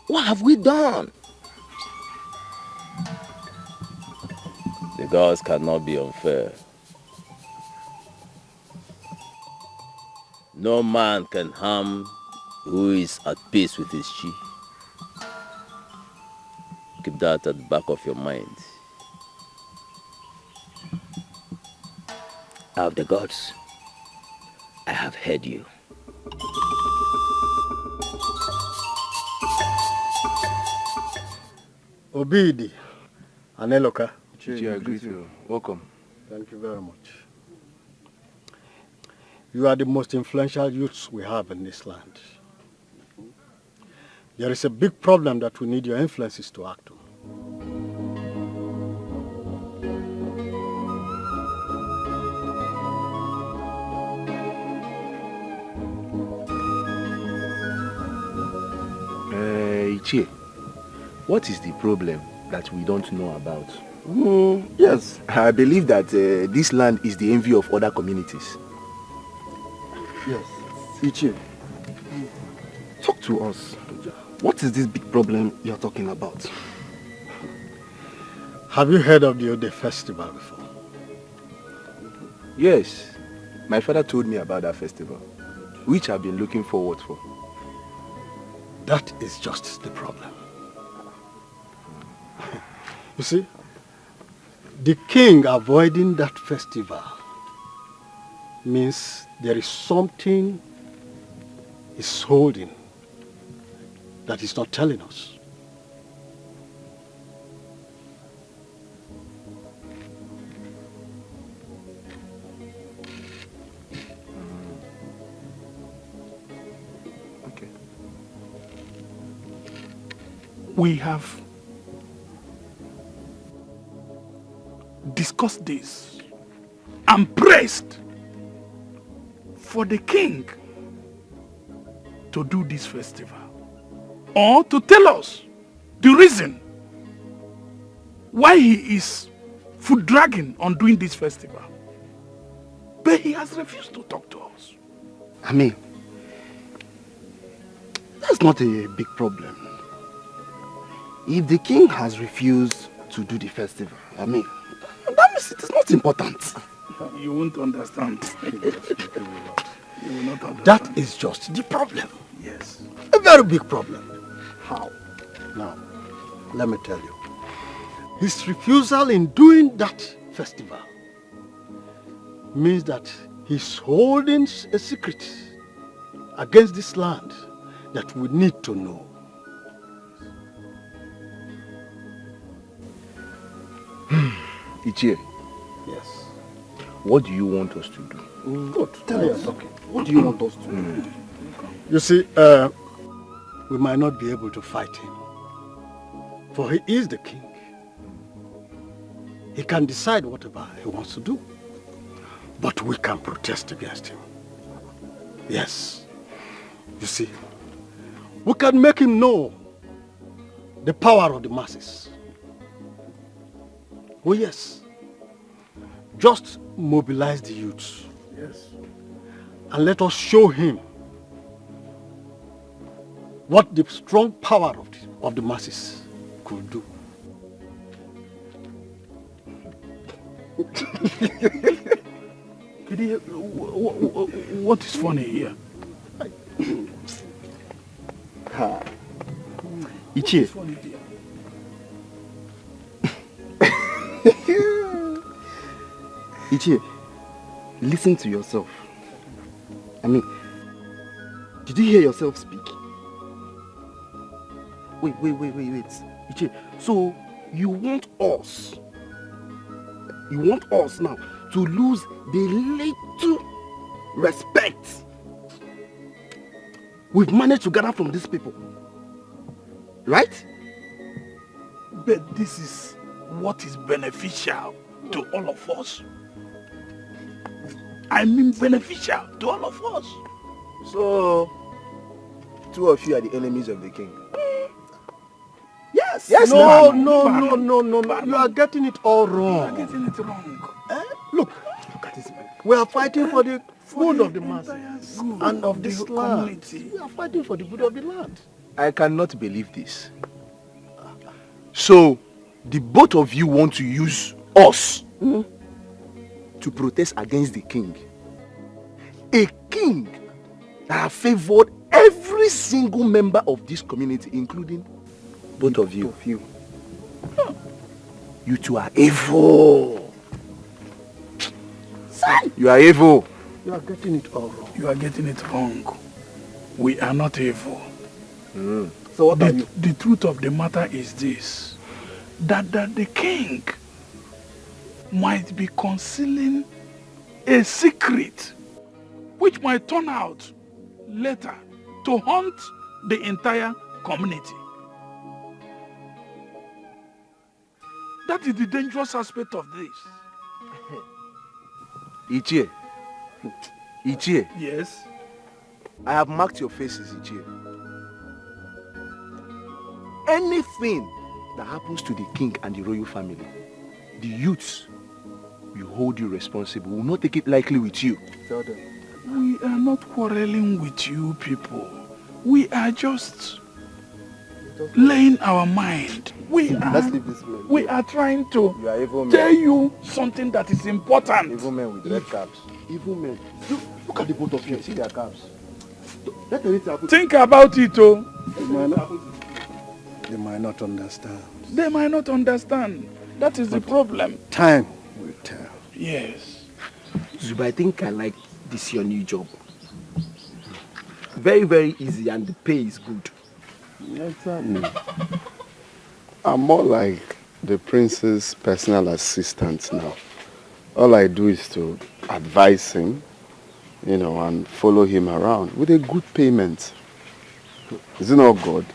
What have we done? The gods cannot be unfair. No man can harm who is at peace with his chief. Keep that at the back of your mind. Of the gods, I have heard you. Obidi, Aneloka. I greet you. Welcome. Thank you very much. You are the most influential youths we have in this land. There is a big problem that we need your influences to act on. Ichie, what is the problem that we don't know about? Yes, I believe that this land is the envy of other communities. Yes, Ichie, talk to us. What is this big problem you're talking about? Have you heard of the Ode festival before? Yes, my father told me about that festival, which I've been looking forward for. That is just the problem. You see, the king avoiding that festival means there is something he's holding that he's not telling us. Okay. We have discussed this and pressed for the king to do this festival, or to tell us the reason why he is foot dragging on doing this festival. But he has refused to talk to us. I mean, that's not a big problem. If the king has refused to do the festival, I mean, that means it is not important. You won't understand. You will not understand. That is just the problem. Yes. A very big problem. How? Now, let me tell you. His refusal in doing that festival means that he's holding a secret against this land that we need to know. Ichie. Yes. What do you want us to do? Good. Tell us. Okay. What do you want us to do? You see, we might not be able to fight him. For he is the king. He can decide whatever he wants to do. But we can protest against him. Yes. You see, we can make him know the power of the masses. Oh yes. Just mobilize the youths. Yes. And let us show him what the strong power of the masses could do. What is funny here? Ichie. Ichie, listen to yourself. I mean, did you hear yourself speak? Wait. Ichie, so you want us now to lose the little respect we've managed to gather from these people, right? But this is what is beneficial to all of us. I mean beneficial to all of us. So, two of you are the enemies of the king. Yes. Yes. No. Man. You are getting it all wrong. You are getting it wrong. Look at this man. We are fighting for the good of the masses and of this land. We are fighting for the good of the land. I cannot believe this. So, the both of you want to use us to protest against the king. A king that have favored every single member of this community, including both of you. You two are evil. Son. You are evil. You are getting it all wrong. You are getting it wrong. We are not evil. So what are you? The truth of the matter is this, that the king might be concealing a secret which might turn out later to haunt the entire community. That is the dangerous aspect of this. Ichie. Yes? I have marked your faces, Ichie. Anything that happens to the king and the royal family, the youths will hold you responsible. We will not take it lightly with you. Tell them. We are not quarreling with you people. We are just laying our mind. Let's leave this man. We are trying to You are evil men. tell you something that is important. Evil men with red caps. Evil men. Look at the both of you. See their caps. Let anything happen. Think about it, oh. They might not understand. They might not understand. That is the problem. Time will tell. Yes. Zuba, I think I like this your new job. Very, very easy and the pay is good. Exactly. I'm more like the prince's personal assistant now. All I do is to advise him, and follow him around with a good payment. Is it not good?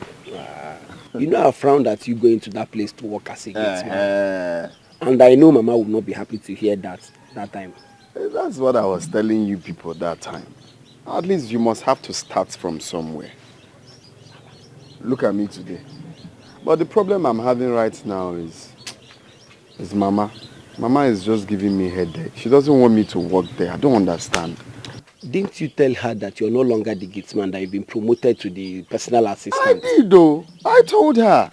You know I frowned at you going to that place to work as a gatesman. And I know Mama would not be happy to hear that time. That's what I was telling you people that time. At least you must have to start from somewhere. Look at me today. But the problem I'm having right now is Mama. Mama is just giving me headache. She doesn't want me to work there. I don't understand. Didn't you tell her that you're no longer the gatesman, that you've been promoted to the personal assistant? I did though. I told her.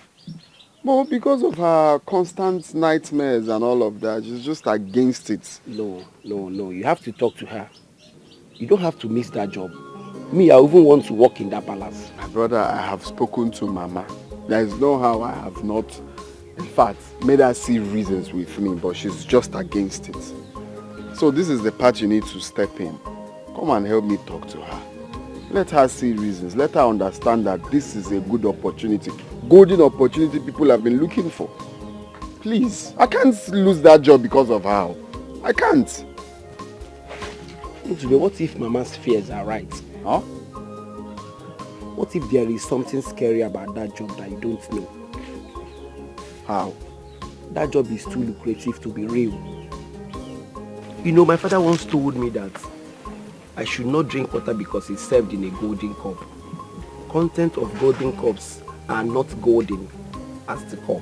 But because of her constant nightmares and all of that, she's just against it. No. You have to talk to her. You don't have to miss that job. Me, I even want to work in that palace. My brother, I have spoken to Mama. There is no how I have not, in fact, made her see reasons with me, but she's just against it. So this is the part you need to step in. Come and help me talk to her. Let her see reasons. Let her understand that this is a good opportunity. Golden opportunity people have been looking for. Please, I can't lose that job because of her. I can't. What if Mama's fears are right? Huh? What if there is something scary about that job that you don't know? How? That job is too lucrative to be real. You know, my father once told me that I should not drink water because it's served in a golden cup. Content of golden cups are not golden as the cup.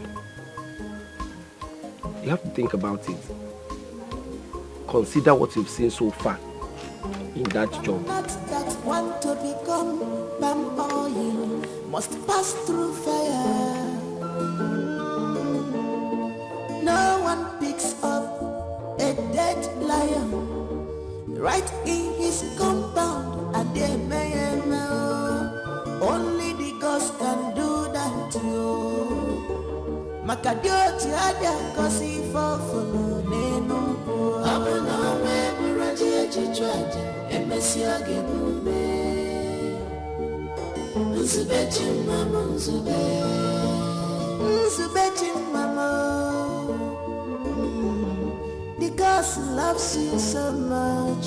You have to think about it. Consider what you've seen so far in that job. Not that want to become palm oil must pass through fire. No one picks up a dead lion right in his compound, and they may know only the ghost can do that to you. Makadio tiada kosi fofolo nenu abuna me buraje chichwaje emesia gebumbe nzubechi mama nzubechi mama. The ghost loves you so much.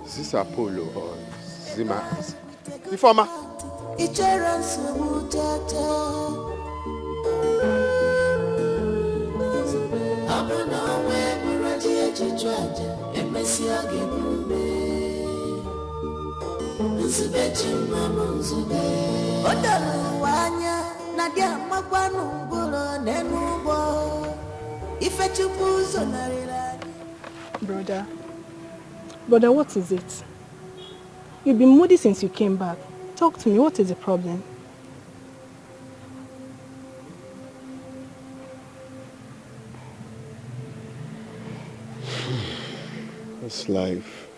Is this Apollo or Zima? The former. Brother, what is it? You've been moody since you came back. Talk to me, what is the problem? This life,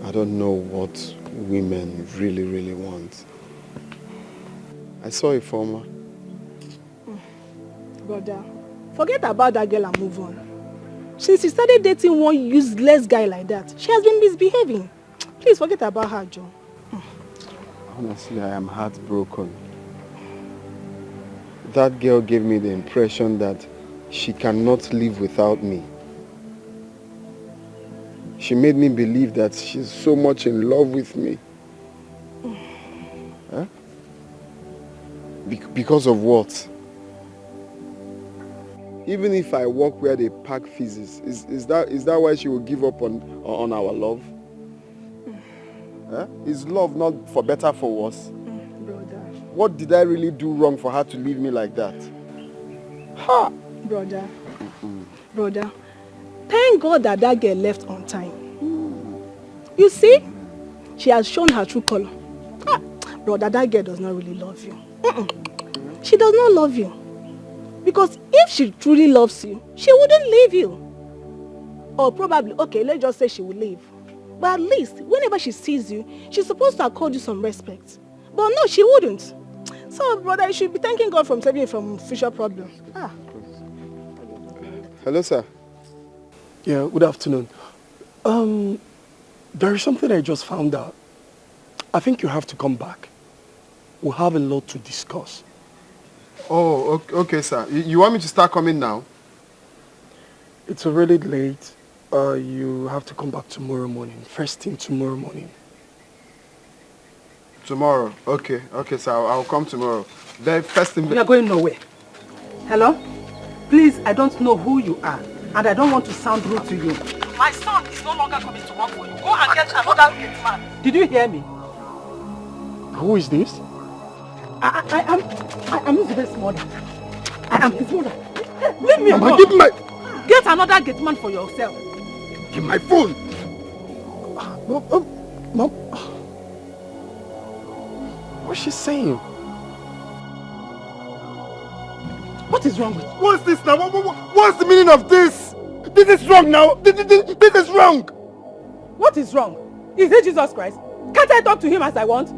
I don't know what women really want. I saw a former. Brother, forget about that girl and move on. Since you started dating one useless guy like that, she has been misbehaving. Please forget about her, Joe. Honestly, I am heartbroken. That girl gave me the impression that she cannot live without me. She made me believe that she's so much in love with me. Huh? Because of what? Even if I walk where they pack feces, is that why she will give up on our love? Huh? Is love not for better for worse? Brother. What did I really do wrong for her to leave me like that? Ha! Brother. Brother, thank God that that girl left on time. You see, she has shown her true color. Brother, that girl does not really love you. She does not love you. Because if she truly loves you, she wouldn't leave you. Or probably, okay, let's just say she will leave. But at least, whenever she sees you, she's supposed to accord you some respect. But no, she wouldn't. So, brother, you should be thanking God for saving you from future problems. Hello, sir. Yeah, good afternoon. There is something I just found out. I think you have to come back. We'll have a lot to discuss. Oh, okay, sir. You want me to start coming now? It's already late. You have to come back tomorrow morning. First thing tomorrow morning. Tomorrow? Okay, sir. I'll come tomorrow. The first thing... We are going nowhere. Hello? Please, I don't know who you are, and I don't want to sound rude to you. My son is no longer coming to work for you. Go and get another gate man. Did you hear me? Who is this? I am his mother. I am his mother. Leave me alone. Give my... Get another gate man for yourself. Give my phone. Mom. What's she saying? What is wrong with you? What's this now? What's the meaning of this? This is wrong now. This is wrong. What is wrong? Is it Jesus Christ? Can't I talk to him as I want?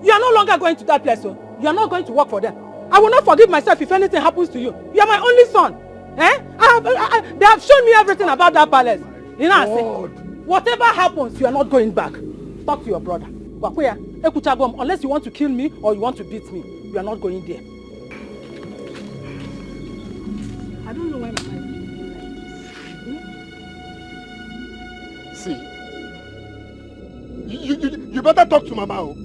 You are no longer going to that place, so you are not going to work for them. I will not forgive myself if anything happens to you. You are my only son. Eh? They have shown me everything about that palace. You know what I'm saying? Whatever happens, you are not going back. Talk to your brother. Unless you want to kill me or you want to beat me, you are not going there. I don't know why Mama is See, you better talk to Mama. Oh.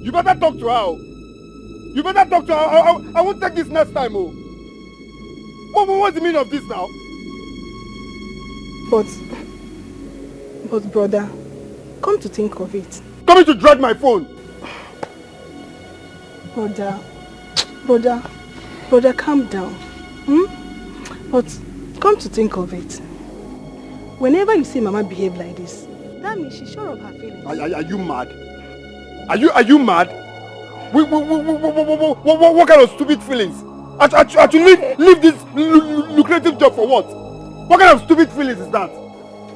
You better talk to her. Oh. You better talk to her. I won't take this next time. Oh. What's the meaning of this now? But brother, come to think of it. Coming to drag my phone. Brother, calm down. But come to think of it. Whenever you see Mama behave like this, that means she's sure of her feelings. Are you mad? Are you mad? What kind of stupid feelings? To leave this lucrative job for what? What kind of stupid feelings is that?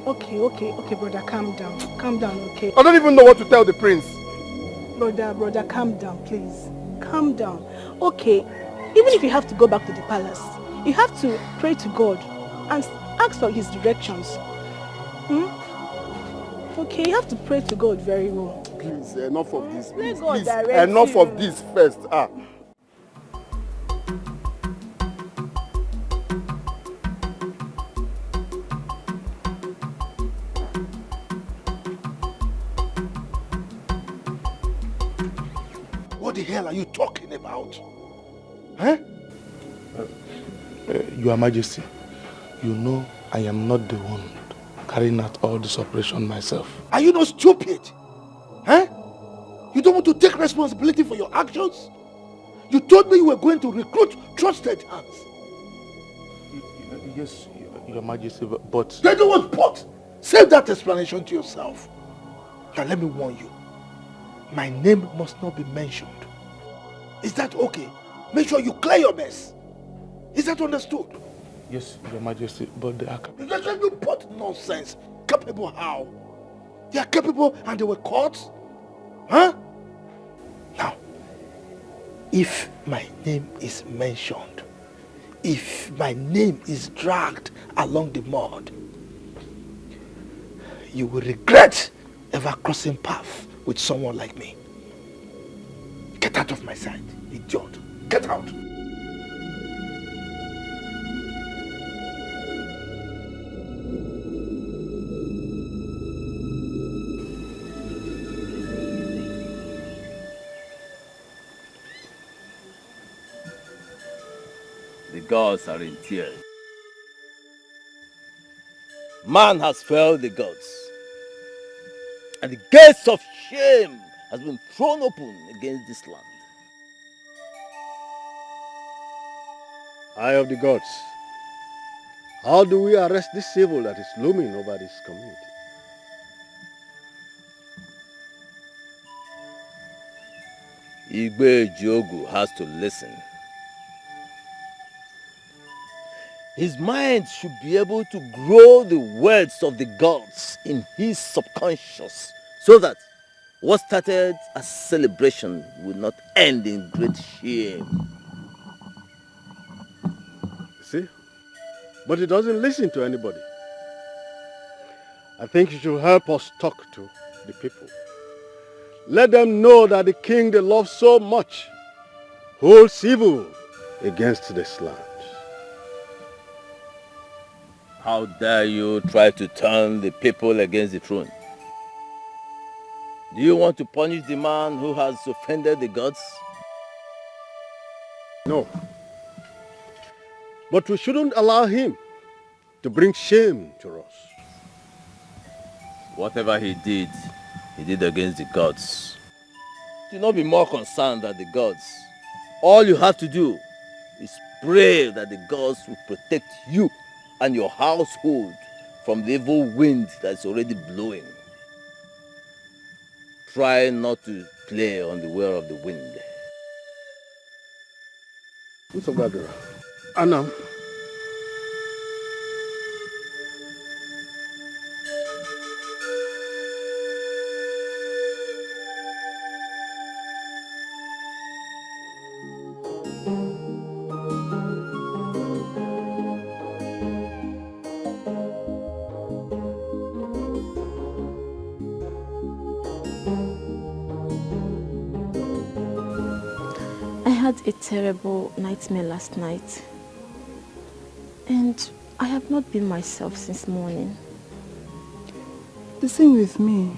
Okay, brother, calm down, okay? I don't even know what to tell the prince. Brother, calm down, please. Calm down. Okay, even if you have to go back to the palace, you have to pray to God and ask for his directions. Okay, you have to pray to God very well. Please, enough of this. Please, enough of this first. What the hell are you talking about? Huh? Your Majesty, you know I am not the one carrying out all this operation myself. Are you not stupid? Huh? You don't want to take responsibility for your actions? You told me you were going to recruit trusted hands. Yes, Your Majesty, but... They don't want but. Save that explanation to yourself. Now let me warn you. My name must not be mentioned. Is that okay? Make sure you clear your mess. Is that understood? Yes, Your Majesty, but they are capable. You put nonsense. Capable how? They are capable and they were caught? Huh? Now, if my name is mentioned, if my name is dragged along the mud, you will regret ever crossing path with someone like me. Get out of my sight, idiot. Get out. The gods are in tears. Man has failed the gods. And the gates of shame has been thrown open against this land. Eye of the gods, how do we arrest this evil that is looming over this community? Igwe Jogu has to listen. His mind should be able to grow the words of the gods in his subconscious so that what started as celebration will not end in great shame. See? But he doesn't listen to anybody. I think you should help us talk to the people. Let them know that the king they love so much holds evil against this land. How dare you try to turn the people against the throne? Do you want to punish the man who has offended the gods? No. But we shouldn't allow him to bring shame to us. Whatever he did against the gods. Do not be more concerned than the gods. All you have to do is pray that the gods will protect you and your household from the evil wind that's already blowing. Try not to play on the will of the wind. Anam. I had a terrible nightmare last night. And I have not been myself since morning. The same with me.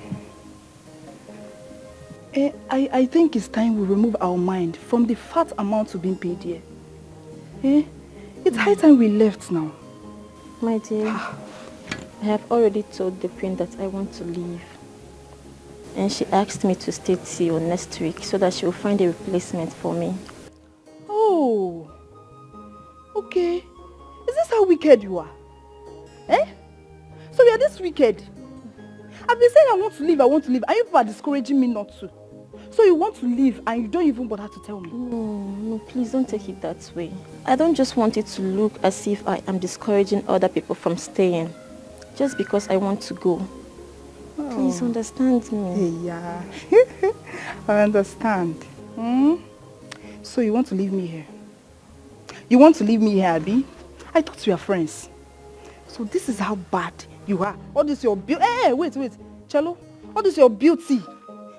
I think it's time we remove our mind from the fat amount we've been paid here. It's high time we left now. My dear, I have already told the queen that I want to leave. And she asked me to stay till next week so that she will find a replacement for me. Oh, okay. Is this how wicked you are? So you are this wicked? I've been saying I want to leave, and you people are discouraging me not to. So you want to leave and you don't even bother to tell me? No, please don't take it that way. I don't just want it to look as if I am discouraging other people from staying. Just because I want to go. Please understand me. Yeah, I understand. So you want to leave me here? You want to leave me here, Abi? I thought we were friends. So this is how bad you are. All this your beauty. Hey, wait. Cello. All this your beauty.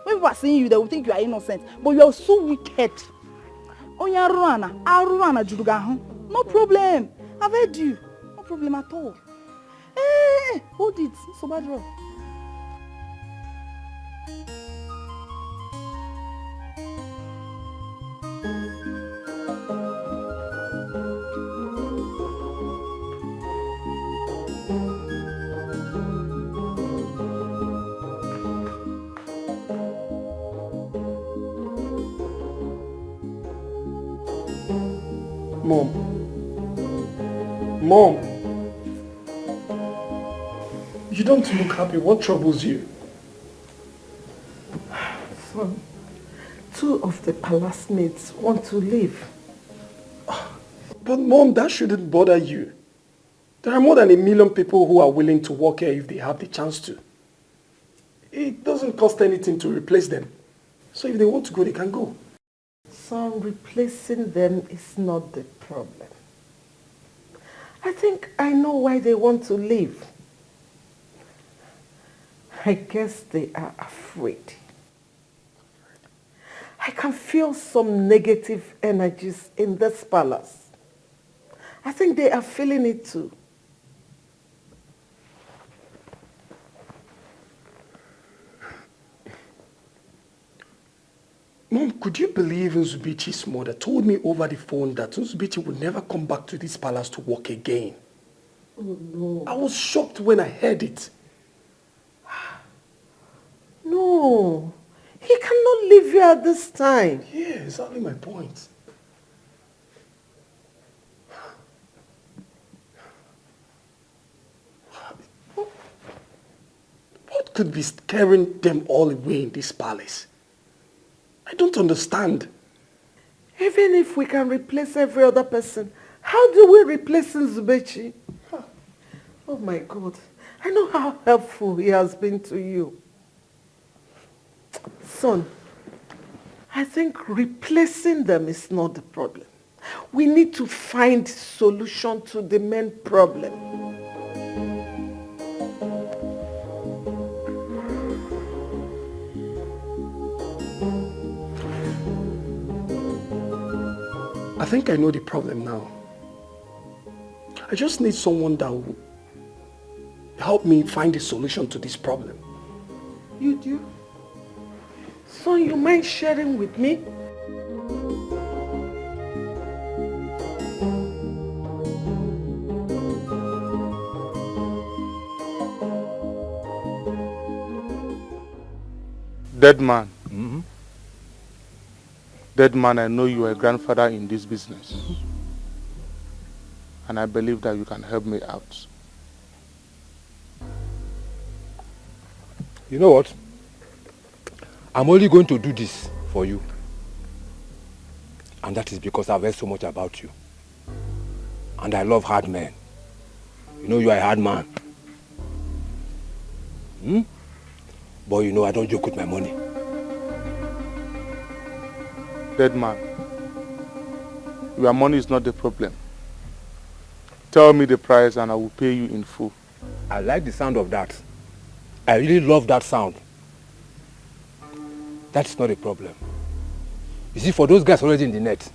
When people are seeing you, they will think you are innocent. But you are so wicked. No problem. I've heard you. No problem at all. Hey, hold it. So bad. Mom, you don't look happy. What troubles you? Son, 2 of the palace maids want to leave. But Mom, that shouldn't bother you. There are more than 1 million people who are willing to work here if they have the chance to. It doesn't cost anything to replace them. So if they want to go, they can go. Son, replacing them is not the problem. I think I know why they want to leave. I guess they are afraid. I can feel some negative energies in this palace. I think they are feeling it too. Mom, could you believe Nzubichi's mother told me over the phone that Nzubichi would never come back to this palace to work again? Oh, no. I was shocked when I heard it. No, he cannot leave you at this time. Yeah, exactly my point. What could be scaring them all away in this palace? I don't understand. Even if we can replace every other person, how do we replace Nzubechi? Oh my God, I know how helpful he has been to you. Son, I think replacing them is not the problem. We need to find solution to the main problem. I think I know the problem now. I just need someone that will help me find a solution to this problem. You do? So you mind sharing with me? Dead man. Mm-hmm. Dead man, I know you are a grandfather in this business. And I believe that you can help me out. You know what? I'm only going to do this for you. And that is because I've heard so much about you. And I love hard men. You know you are a hard man. But you know I don't joke with my money. Dead man, your money is not the problem. Tell me the price and I will pay you in full. I like the sound of that. I really love that sound. That's not a problem. You see, for those guys already in the net,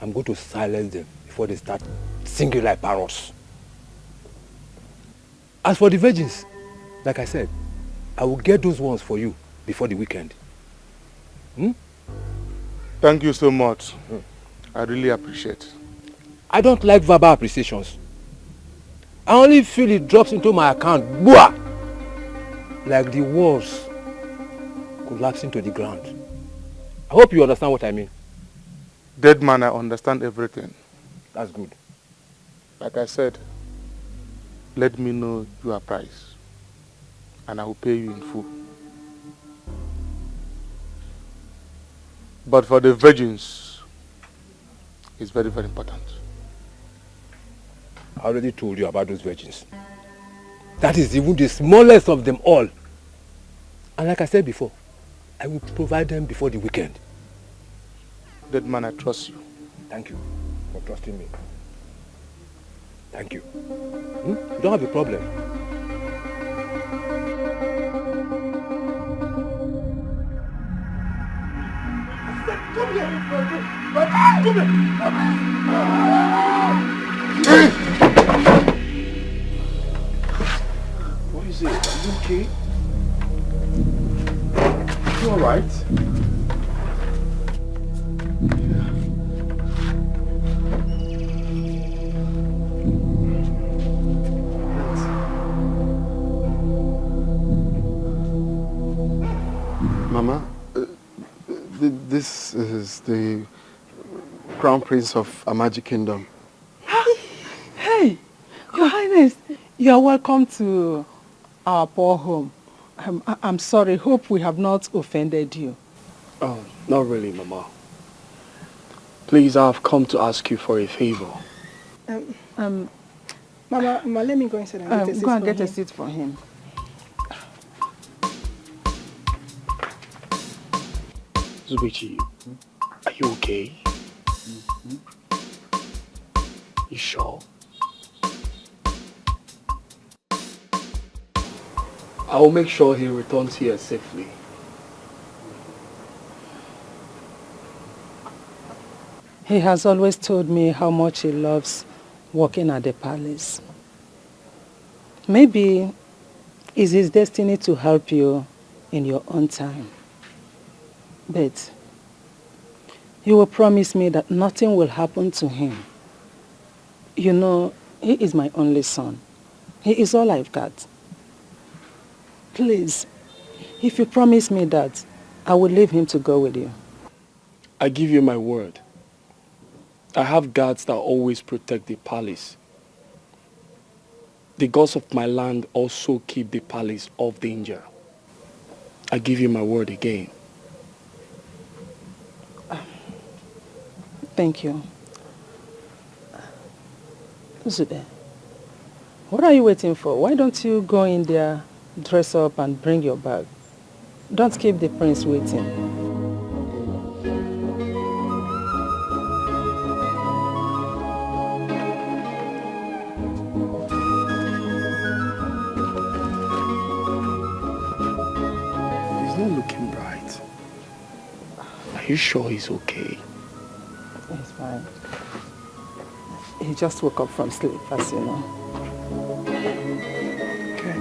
I'm going to silence them before they start singing like parrots. As for the virgins, like I said, I will get those ones for you before the weekend. Thank you so much. I really appreciate it. I don't like verbal appreciations. I only feel it drops into my account, boah, like the walls collapsing to the ground. I hope you understand what I mean. Dead man, I understand everything. That's good. Like I said, let me know your price, and I will pay you in full. But for the virgins, it's very, very important. I already told you about those virgins. That is even the smallest of them all. And like I said before, I will provide them before the weekend. Dead man, I trust you. Thank you for trusting me. Thank you. You don't have a problem. Come here! What is it? Are you okay? You alright? Mama, this is the Crown Prince of Amaji Kingdom. Hey, Your Highness, you are welcome to our poor home. I'm sorry, hope we have not offended you. Oh, not really, Mama. Please, I have come to ask you for a favor. Mama, let me go inside and get a seat go and for get a him. seat for him. Zubichi, are you okay? You sure? I will make sure he returns here safely. He has always told me how much he loves working at the palace. Maybe it's his destiny to help you in your own time. But you will promise me that nothing will happen to him. You know, he is my only son. He is all I've got. Please, if you promise me that, I will leave him to go with you. I give you my word. I have guards that always protect the palace. The gods of my land also keep the palace off danger. I give you my word again. Thank you. Zube, what are you waiting for? Why don't you go in there, dress up and bring your bag? Don't keep the prince waiting. He's not looking bright. Are you sure he's okay? He's fine. He just woke up from sleep, as you know. Okay.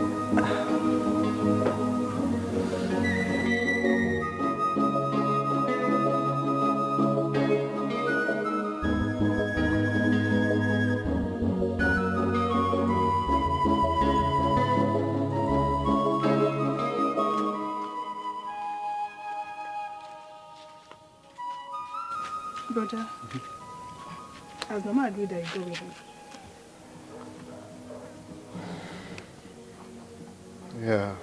Brother, as Mama agreed that you go with him. Yeah.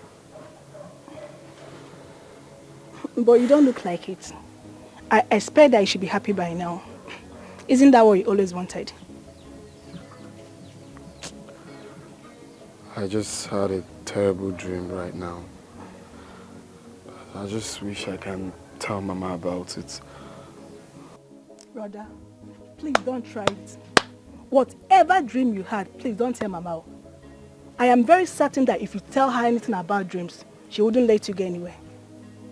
But you don't look like it. I expect that you should be happy by now. Isn't that what you always wanted? I just had a terrible dream right now. I just wish I can tell Mama about it. Brother, please don't try it. Whatever dream you had, please don't tell Mama. I am very certain that if you tell her anything about dreams, she wouldn't let you get anywhere.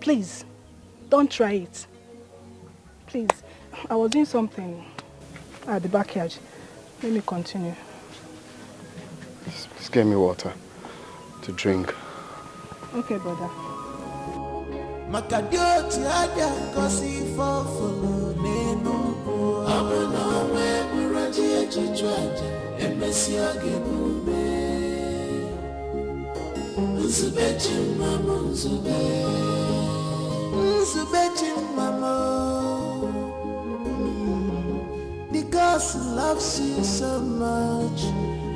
Please, don't try it. Please, I was doing something at the backyard. Let me continue. Please get me water to drink. Okay, brother. Makadioti aja kosi fofolo nenu Abuna we muraji echichwaja emesi agebume Nzubechi mama nzube Nzubechi mama Because he loves you so much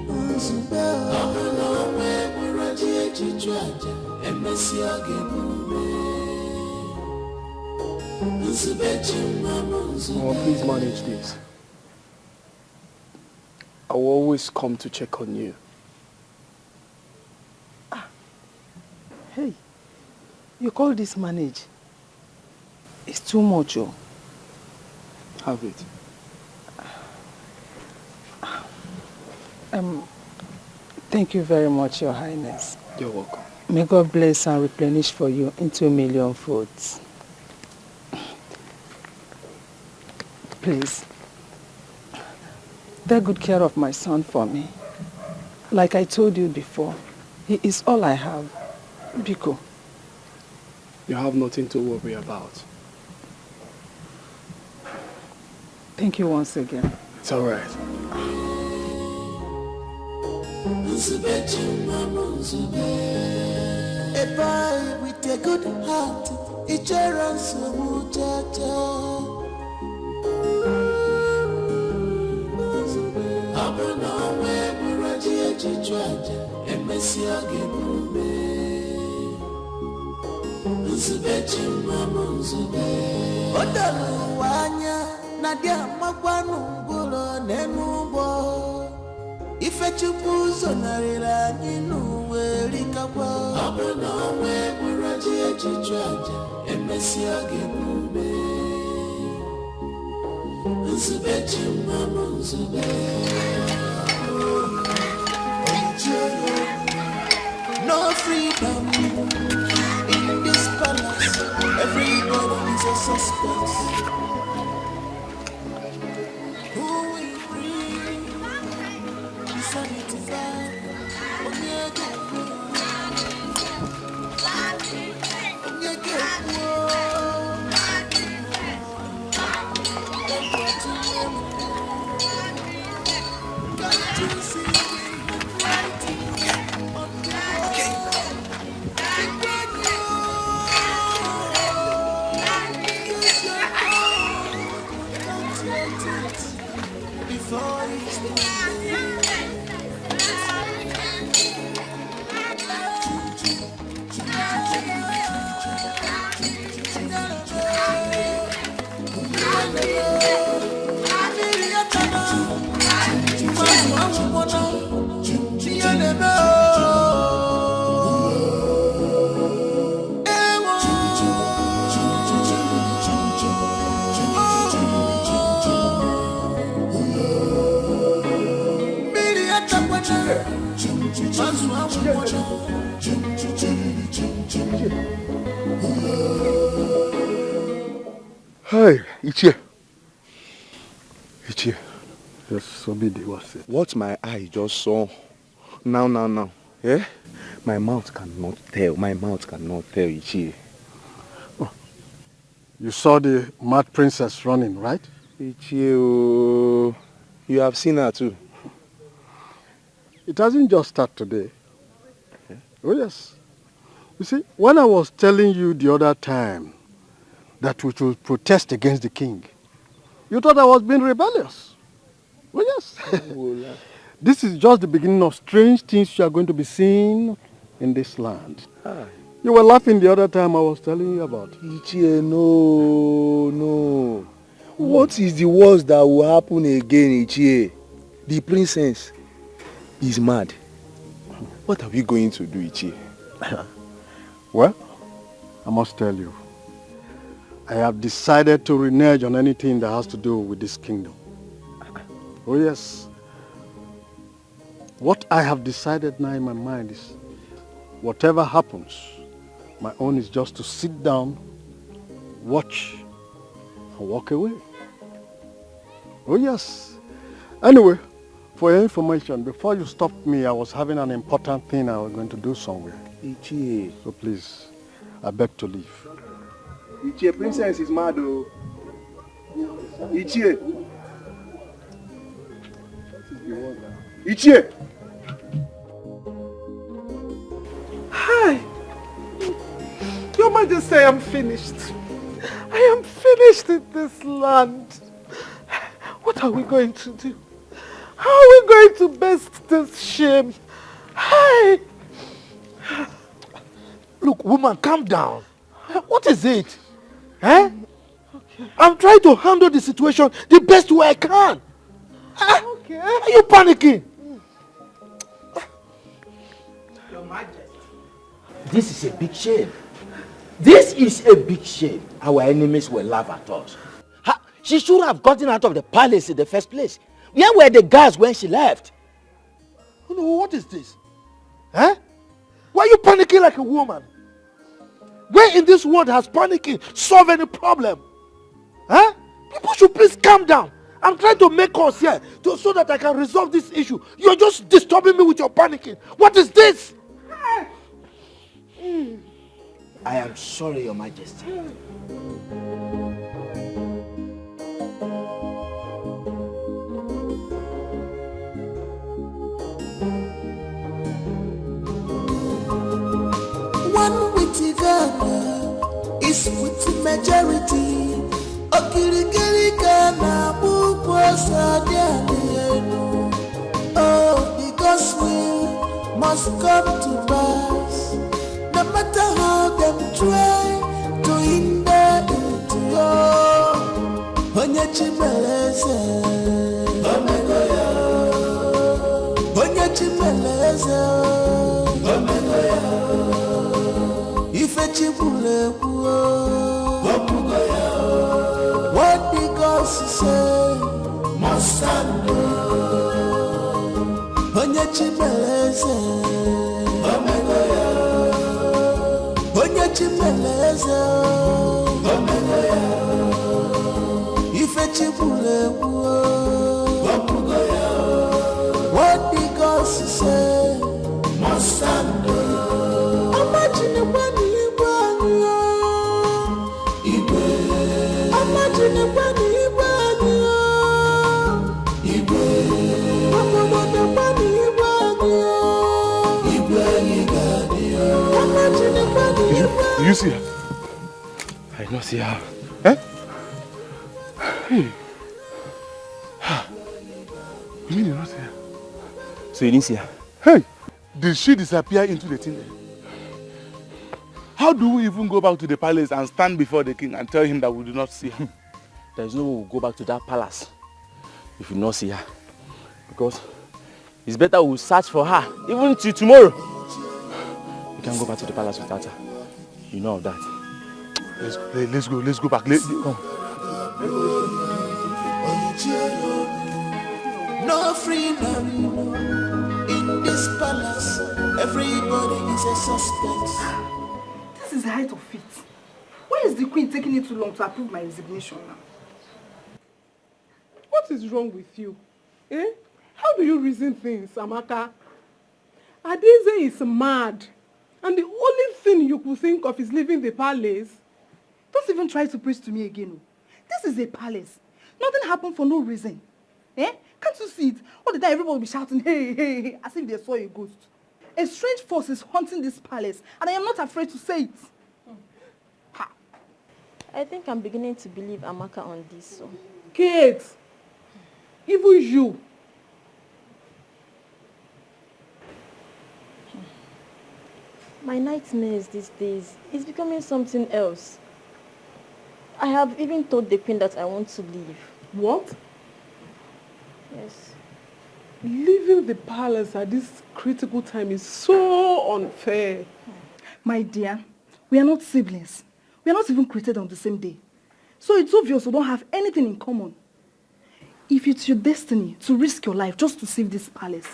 Nzube Abuna we muraji echichwaja emesi agebume Mama, please manage this. I will always come to check on you. Hey, you call this manage? It's too much, oh. Have it. Thank you very much, Your Highness. You're welcome. May God bless and replenish for you into 1,000,000 folds. Please, take good care of my son for me. Like I told you before, he is all I have. Biko. You have nothing to worry about. Thank you once again. It's all right. A boy with a good heart, it runs so much. Abuna we muraji echichwaja emesi agebume Nzubechi mama nzube Odalu wanya nadia makwanu ngulo nenubo Ifechupu zonarira ninu werikakwa Abuna we muraji echichwaja emesi agebume Nzubechi mama nzube No freedom in this palace. Everybody is a suspect. Who will bring sanity back? Hey, Ichie. Ichie. Yes, Sobidi was it. What my eye just saw. Now. Eh? My mouth cannot tell. Ichie. Oh. You saw the mad princess running, right? Ichie, you have seen her too. It hasn't just started today. Okay. Oh yes. You see, when I was telling you the other time that we should protest against the king, you thought I was being rebellious. Oh yes. This is just the beginning of strange things you are going to be seeing in this land. You were laughing the other time I was telling you about. Ichie, no. What is the worst that will happen again, Ichie? The princess is mad. What are we going to do, Ichie? Well, I must tell you, I have decided to renege on anything that has to do with this kingdom. Oh yes. What I have decided now in my mind is, whatever happens, my own is just to sit down, watch, and walk away. Oh yes. Anyway, for your information, before you stopped me, I was having an important thing I was going to do somewhere. Ichie. So please, I beg to leave. Ichie, princess is mad though. Ichie. Ichie. Hi. Your Majesty, I am finished. I am finished in this land. What are we going to do? How are we going to best this shame? Hi. Look, woman, calm down. What is it? Eh? Okay. I'm trying to handle the situation the best way I can. Okay. Are you panicking? Your Majesty. This is a big shame. This is a big shame. Our enemies will laugh at us. She should have gotten out of the palace in the first place. Where were the guards when she left? No, what is this? Eh? Why are you panicking like a woman? Where in this world has panicking solved any problem? Huh? People should please calm down. I'm trying to make us here so that I can resolve this issue. You're just disturbing me with your panicking. What is this? I am sorry, Your Majesty. One witty Ghana is with the majority. Okirikiri Ghana, oh, because we must come to pass. No matter how them try to hinder it, Onye Chimeleze, Omegoya, Onye Chimeleze, Omegoya, Ife Chibule, Omegoya, what the gods say, must stand. Onye Chimeleze, Omegoya, Onye Chimeleze, Omegoya, Ife Chibule, Omegoya, what the gods say, must stand. Imagine when Imagine when You see her? I don't see her. Eh? Hey. You mean you don't see her? So you didn't see her? Hey! Did she disappear into the thing? How do we even go back to the palace and stand before the king and tell him that we do not see her? There is no way we'll go back to that palace if we not see her. Because it's better we'll search for her, even till tomorrow. We can't go back to the palace without her. You know of that. Let's go back. Come. No freedom in this palace. Everybody is a suspect. This is the height of it. Why is the queen taking it too long to approve my resignation now? What is wrong with you? Eh? How do you reason things, Amaka? Adize is mad. And the only thing you could think of is leaving the palace. Don't even try to preach to me again. This is a palace. Nothing happened for no reason. Eh? Can't you see it? All the time everybody will be shouting, hey, hey, hey, as if they saw a ghost. A strange force is haunting this palace, and I am not afraid to say it. Ha. I think I'm beginning to believe Amaka on this. So. Kate, even you. My nightmares these days is becoming something else. I have even told the queen that I want to leave. What? Yes. Leaving the palace at this critical time is so unfair. My dear, we are not siblings. We are not even created on the same day. So it's obvious we don't have anything in common. If it's your destiny to risk your life just to save this palace,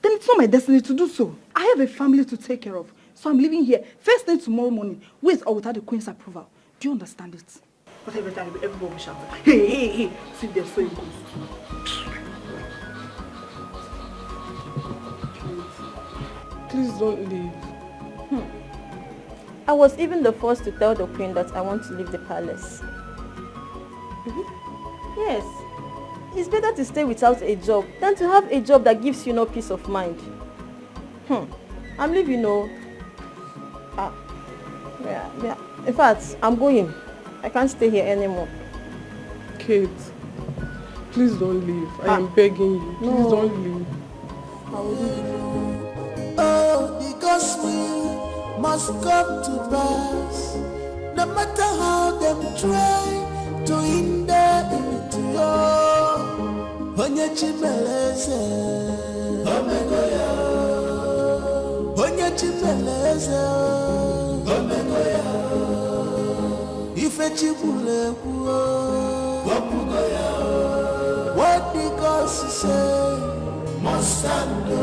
then it's not my destiny to do so. I have a family to take care of. So I'm leaving here first thing tomorrow morning, with or without the queen's approval. Do you understand it? But every time everybody will shout, hey, hey, hey, see them so it goes. Please don't leave. I was even the first to tell the queen that I want to leave the palace. Yes. It's better to stay without a job than to have a job that gives you no peace of mind. I'm leaving, Yeah. In fact, I'm going. I can't stay here anymore. Kate, please don't leave. I am begging you. Please don't leave. I will leave. Oh, the gospel must come to pass. No matter how them try to hinder it, Onye chimeleze, Omegoya. Onye chimeleze, Omegoya. Ife chibule kuo, Wapugoya. What the gospel say, Mosando.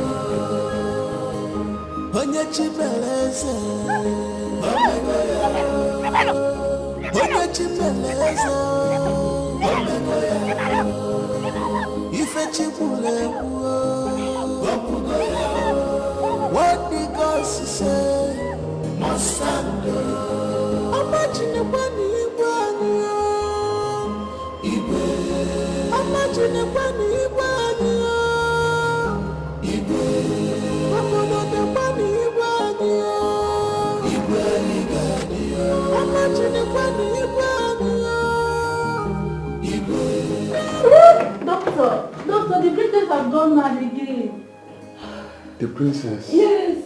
Onye chimeleze, Omegoya. Onye chimeleze, Omegoya. Ife chibule kuo, Wapugoya. What the gospel say, Mosando. Imagine kwani Igwe. Imagine kwani Igwe. Imagine kwani Doctor, the princess has gone mad again. The princess? Yes.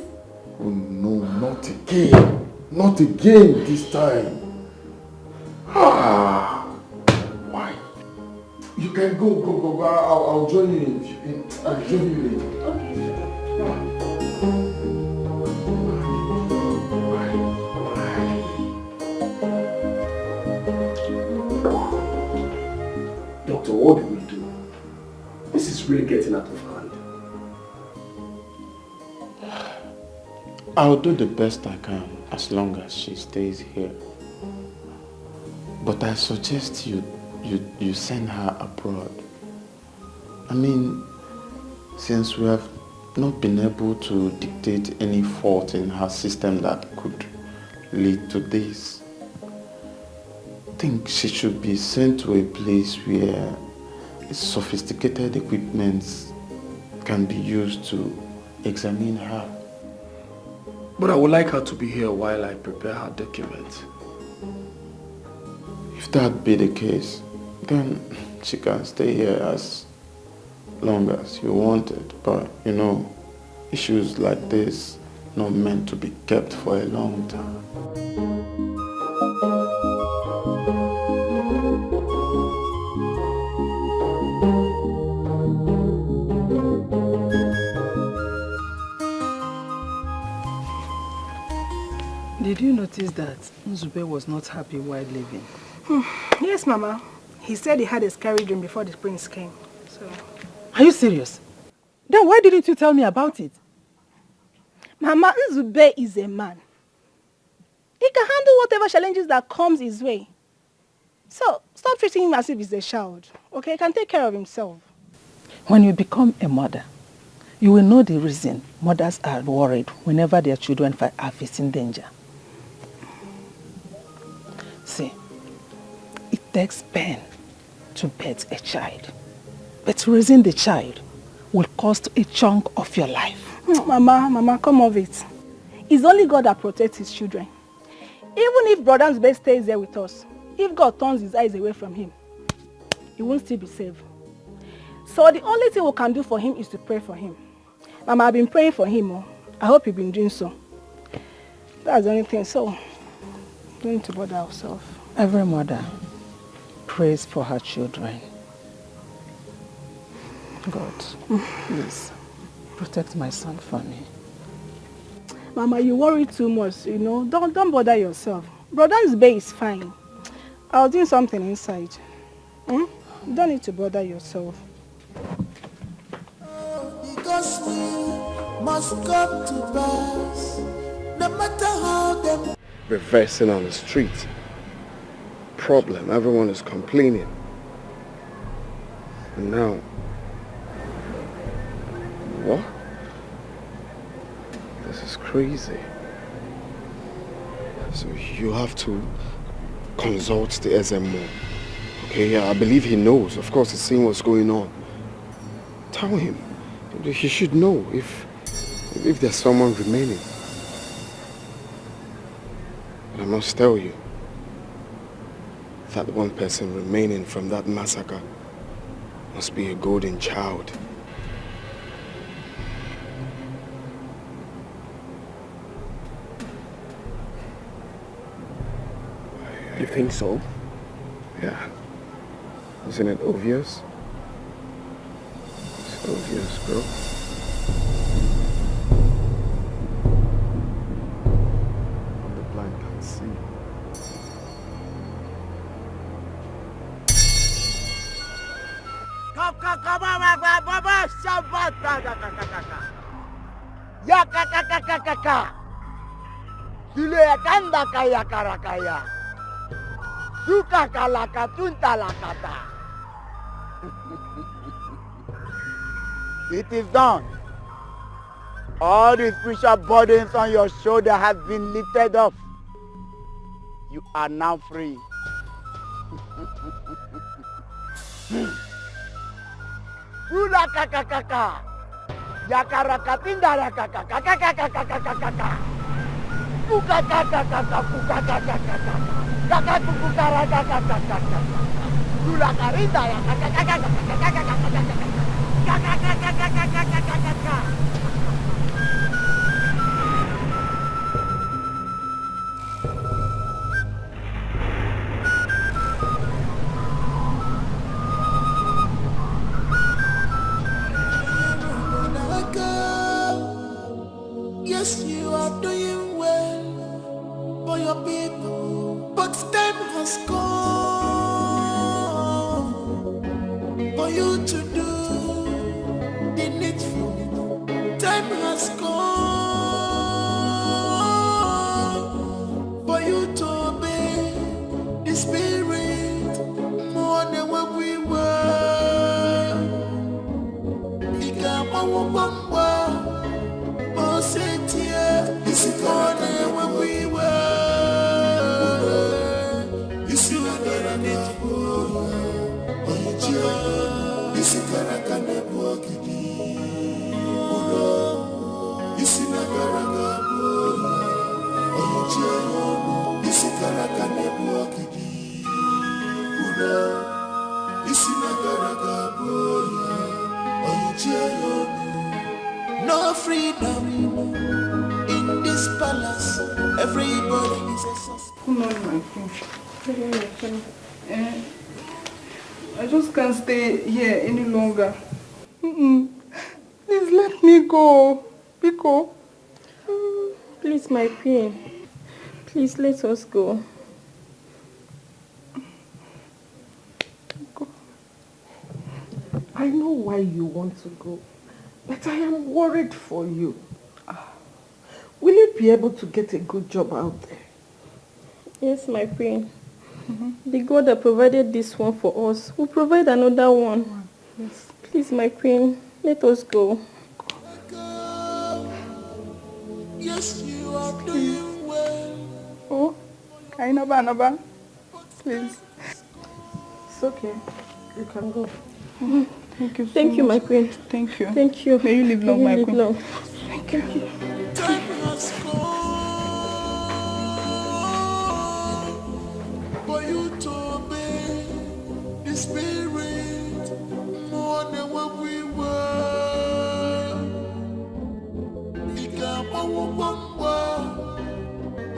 Oh no, not again. Not again this time. Why? You can go. I'll join you in. I'll join you later. Okay. Doctor, what do we do? This is really getting out of hand. I'll do the best I can as long as she stays here. But I suggest you send her abroad. I mean, since we have not been able to dictate any fault in her system that could lead to this, I think she should be sent to a place where sophisticated equipment can be used to examine her. But I would like her to be here while I prepare her documents. If that be the case, then she can stay here as long as you want it. But, issues like this not meant to be kept for a long time. Did you notice that Nzube was not happy while leaving? Yes, Mama. He said he had a scary dream before the prince came. So. Are you serious? Then why didn't you tell me about it? Mama, Nzube is a man. He can handle whatever challenges that comes his way. So, stop treating him as if he's a child. Okay, he can take care of himself. When you become a mother, you will know the reason mothers are worried whenever their children are facing danger. See, it takes pain to birth a child, but raising the child will cost a chunk of your life. Mama, come off it. It's only God that protects his children. Even if Brother Nzube stays there with us, if God turns his eyes away from him, he won't still be saved. So the only thing we can do for him is to pray for him. Mama, I've been praying for him. I hope you've been doing so. That's the only thing. So, don't need to bother ourselves. Every mother prays for her children. God, please protect my son for me. Mama, you worry too much, Don't bother yourself. Brother Nzube is fine. I was doing something inside. You don't need to bother yourself. Because we must come to pass, no matter how them Reversing on the street. problem. Everyone is complaining. And now, what? This is crazy. So you have to consult the SMO. Okay, yeah, I believe he knows. Of course, he's seeing what's going on. Tell him. He should know if there's someone remaining. But I must tell you, that one person remaining from that massacre must be a golden child. You think so? Yeah. Isn't it obvious? It's obvious, bro. And the blind can see. It is done. All the spiritual burdens on your shoulder have been lifted off. You are now free. Ula kakakaka. Yakarakatinda rakakakakakakakakaka. Kukakakakaka kukakakakaka. Kakakukukarakakakakaka. Ula karinda yakakakakakakakakakakaka. Kakakakakakakakakaka. Yes, you are doing well for your people, but time has come for you to do the needful. Time has come for you to obey the Spirit more than what we were. Oh, sit here, this is more than what we were. This is what I need for. Oh, you chill. This is what I can walk in. This is what I can walk. Oh, you chill. This is what I can walk in. This is what I can walk. Oh, you chill. No freedom in this palace. Everybody is a suspect. Come on, my friend. I just can't stay here any longer. Please let me go. Biko. Please, my queen. Please let us go. I know why you want to go, but I am worried for you. Will you be able to get a good job out there? Yes, my queen. The God that provided this one for us will provide another one. Yes. Please, my queen, let us go. Yes, you are doing well. Oh, Kainaba, please. It's okay. You can go. Thank you so Thank you, much. my queen. Thank you. Thank you. May you live long, my queen. Long. Thank you. Time has come for you to obey the Spirit more than what we were.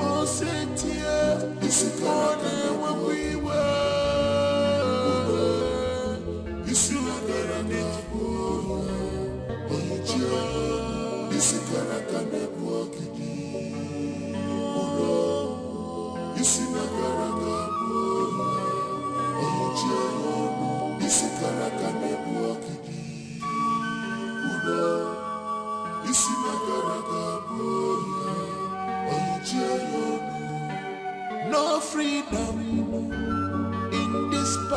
Oh, sit here. This is more than what we were. You see what I need for. Oh, you chill. This is what I can walk in. You see what I got. Oh, you chill. This is what I can walk in. You see what I got. Oh, you chill. No freedom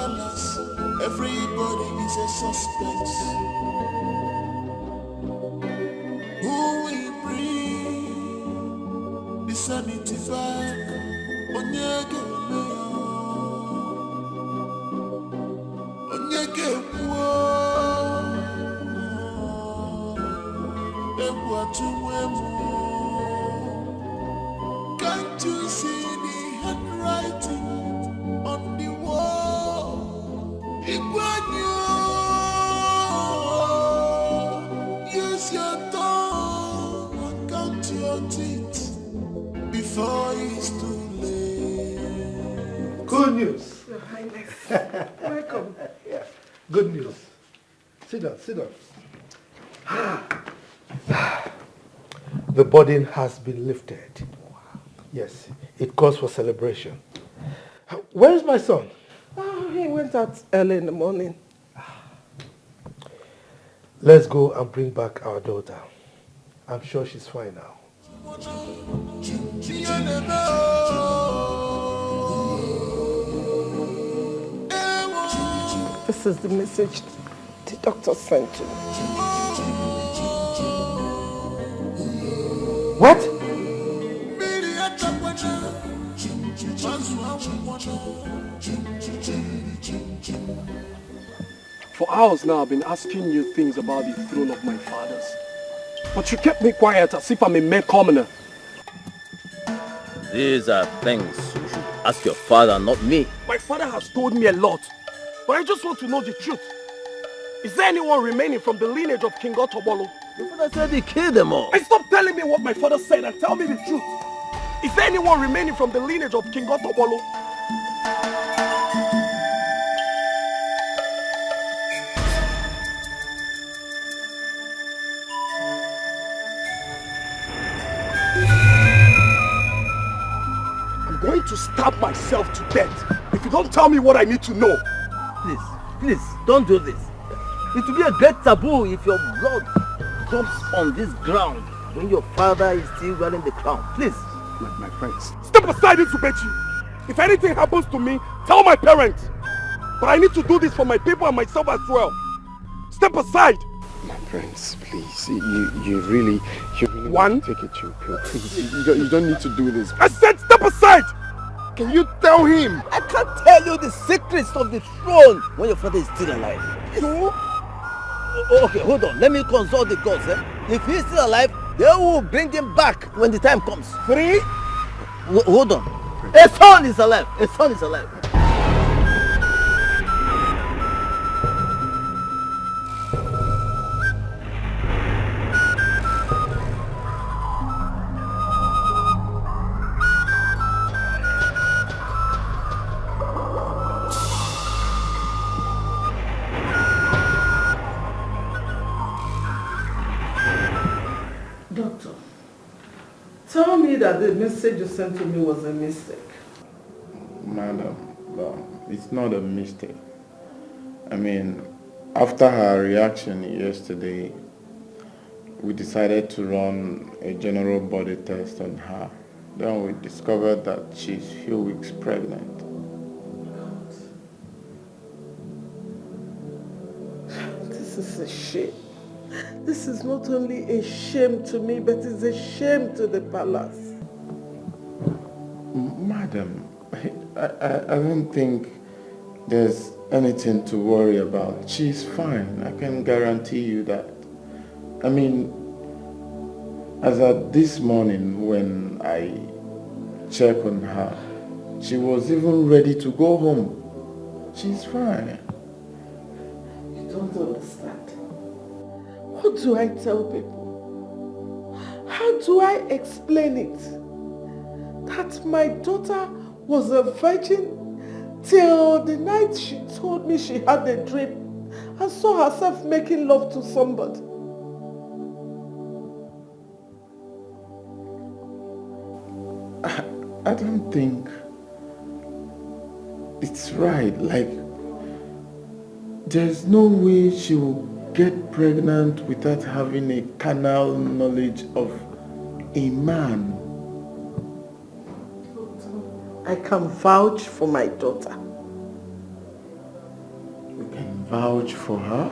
palace, everybody is a suspect. Who will bring the sanity back? Onyege Mayor, Onyege Wo, Ewatumwemu. Can't you see the handwriting on the wall? Igwanyo, use your tongue and count your teeth before it's too late. Good news. Your Highness. Welcome. Yeah. Good news. Sit down, sit down. The burden has been lifted. Yes, it calls for celebration. Where is my son? Oh, he went out early in the morning. Let's go and bring back our daughter. I'm sure she's fine now. This is the message the doctor sent to me. What? For hours now, I've been asking you things about the throne of my fathers. But you kept me quiet as if I'm a mere commoner. These are things you should ask your father, not me. My father has told me a lot, but I just want to know the truth. Is there anyone remaining from the lineage of King Otobolo? Your father said he killed them all. And stop telling me what my father said and tell me the truth. Is there anyone remaining from the lineage of King Otobolo? I'm going to stab myself to death if you don't tell me what I need to know. Please, don't do this. It will be a great taboo if your blood drops on this ground when your father is still wearing the crown. Please. My friends, step aside, Isubechi. If anything happens to me, tell my parents. But I need to do this for my people and myself as well. Step aside. My friends, please. You really One, take it chill pill. Please, you don't need to do this. I said step aside. Can you tell him? I can't tell you the secrets of the throne when your father is still alive. Two. Okay, hold on. Let me consult the gods. If he's still alive, they will bring him back when the time comes. 3. Hold on. A son is alive. A son is alive. Doctor, tell me that the message you sent to me was a mistake. Madam, no, it's not a mistake. I mean, after her reaction yesterday, we decided to run a general body test on her. Then we discovered that she's a few weeks pregnant. This is a shame. This is not only a shame to me, but it's a shame to the palace. Madam, I don't think there's anything to worry about. She's fine. I can guarantee you that. I mean, as at this morning when I checked on her, she was even ready to go home. She's fine. You don't understand. What do I tell people? How do I explain it? That my daughter was a virgin till the night she told me she had a dream and saw herself making love to somebody. I don't think it's right. Like, there's no way she will get pregnant without having a carnal knowledge of a man. I can vouch for my daughter. Vouch for her?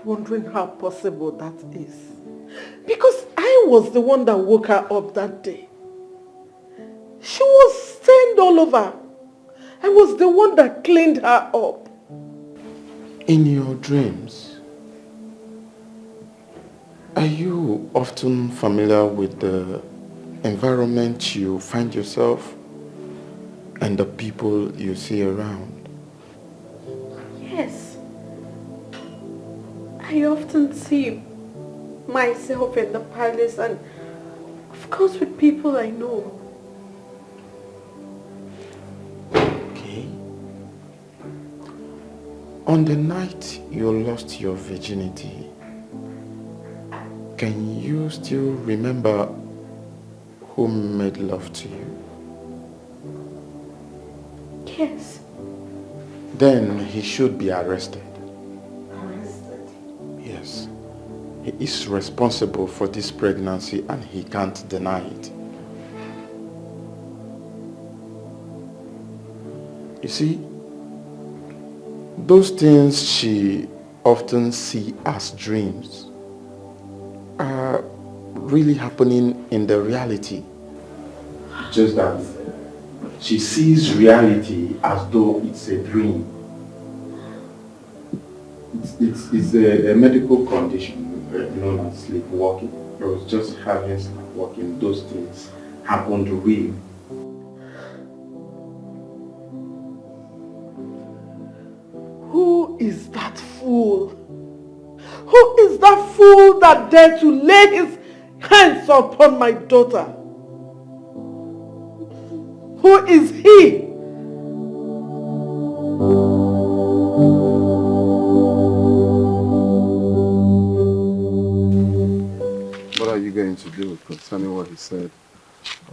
Wondering how possible that is. Because I was the one that woke her up that day. She was stained all over. I was the one that cleaned her up. In your dreams, are you often familiar with the environment you find yourself and the people you see around? Yes. I often see myself in the palace and of course with people I know. Okay. On the night you lost your virginity, can you still remember who made love to you? Yes. Then he should be arrested. Yes. He is responsible for this pregnancy and he can't deny it. You see, those things she often sees as dreams are really happening in the reality. Just that she sees reality as though it's a dream. It's a medical condition known as sleepwalking. I was just having sleepwalking. Those things happened real. Who is that fool? Who is that fool that dared to lay his hands upon my daughter? Who is he? What are you going to do concerning what he said?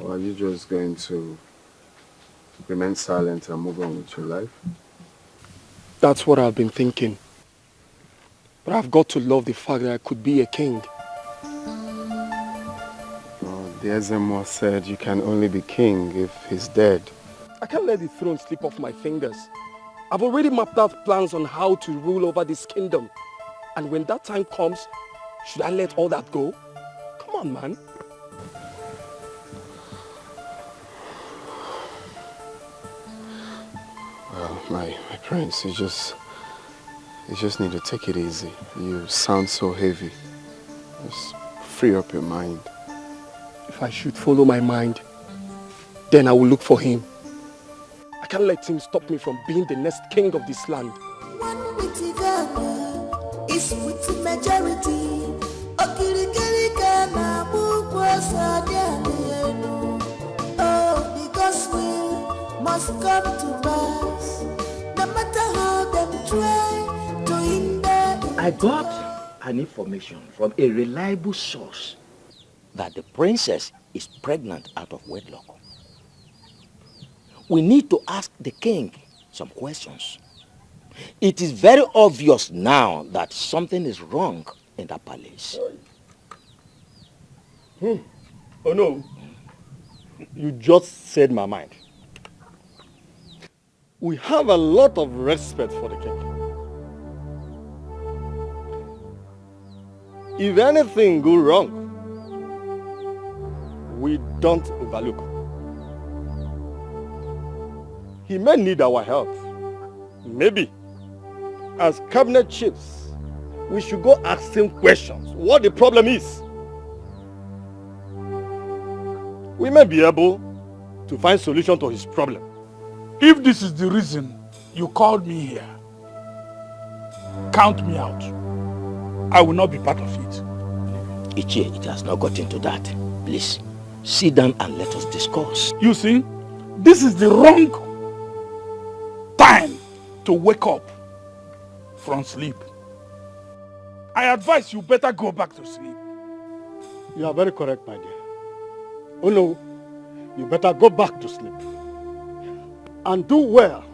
Or are you just going to remain silent and move on with your life? That's what I've been thinking. But I've got to love the fact that I could be a king. The Ezemo said you can only be king if he's dead. I can't let the throne slip off my fingers. I've already mapped out plans on how to rule over this kingdom. And when that time comes, should I let all that go? Come on, man. Well, my prince, you just need to take it easy. You sound so heavy. Just free up your mind. If I should follow my mind, then I will look for him. I can't let him stop me from being the next king of this land. One witty Ghana is with the majority. Oh, because we must come to pass. No matter how them try to hinder. I got an information from a reliable source that the princess is pregnant out of wedlock. We need to ask the king some questions. It is very obvious now that something is wrong in that palace. Oh no, you just said my mind. We have a lot of respect for the king. If anything goes wrong, we don't overlook. He may need our help. Maybe, as cabinet chiefs, we should go ask him questions, what the problem is. We may be able to find solution to his problem. If this is the reason you called me here, count me out. I will not be part of it. Ichie, it has not got into that. Please, sit down and let us discuss. You see, this is the wrong time to wake up from sleep. I advise you better go back to sleep. You are very correct, my dear. Oh no, you better go back to sleep. And do well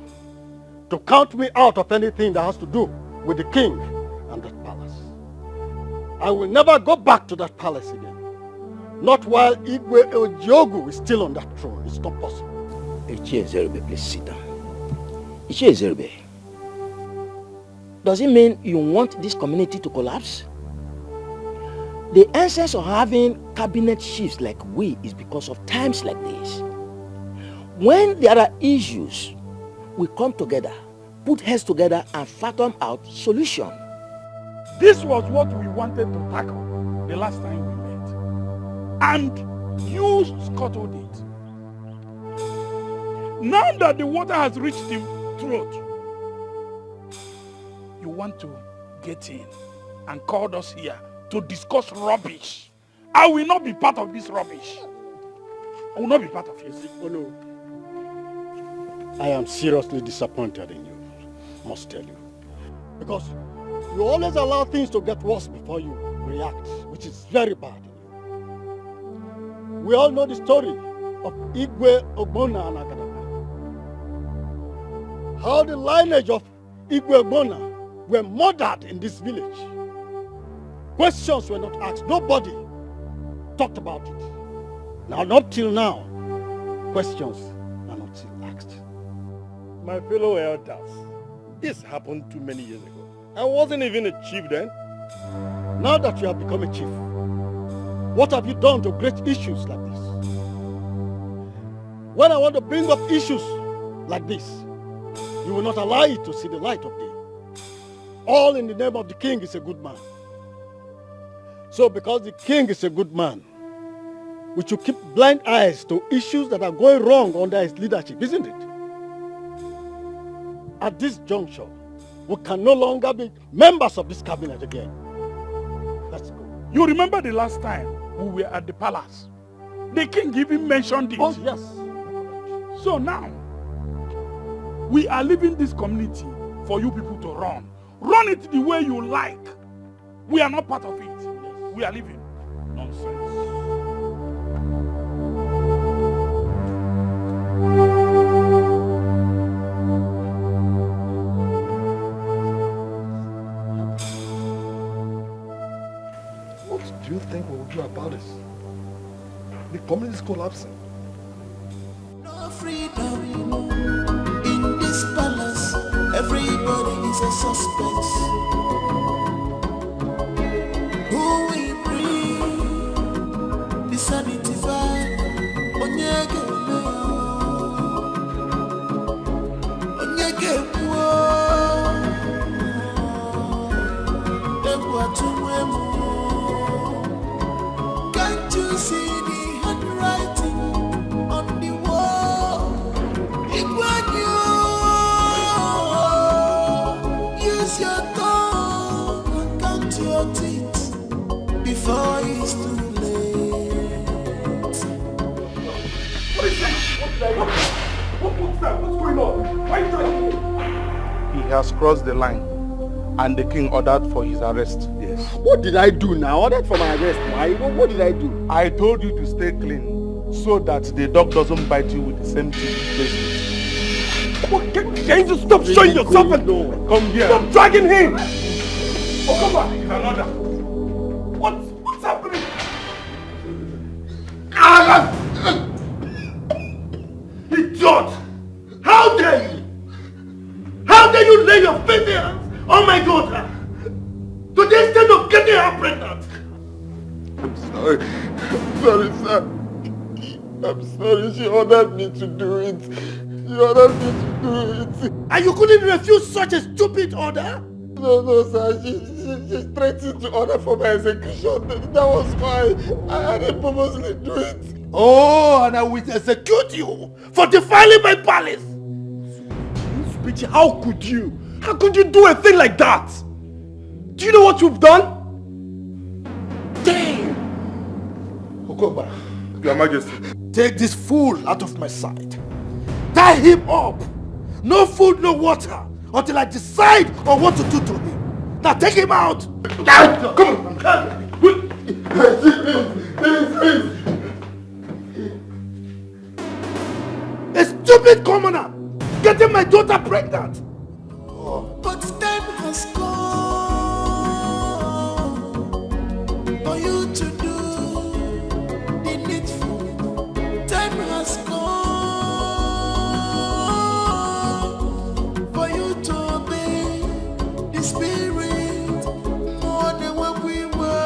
to count me out of anything that has to do with the king and that palace. I will never go back to that palace again. Not while Igwe Ojiogu is still on that throne. It's not possible. Ichie Zerbe, please sit down. Ichie Zerbe, does it mean you want this community to collapse? The essence of having cabinet chiefs like we is because of times like this. When there are issues, we come together, put heads together and fathom out solution. This was what we wanted to tackle the last time we met. And you scuttled it. Now that the water has reached the throat, you want to get in and called us here to discuss rubbish. I will not be part of this rubbish. I will not be part of it. Oh no. I am seriously disappointed in you, must tell you. Because you always allow things to get worse before you react, which is very bad in you. We all know the story of Igwe Ogbonna and Agadaba. How the lineage of Igwe Ogbonna were murdered in this village. Questions were not asked. Nobody talked about it. Now, up till now, questions are not still asked. My fellow elders, this happened too many years ago. I wasn't even a chief then. Now that you have become a chief, what have you done to great issues like this? When I want to bring up issues like this, you will not allow it to see the light of day. All in the name of the king is a good man. So because the king is a good man, we should keep blind eyes to issues that are going wrong under his leadership, isn't it? At this juncture, we can no longer be members of this cabinet again. Let's go. You remember the last time we were at the palace? The king even mentioned it. Oh, yes. So now, we are leaving this community for you people to run. Run it the way you like. We are not part of it. We are leaving. Nonsense. What do you think we will do about this? The community is collapsing. No freedom in this palace. Everybody is a suspect. Who will bring the sanity back? Onyege can't you see the handwriting on the wall? Use your tongue and count your teeth before it's too late. What is that? What's that? What's going on? Why are you talking? He has crossed the line, and the king ordered for his arrest. Yes. What did I do now? Ordered for my arrest. Why? What did I do? I told you to stay clean, so that the dog doesn't bite you with the same teeth. Can you just stop showing yourself and come here? Stop dragging him! Oh, come back! Another. What's happening? Idiot! How dare you? How dare you lay your filthy hands on my daughter? To the extent of getting her pregnant? I'm sorry. I'm sorry, sir. I'm sorry. She ordered me to do it. She ordered me to do it. And you couldn't refuse such a stupid order? No, sir. She threatened to order for my execution. That was why I had purposely do it. Oh, and I will execute you for defiling my palace. How could you? How could you do a thing like that? Do you know what you've done? Damn! Okoba, Your Majesty. Take this fool out of my sight. Tie him up. No food, no water, until I decide on what to do to him. Now take him out. Now, come on. A stupid commoner getting my daughter pregnant. But time has come for you to do the needful. Time has come for you to obey the Spirit more than what we were.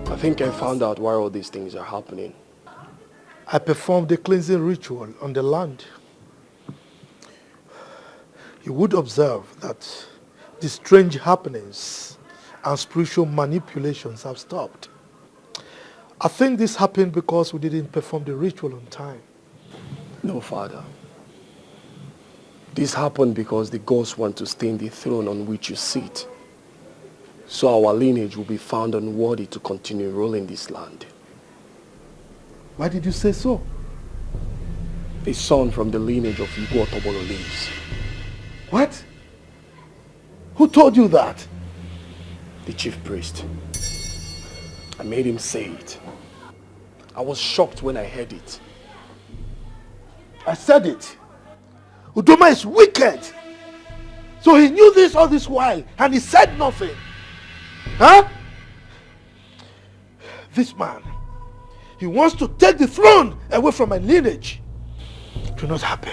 I think I found out why all these things are happening. I performed the cleansing ritual on the land. You would observe that the strange happenings and spiritual manipulations have stopped. I think this happened because we didn't perform the ritual on time. No, Father. This happened because the gods want to stain the throne on which you sit. So our lineage will be found unworthy to continue ruling this land. Why did you say so? A son from the lineage of Igbo Otobolo lives. What? Who told you that? The chief priest. I made him say it. I was shocked when I heard it. I said it. Udoma is wicked. So he knew this all this while and he said nothing. Huh? This man, he wants to take the throne away from my lineage. It will not happen.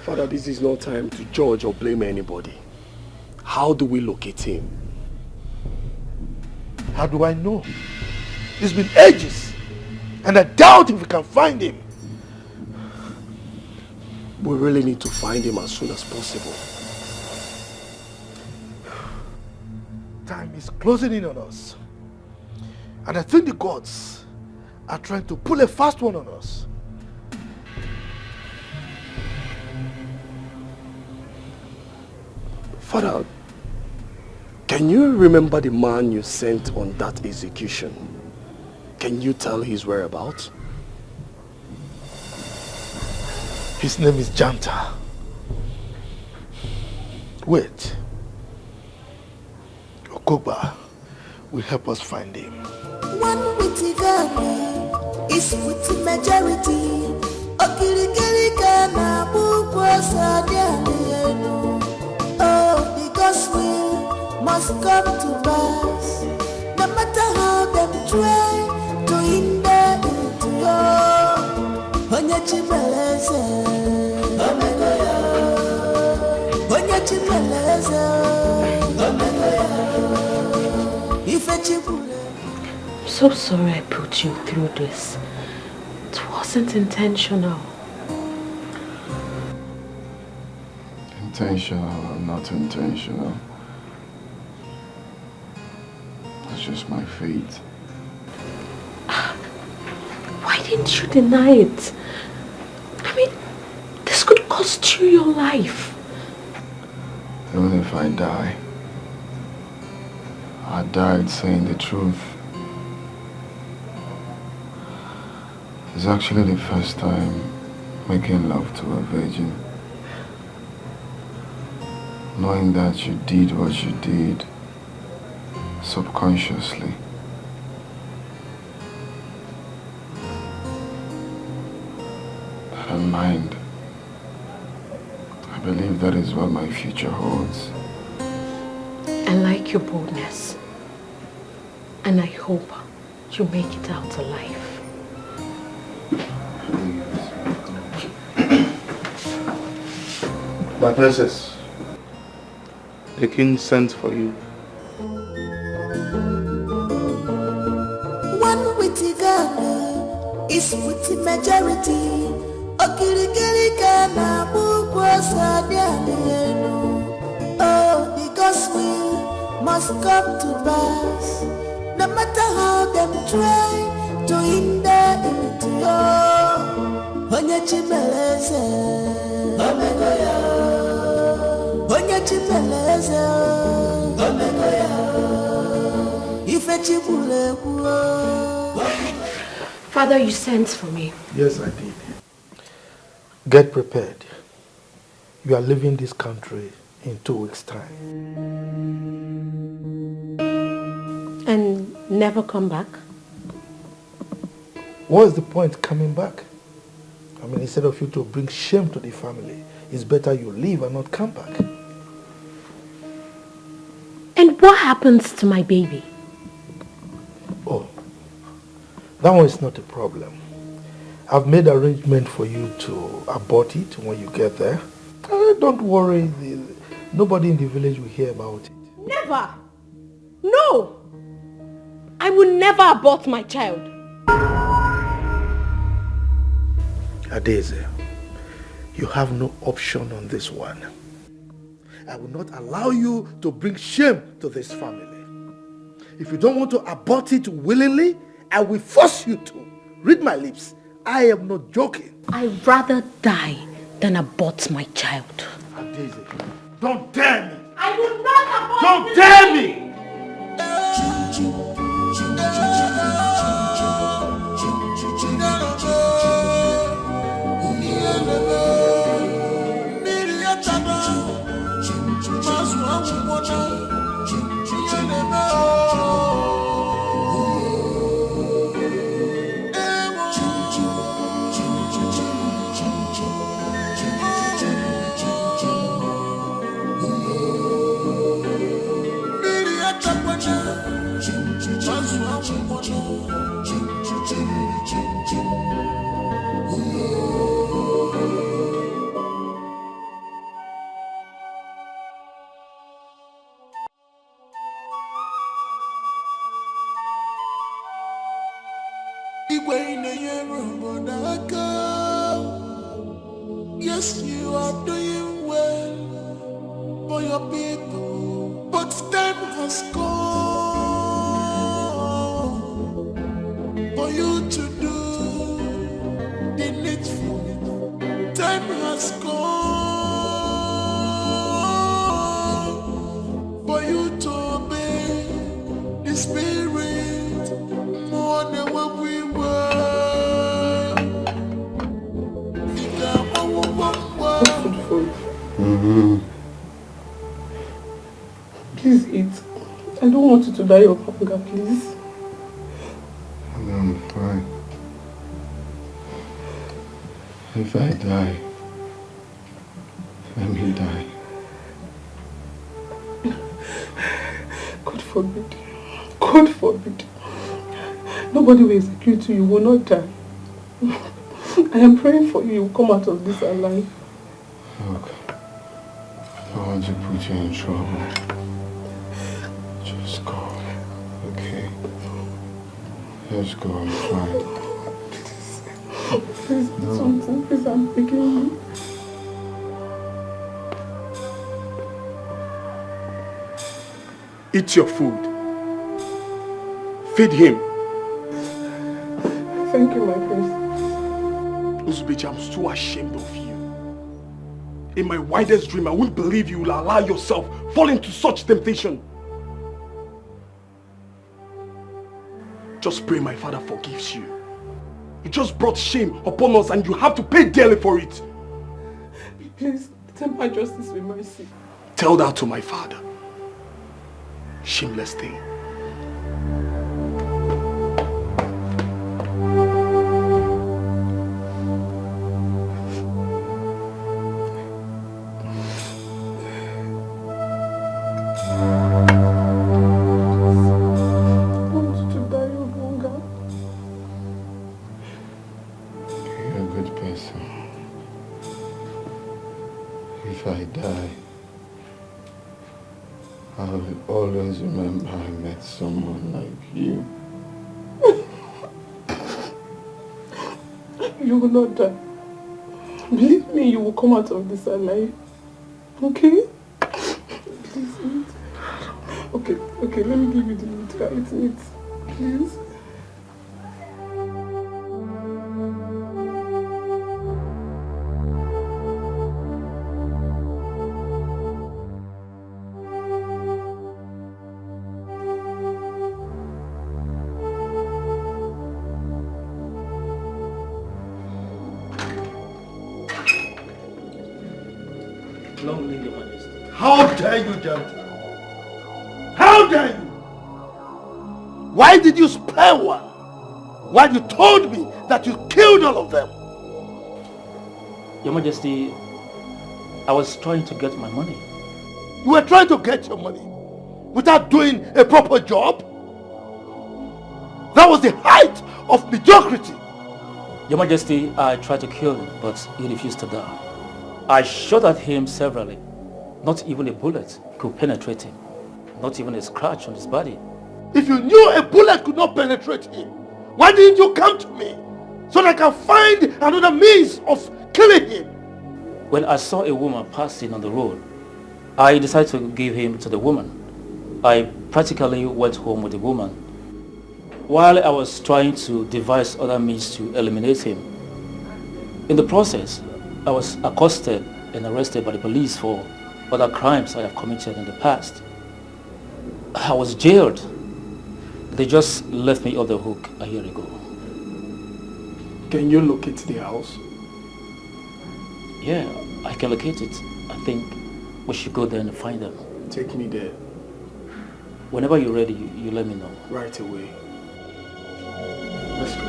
Father, this is no time to judge or blame anybody. How do we locate him? How do I know? It's been ages, and I doubt if we can find him. We really need to find him as soon as possible. Time is closing in on us. And I think the gods are trying to pull a fast one on us. Father, can you remember the man you sent on that execution? Can you tell his whereabouts? His name is Janta. Wait. Okogba will help us find him. One witty Ghana is with the majority. Okirikirikana bukwasa dianienu. Oh, the gospel must come to pass. No matter how them try to hinder into your Onyachimeleze. Omegoya. Onyachimeleze. Omegoya. I'm so sorry I put you through this. It wasn't intentional. Intentional or not intentional, that's just my fate. Why didn't you deny it? I mean, this could cost you your life. Even if I die, I died saying the truth. It's actually the first time making love to a virgin. Knowing that you did what you did subconsciously. I don't mind. I believe that is what my future holds. I like your boldness. And I hope you make it out alive. My princess, the king sent for you. One witty Ghana is with the majority. Okirikirikana bukwasa dianienu. Oh, the gospel must come to pass. No matter how them try to hinder into your Onyachimeleze. Omegoya. Onyachimeleze. Omegoya. Ifechibulekuo. Father, you sent for me. Yes, I did. Get prepared. You are leaving this country in 2 weeks' time. And never come back? What is the point coming back? I mean, instead of you to bring shame to the family, it's better you leave and not come back. And what happens to my baby? Oh, that one is not a problem. I've made arrangement for you to abort it when you get there. Don't worry, nobody in the village will hear about it. Never! No! I will never abort my child. Adeze, you have no option on this one. I will not allow you to bring shame to this family. If you don't want to abort it willingly, I will force you to. Read my lips. I am not joking. I'd rather die than abort my child. Adeze, don't dare me. I will not abort. Don't dare me. Yes, you are doing well for your people, but time has come for you to do the needful. Time has come for you to obey the Spirit more than what we were. Please eat. I don't want you to die of hunger, please. I'm fine. If I die, let me die. God forbid. God forbid. Nobody will execute you. You will not die. I am praying for you. You will come out of this alive. Look, I don't want to put you in trouble. Just go, okay? Just go, I'm fine. Please do something. Please, I'm begging you. Eat your food. Feed him. Thank you, my prince. Uzbeji, I'm so ashamed of you. In my wildest dream, I wouldn't believe you will allow yourself fall into such temptation. Just pray my father forgives you. You just brought shame upon us and you have to pay dearly for it. Please, temper justice with mercy. Tell that to my father. Shameless thing. Someone like you. You will not die. Believe me, you will come out of this alive. Okay? Please eat. Okay, let me give you the meat. Eat, please. dare you, Janti? How dare you? Why did you spare one while you told me that you killed all of them? Your Majesty, I was trying to get my money. You were trying to get your money without doing a proper job? That was the height of mediocrity. Your Majesty, I tried to kill him, but he refused to die. I shot at him severally. Not even a bullet could penetrate him. Not even a scratch on his body. If you knew a bullet could not penetrate him, why didn't you come to me so that I can find another means of killing him? When I saw a woman passing on the road, I decided to give him to the woman. I practically went home with the woman. While I was trying to devise other means to eliminate him, in the process, I was accosted and arrested by the police for other crimes I have committed in the past. I was jailed. They just left me off the hook a year ago. Can you locate the house? Yeah, I can locate it. I think we should go there and find them. Take me there. Whenever you're ready, you let me know. Right away. Let's go.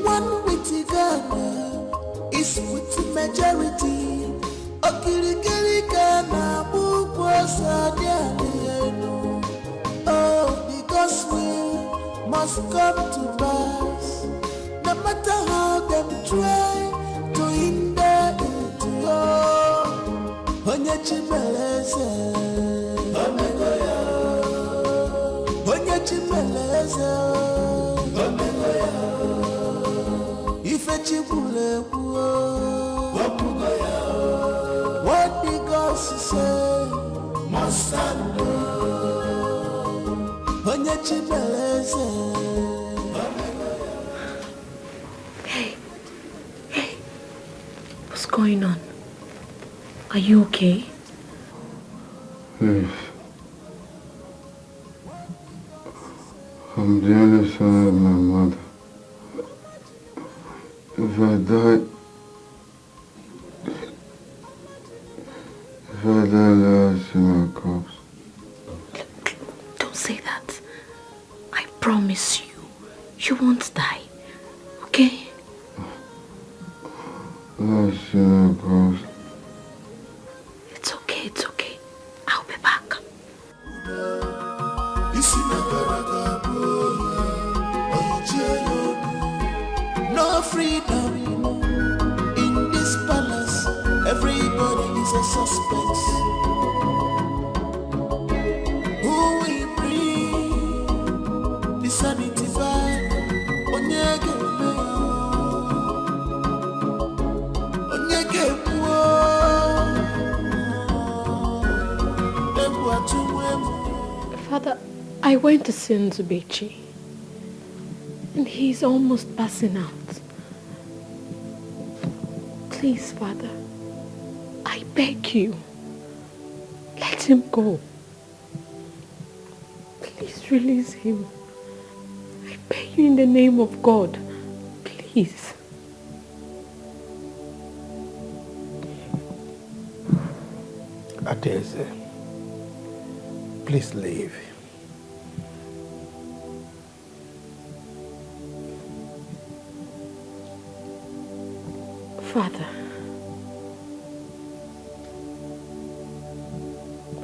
One witty Ghana is with the majority. Okirikiri Ghana, oh, because we must come to pass. No matter how them try to hinder it, oh, Onye Chimeleze, Omegoya, Onye Chimeleze, Omegoya, Ife Chibule, Omegoya, what the gods say must stand. Onye Chimeleze. Hey, what's going on? Are you okay? Please. I'm the only son of my mother. If I die, let her see my corpse. Don't say that. I promise you won't die. Okay? Let her see my corpse. It's okay. I'll be back. No freedom in this palace. Everybody is a suspect. Who will bring the sanity back? Onyege Father, I went to see Nzubechi, and he's almost passing out. Please, Father, I beg you, let him go. Please release him. I beg you in the name of God. Please. Adeze, please leave. Father,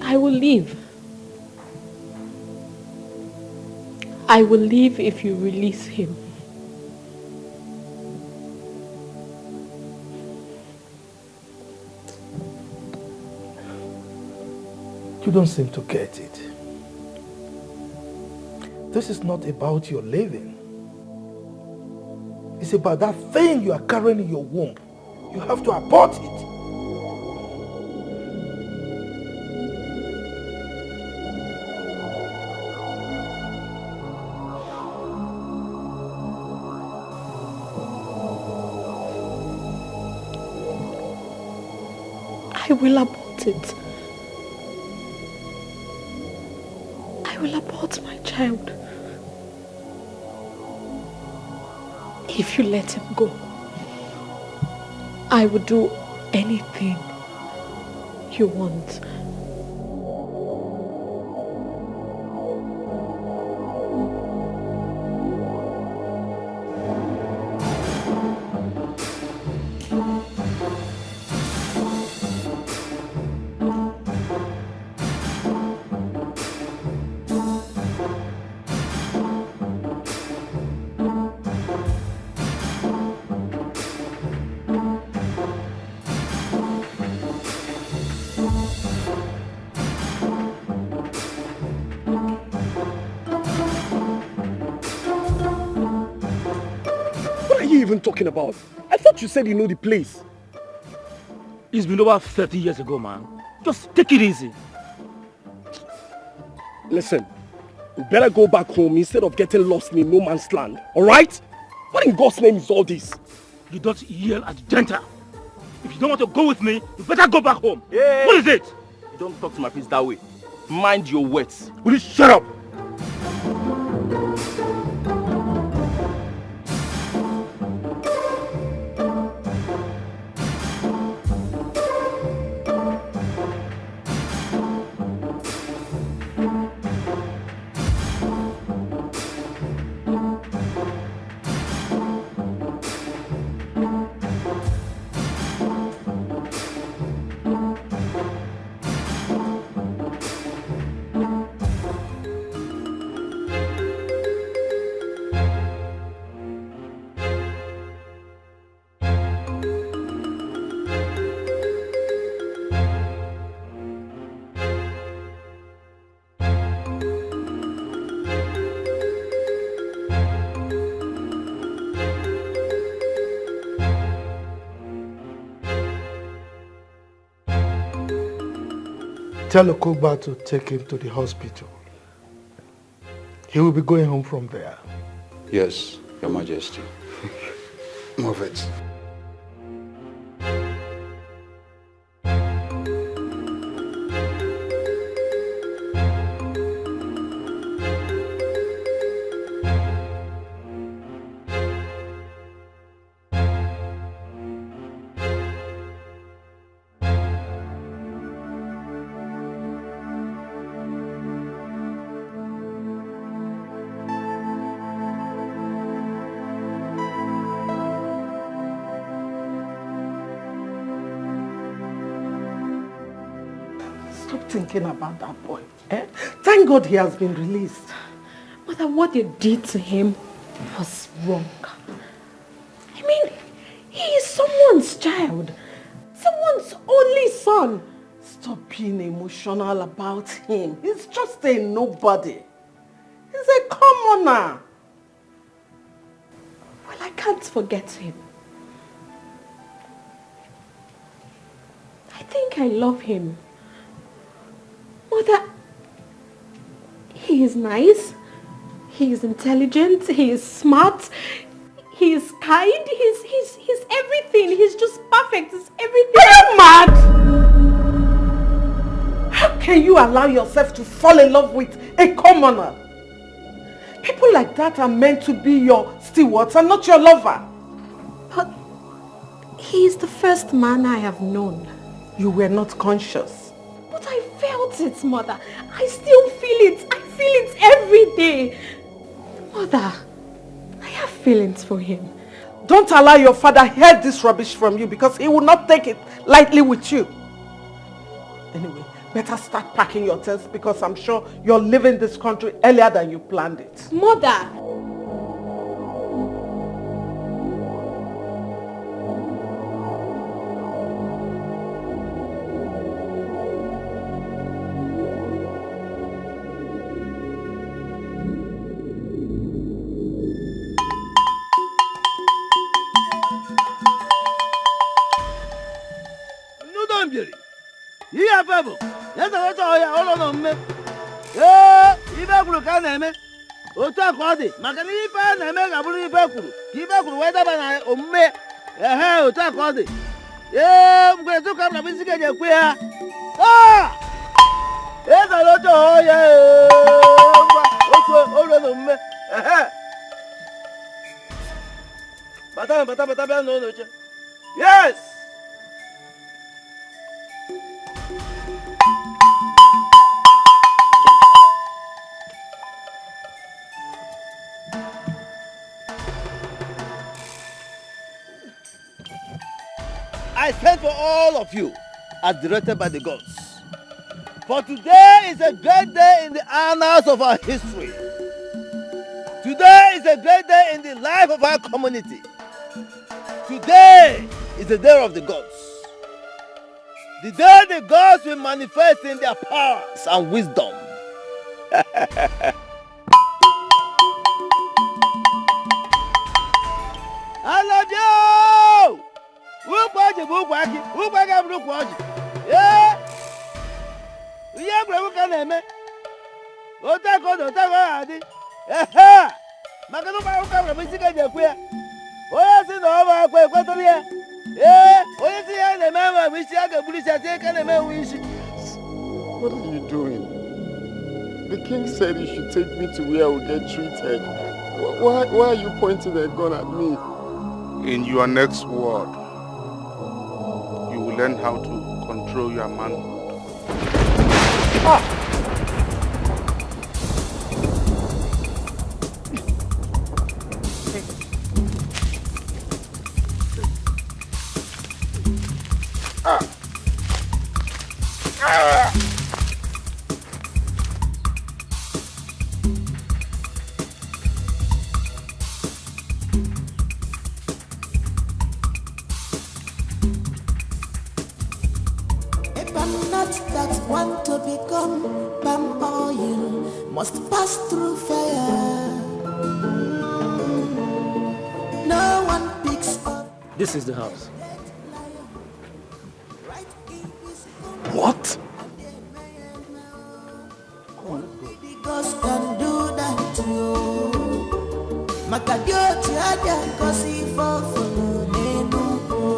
I will leave. I will leave if you release him. You don't seem to get it. This is not about your living. It's about that thing you are carrying in your womb. You have to abort it. I will abort it. I will abort my child. If you let him go, I would do anything you want. Even talking about? I thought you said you know the place. It's been over 30 years ago, man. Just take it easy. Listen, you better go back home instead of getting lost in no man's land, alright? What in God's name is all this? You don't yell at Genta. If you don't want to go with me, you better go back home. Hey. What is it? You don't talk to my priest that way. Mind your words. Will you shut up? Tell Okuba to take him to the hospital. He will be going home from there. Yes, Your Majesty. Move it. Thinking about that boy. Thank God he has been released. Mother, what you did to him was wrong. I mean, he is someone's child. Someone's only son. Stop being emotional about him. He's just a nobody. He's a commoner. Well, I can't forget him. I think I love him. Mother, he is nice, he is intelligent, he is smart, he is kind, he's everything, he's just perfect, he's everything. Are you mad? How can you allow yourself to fall in love with a commoner? People like that are meant to be your stewards and not your lover. But he is the first man I have known. You were not conscious. But I felt it, Mother. I still feel it. I feel it every day. Mother, I have feelings for him. Don't allow your father hear this rubbish from you because he will not take it lightly with you. Anyway, better start packing your things because I'm sure you're leaving this country earlier than you planned it. Mother! otu a ka ọ dị maka na ife a na-eme ga-abụrụ ife kwuru ka ife kwuru wee daba na omume otu a ka ọ dị mgbe etu ka m na isi ga-eji ekwe ya ezara otu ọhụụ ya ngwa otu olu na omume Bata, no. Yes! I sent for all of you as directed by the gods. For today is a great day in the annals of our history. Today is a great day in the life of our community. Today is the day of the gods. The day the gods will manifest in their powers and wisdom. I love you! What are you doing? The king said you should take me to where I will get treated. Why are you pointing a gun at me? In your next word, you will learn how to control your manhood. Ah! Must pass through fire. No one picks up. This is the house. What? Because can do that to you. Makadio tiada kosi fofo nenu.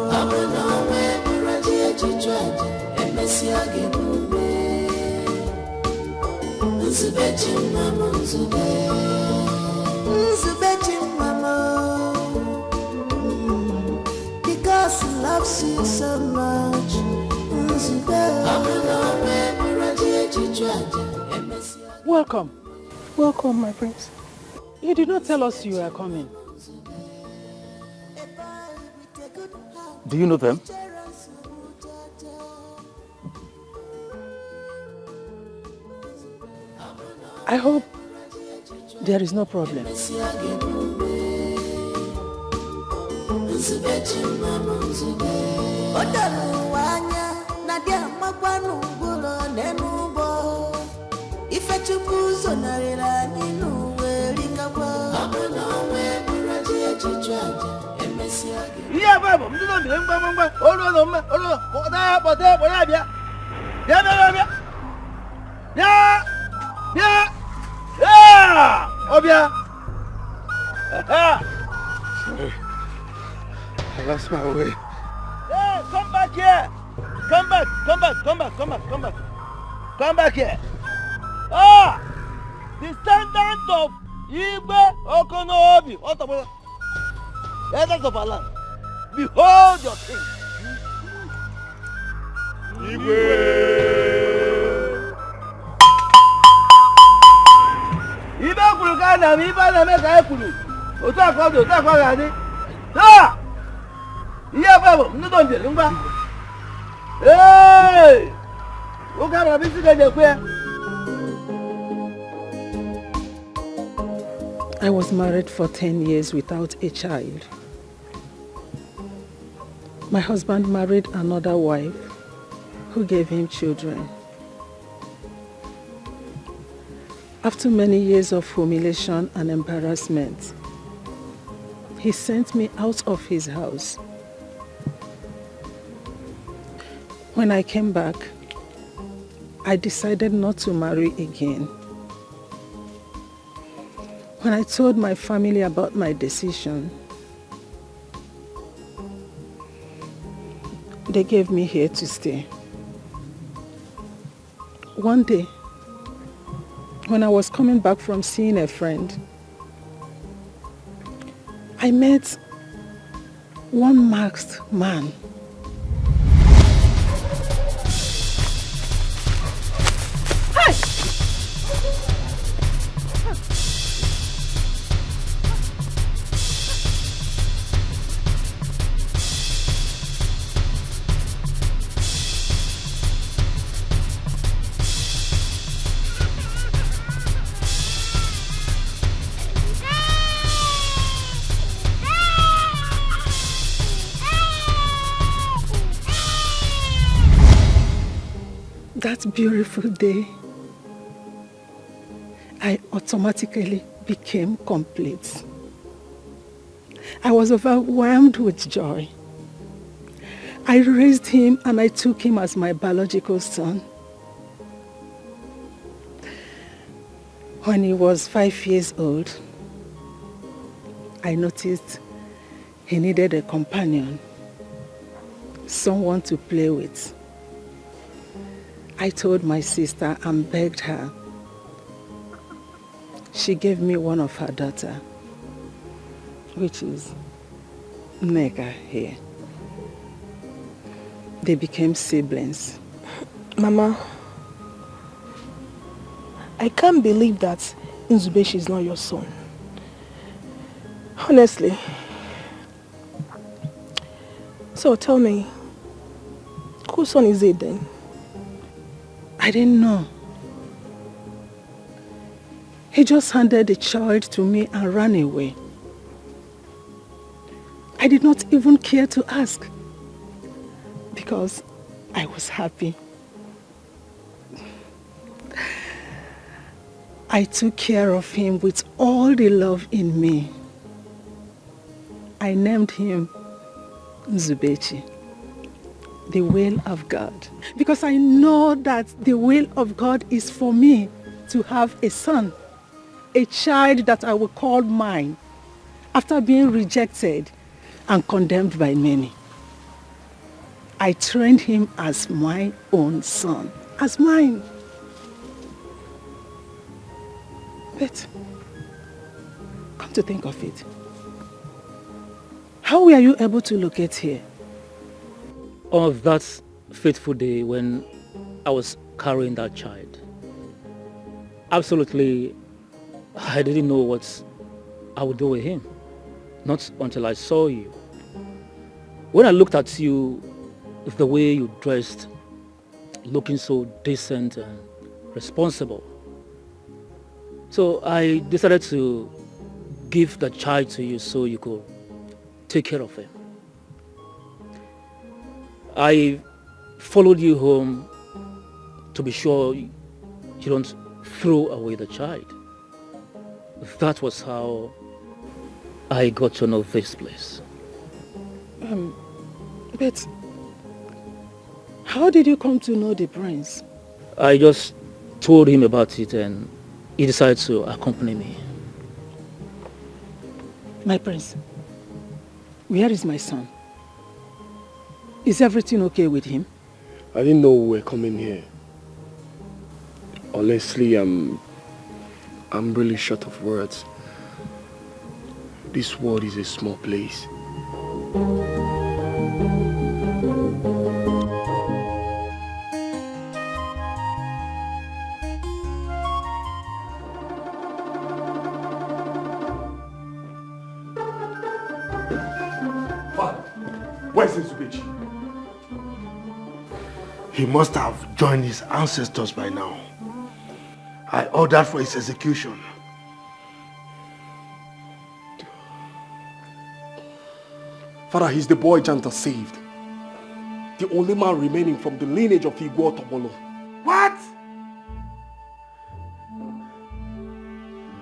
Abana we buraji echichwaje emesi agebume. Nzubechi mama Nzubechi mama. Because he loves you so much. Welcome. Welcome, my prince. You did not tell us you were coming. Do you know them? I hope there is no problem. Obia. Sorry. I lost my way. Hey, come back here. Come back. Come back here. Ah! Descendant of Igbe Okonobi. Otobo. Elders of our land. Behold your king. Ibe kulu kana mi ba na me ka kulu. Otu akwa ga ni. Ah! Iya babo, ndo nje ngba. Hey! O ka ra bi si ga je pe. I was married for 10 years without a child. My husband married another wife who gave him children. After many years of humiliation and embarrassment, he sent me out of his house. When I came back, I decided not to marry again. When I told my family about my decision, they gave me here to stay. One day, when I was coming back from seeing a friend, I met one masked man. Hey! That beautiful day, I automatically became complete. I was overwhelmed with joy. I raised him and I took him as my biological son. When he was 5 years old, I noticed he needed a companion, someone to play with. I told my sister and begged her. She gave me one of her daughter, which is Nega here. They became siblings. Mama, I can't believe that Nzubechi is not your son. Honestly. So tell me, whose son is it then? I didn't know. He just handed the child to me and ran away. I did not even care to ask because I was happy. I took care of him with all the love in me. I named him Nzubechi, the will of God, because I know that the will of God is for me to have a son, a child that I will call mine after being rejected and condemned by many. I trained him as my own son, as mine. But come to think of it, how were you able to locate here? On that fateful day when I was carrying that child, absolutely, I didn't know what I would do with him. Not until I saw you. When I looked at you, the way you dressed, looking so decent and responsible. So I decided to give the child to you so you could take care of him. I followed you home to be sure you don't throw away the child. That was how I got to know this place. But how did you come to know the prince? I just told him about it and he decided to accompany me. My prince, where is my son? Is everything okay with him? I didn't know we were coming here. Honestly, I'm really short of words. This world is a small place. Where's Nzubechi? He must have joined his ancestors by now. I ordered for his execution. Father, he's the boy Janta saved. The only man remaining from the lineage of Igbo Tobolo. What?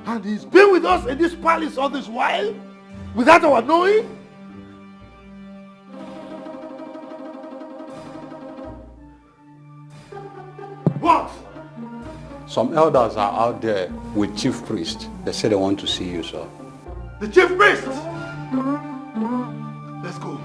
And he's been with us in this palace all this while? Without our knowing? What? Some elders are out there with chief priest. They say they want to see you, sir. The chief priest! Let's go.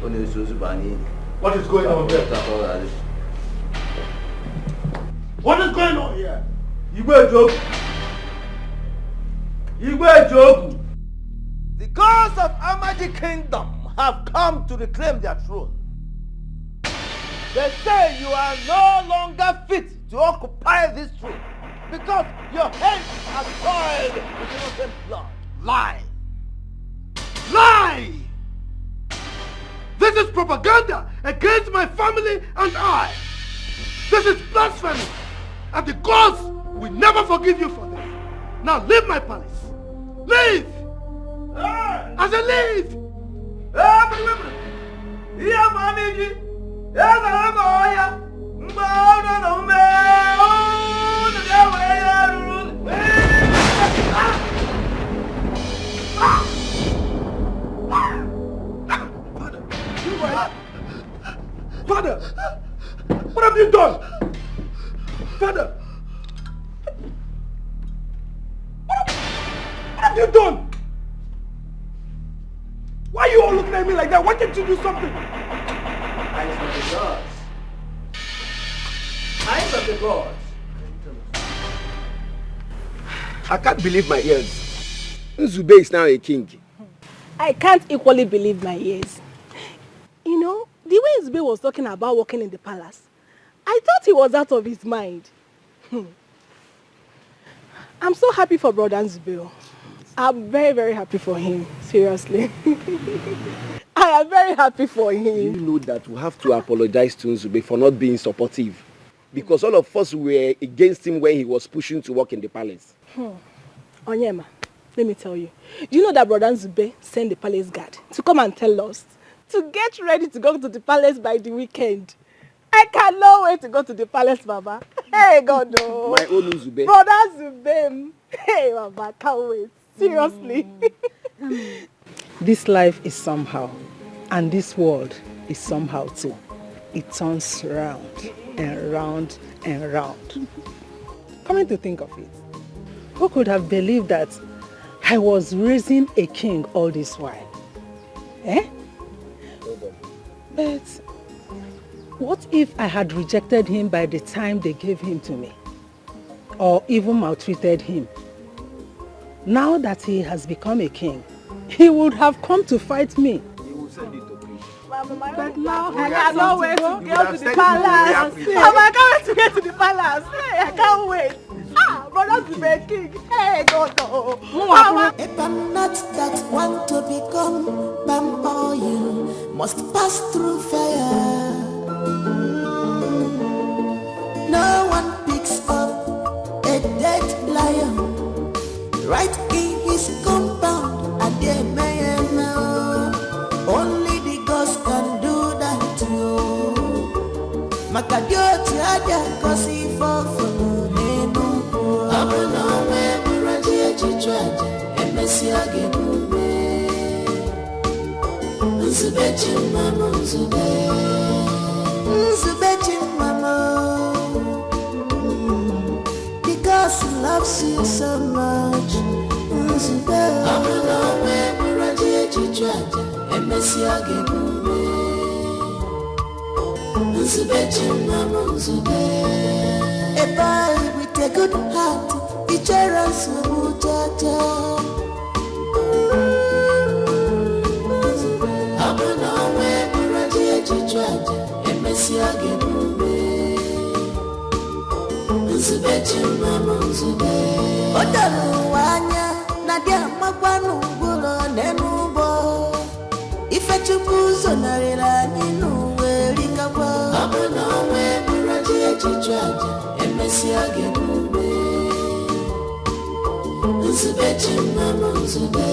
What is going on here? What is going on here? You go joke. You go joke. The gods of Amaji Kingdom have come to reclaim their throne. They say you are no longer fit to occupy this throne because your hands are soiled with innocent blood. Lie! Lie! This is propaganda against my family and I. This is blasphemy. And the gods will never forgive you for this. Now leave my palace. Leave! I said leave! Father, what have you done? Father, what have you done? Why are you all looking at me like that? Why can't you do something? Eyes of the gods. Eyes of the gods. I can't believe my ears. Nzube is now a king. I can't equally believe my ears. You know, the way Nzube was talking about working in the palace, I thought he was out of his mind. I'm so happy for Brother Nzube. I'm very, very happy for him. Seriously. I am very happy for him. You know that we have to apologize to Nzube for not being supportive. Because all of us were against him when he was pushing to work in the palace. Onyema, let me tell you. Do you know that Brother Nzube sent the palace guard to come and tell us to get ready to go to the palace by the weekend? I cannot wait to go to the palace, Baba. Hey, God, no. My own Nzube. Brother Nzube. Hey, Baba, can't wait. Seriously. This life is somehow, and this world is somehow too. It turns round and round and round. Coming to think of it, who could have believed that I was raising a king all this while? Eh? But what if I had rejected him by the time they gave him to me? Or even maltreated him? Now that he has become a king, he would have come to fight me. He will send it to preach. But now I cannot wait to get to the palace. I can't wait to get to the palace. Hey, I can't wait. Brother to be king. Hey, God. If I'm not that one to become palm oil, must pass through fire. No one picks up a dead lion right in his compound, and they may know only the gods can do that to you. Makadioti aja kosi fofo nenu. Abuna me buraji echichwaje emesi agebume. Nzube chimama nzube. Nzube chimama. Because he loves you so much. Nzube. Abuna me buraji echichwaje emesi agebume. Nzube chimama nzube. A boy with a good heart, he cherishes Mujaja. Abuna me buraji echichwaje emesi agebume. Nzube chimama nzube. Odalu wanya nadia magwanu gulo nenubo. Ife chukuzo narira ninu werikabwa. Abuna me buraji echichwaje emesi agebume. Nzube chimama nzube.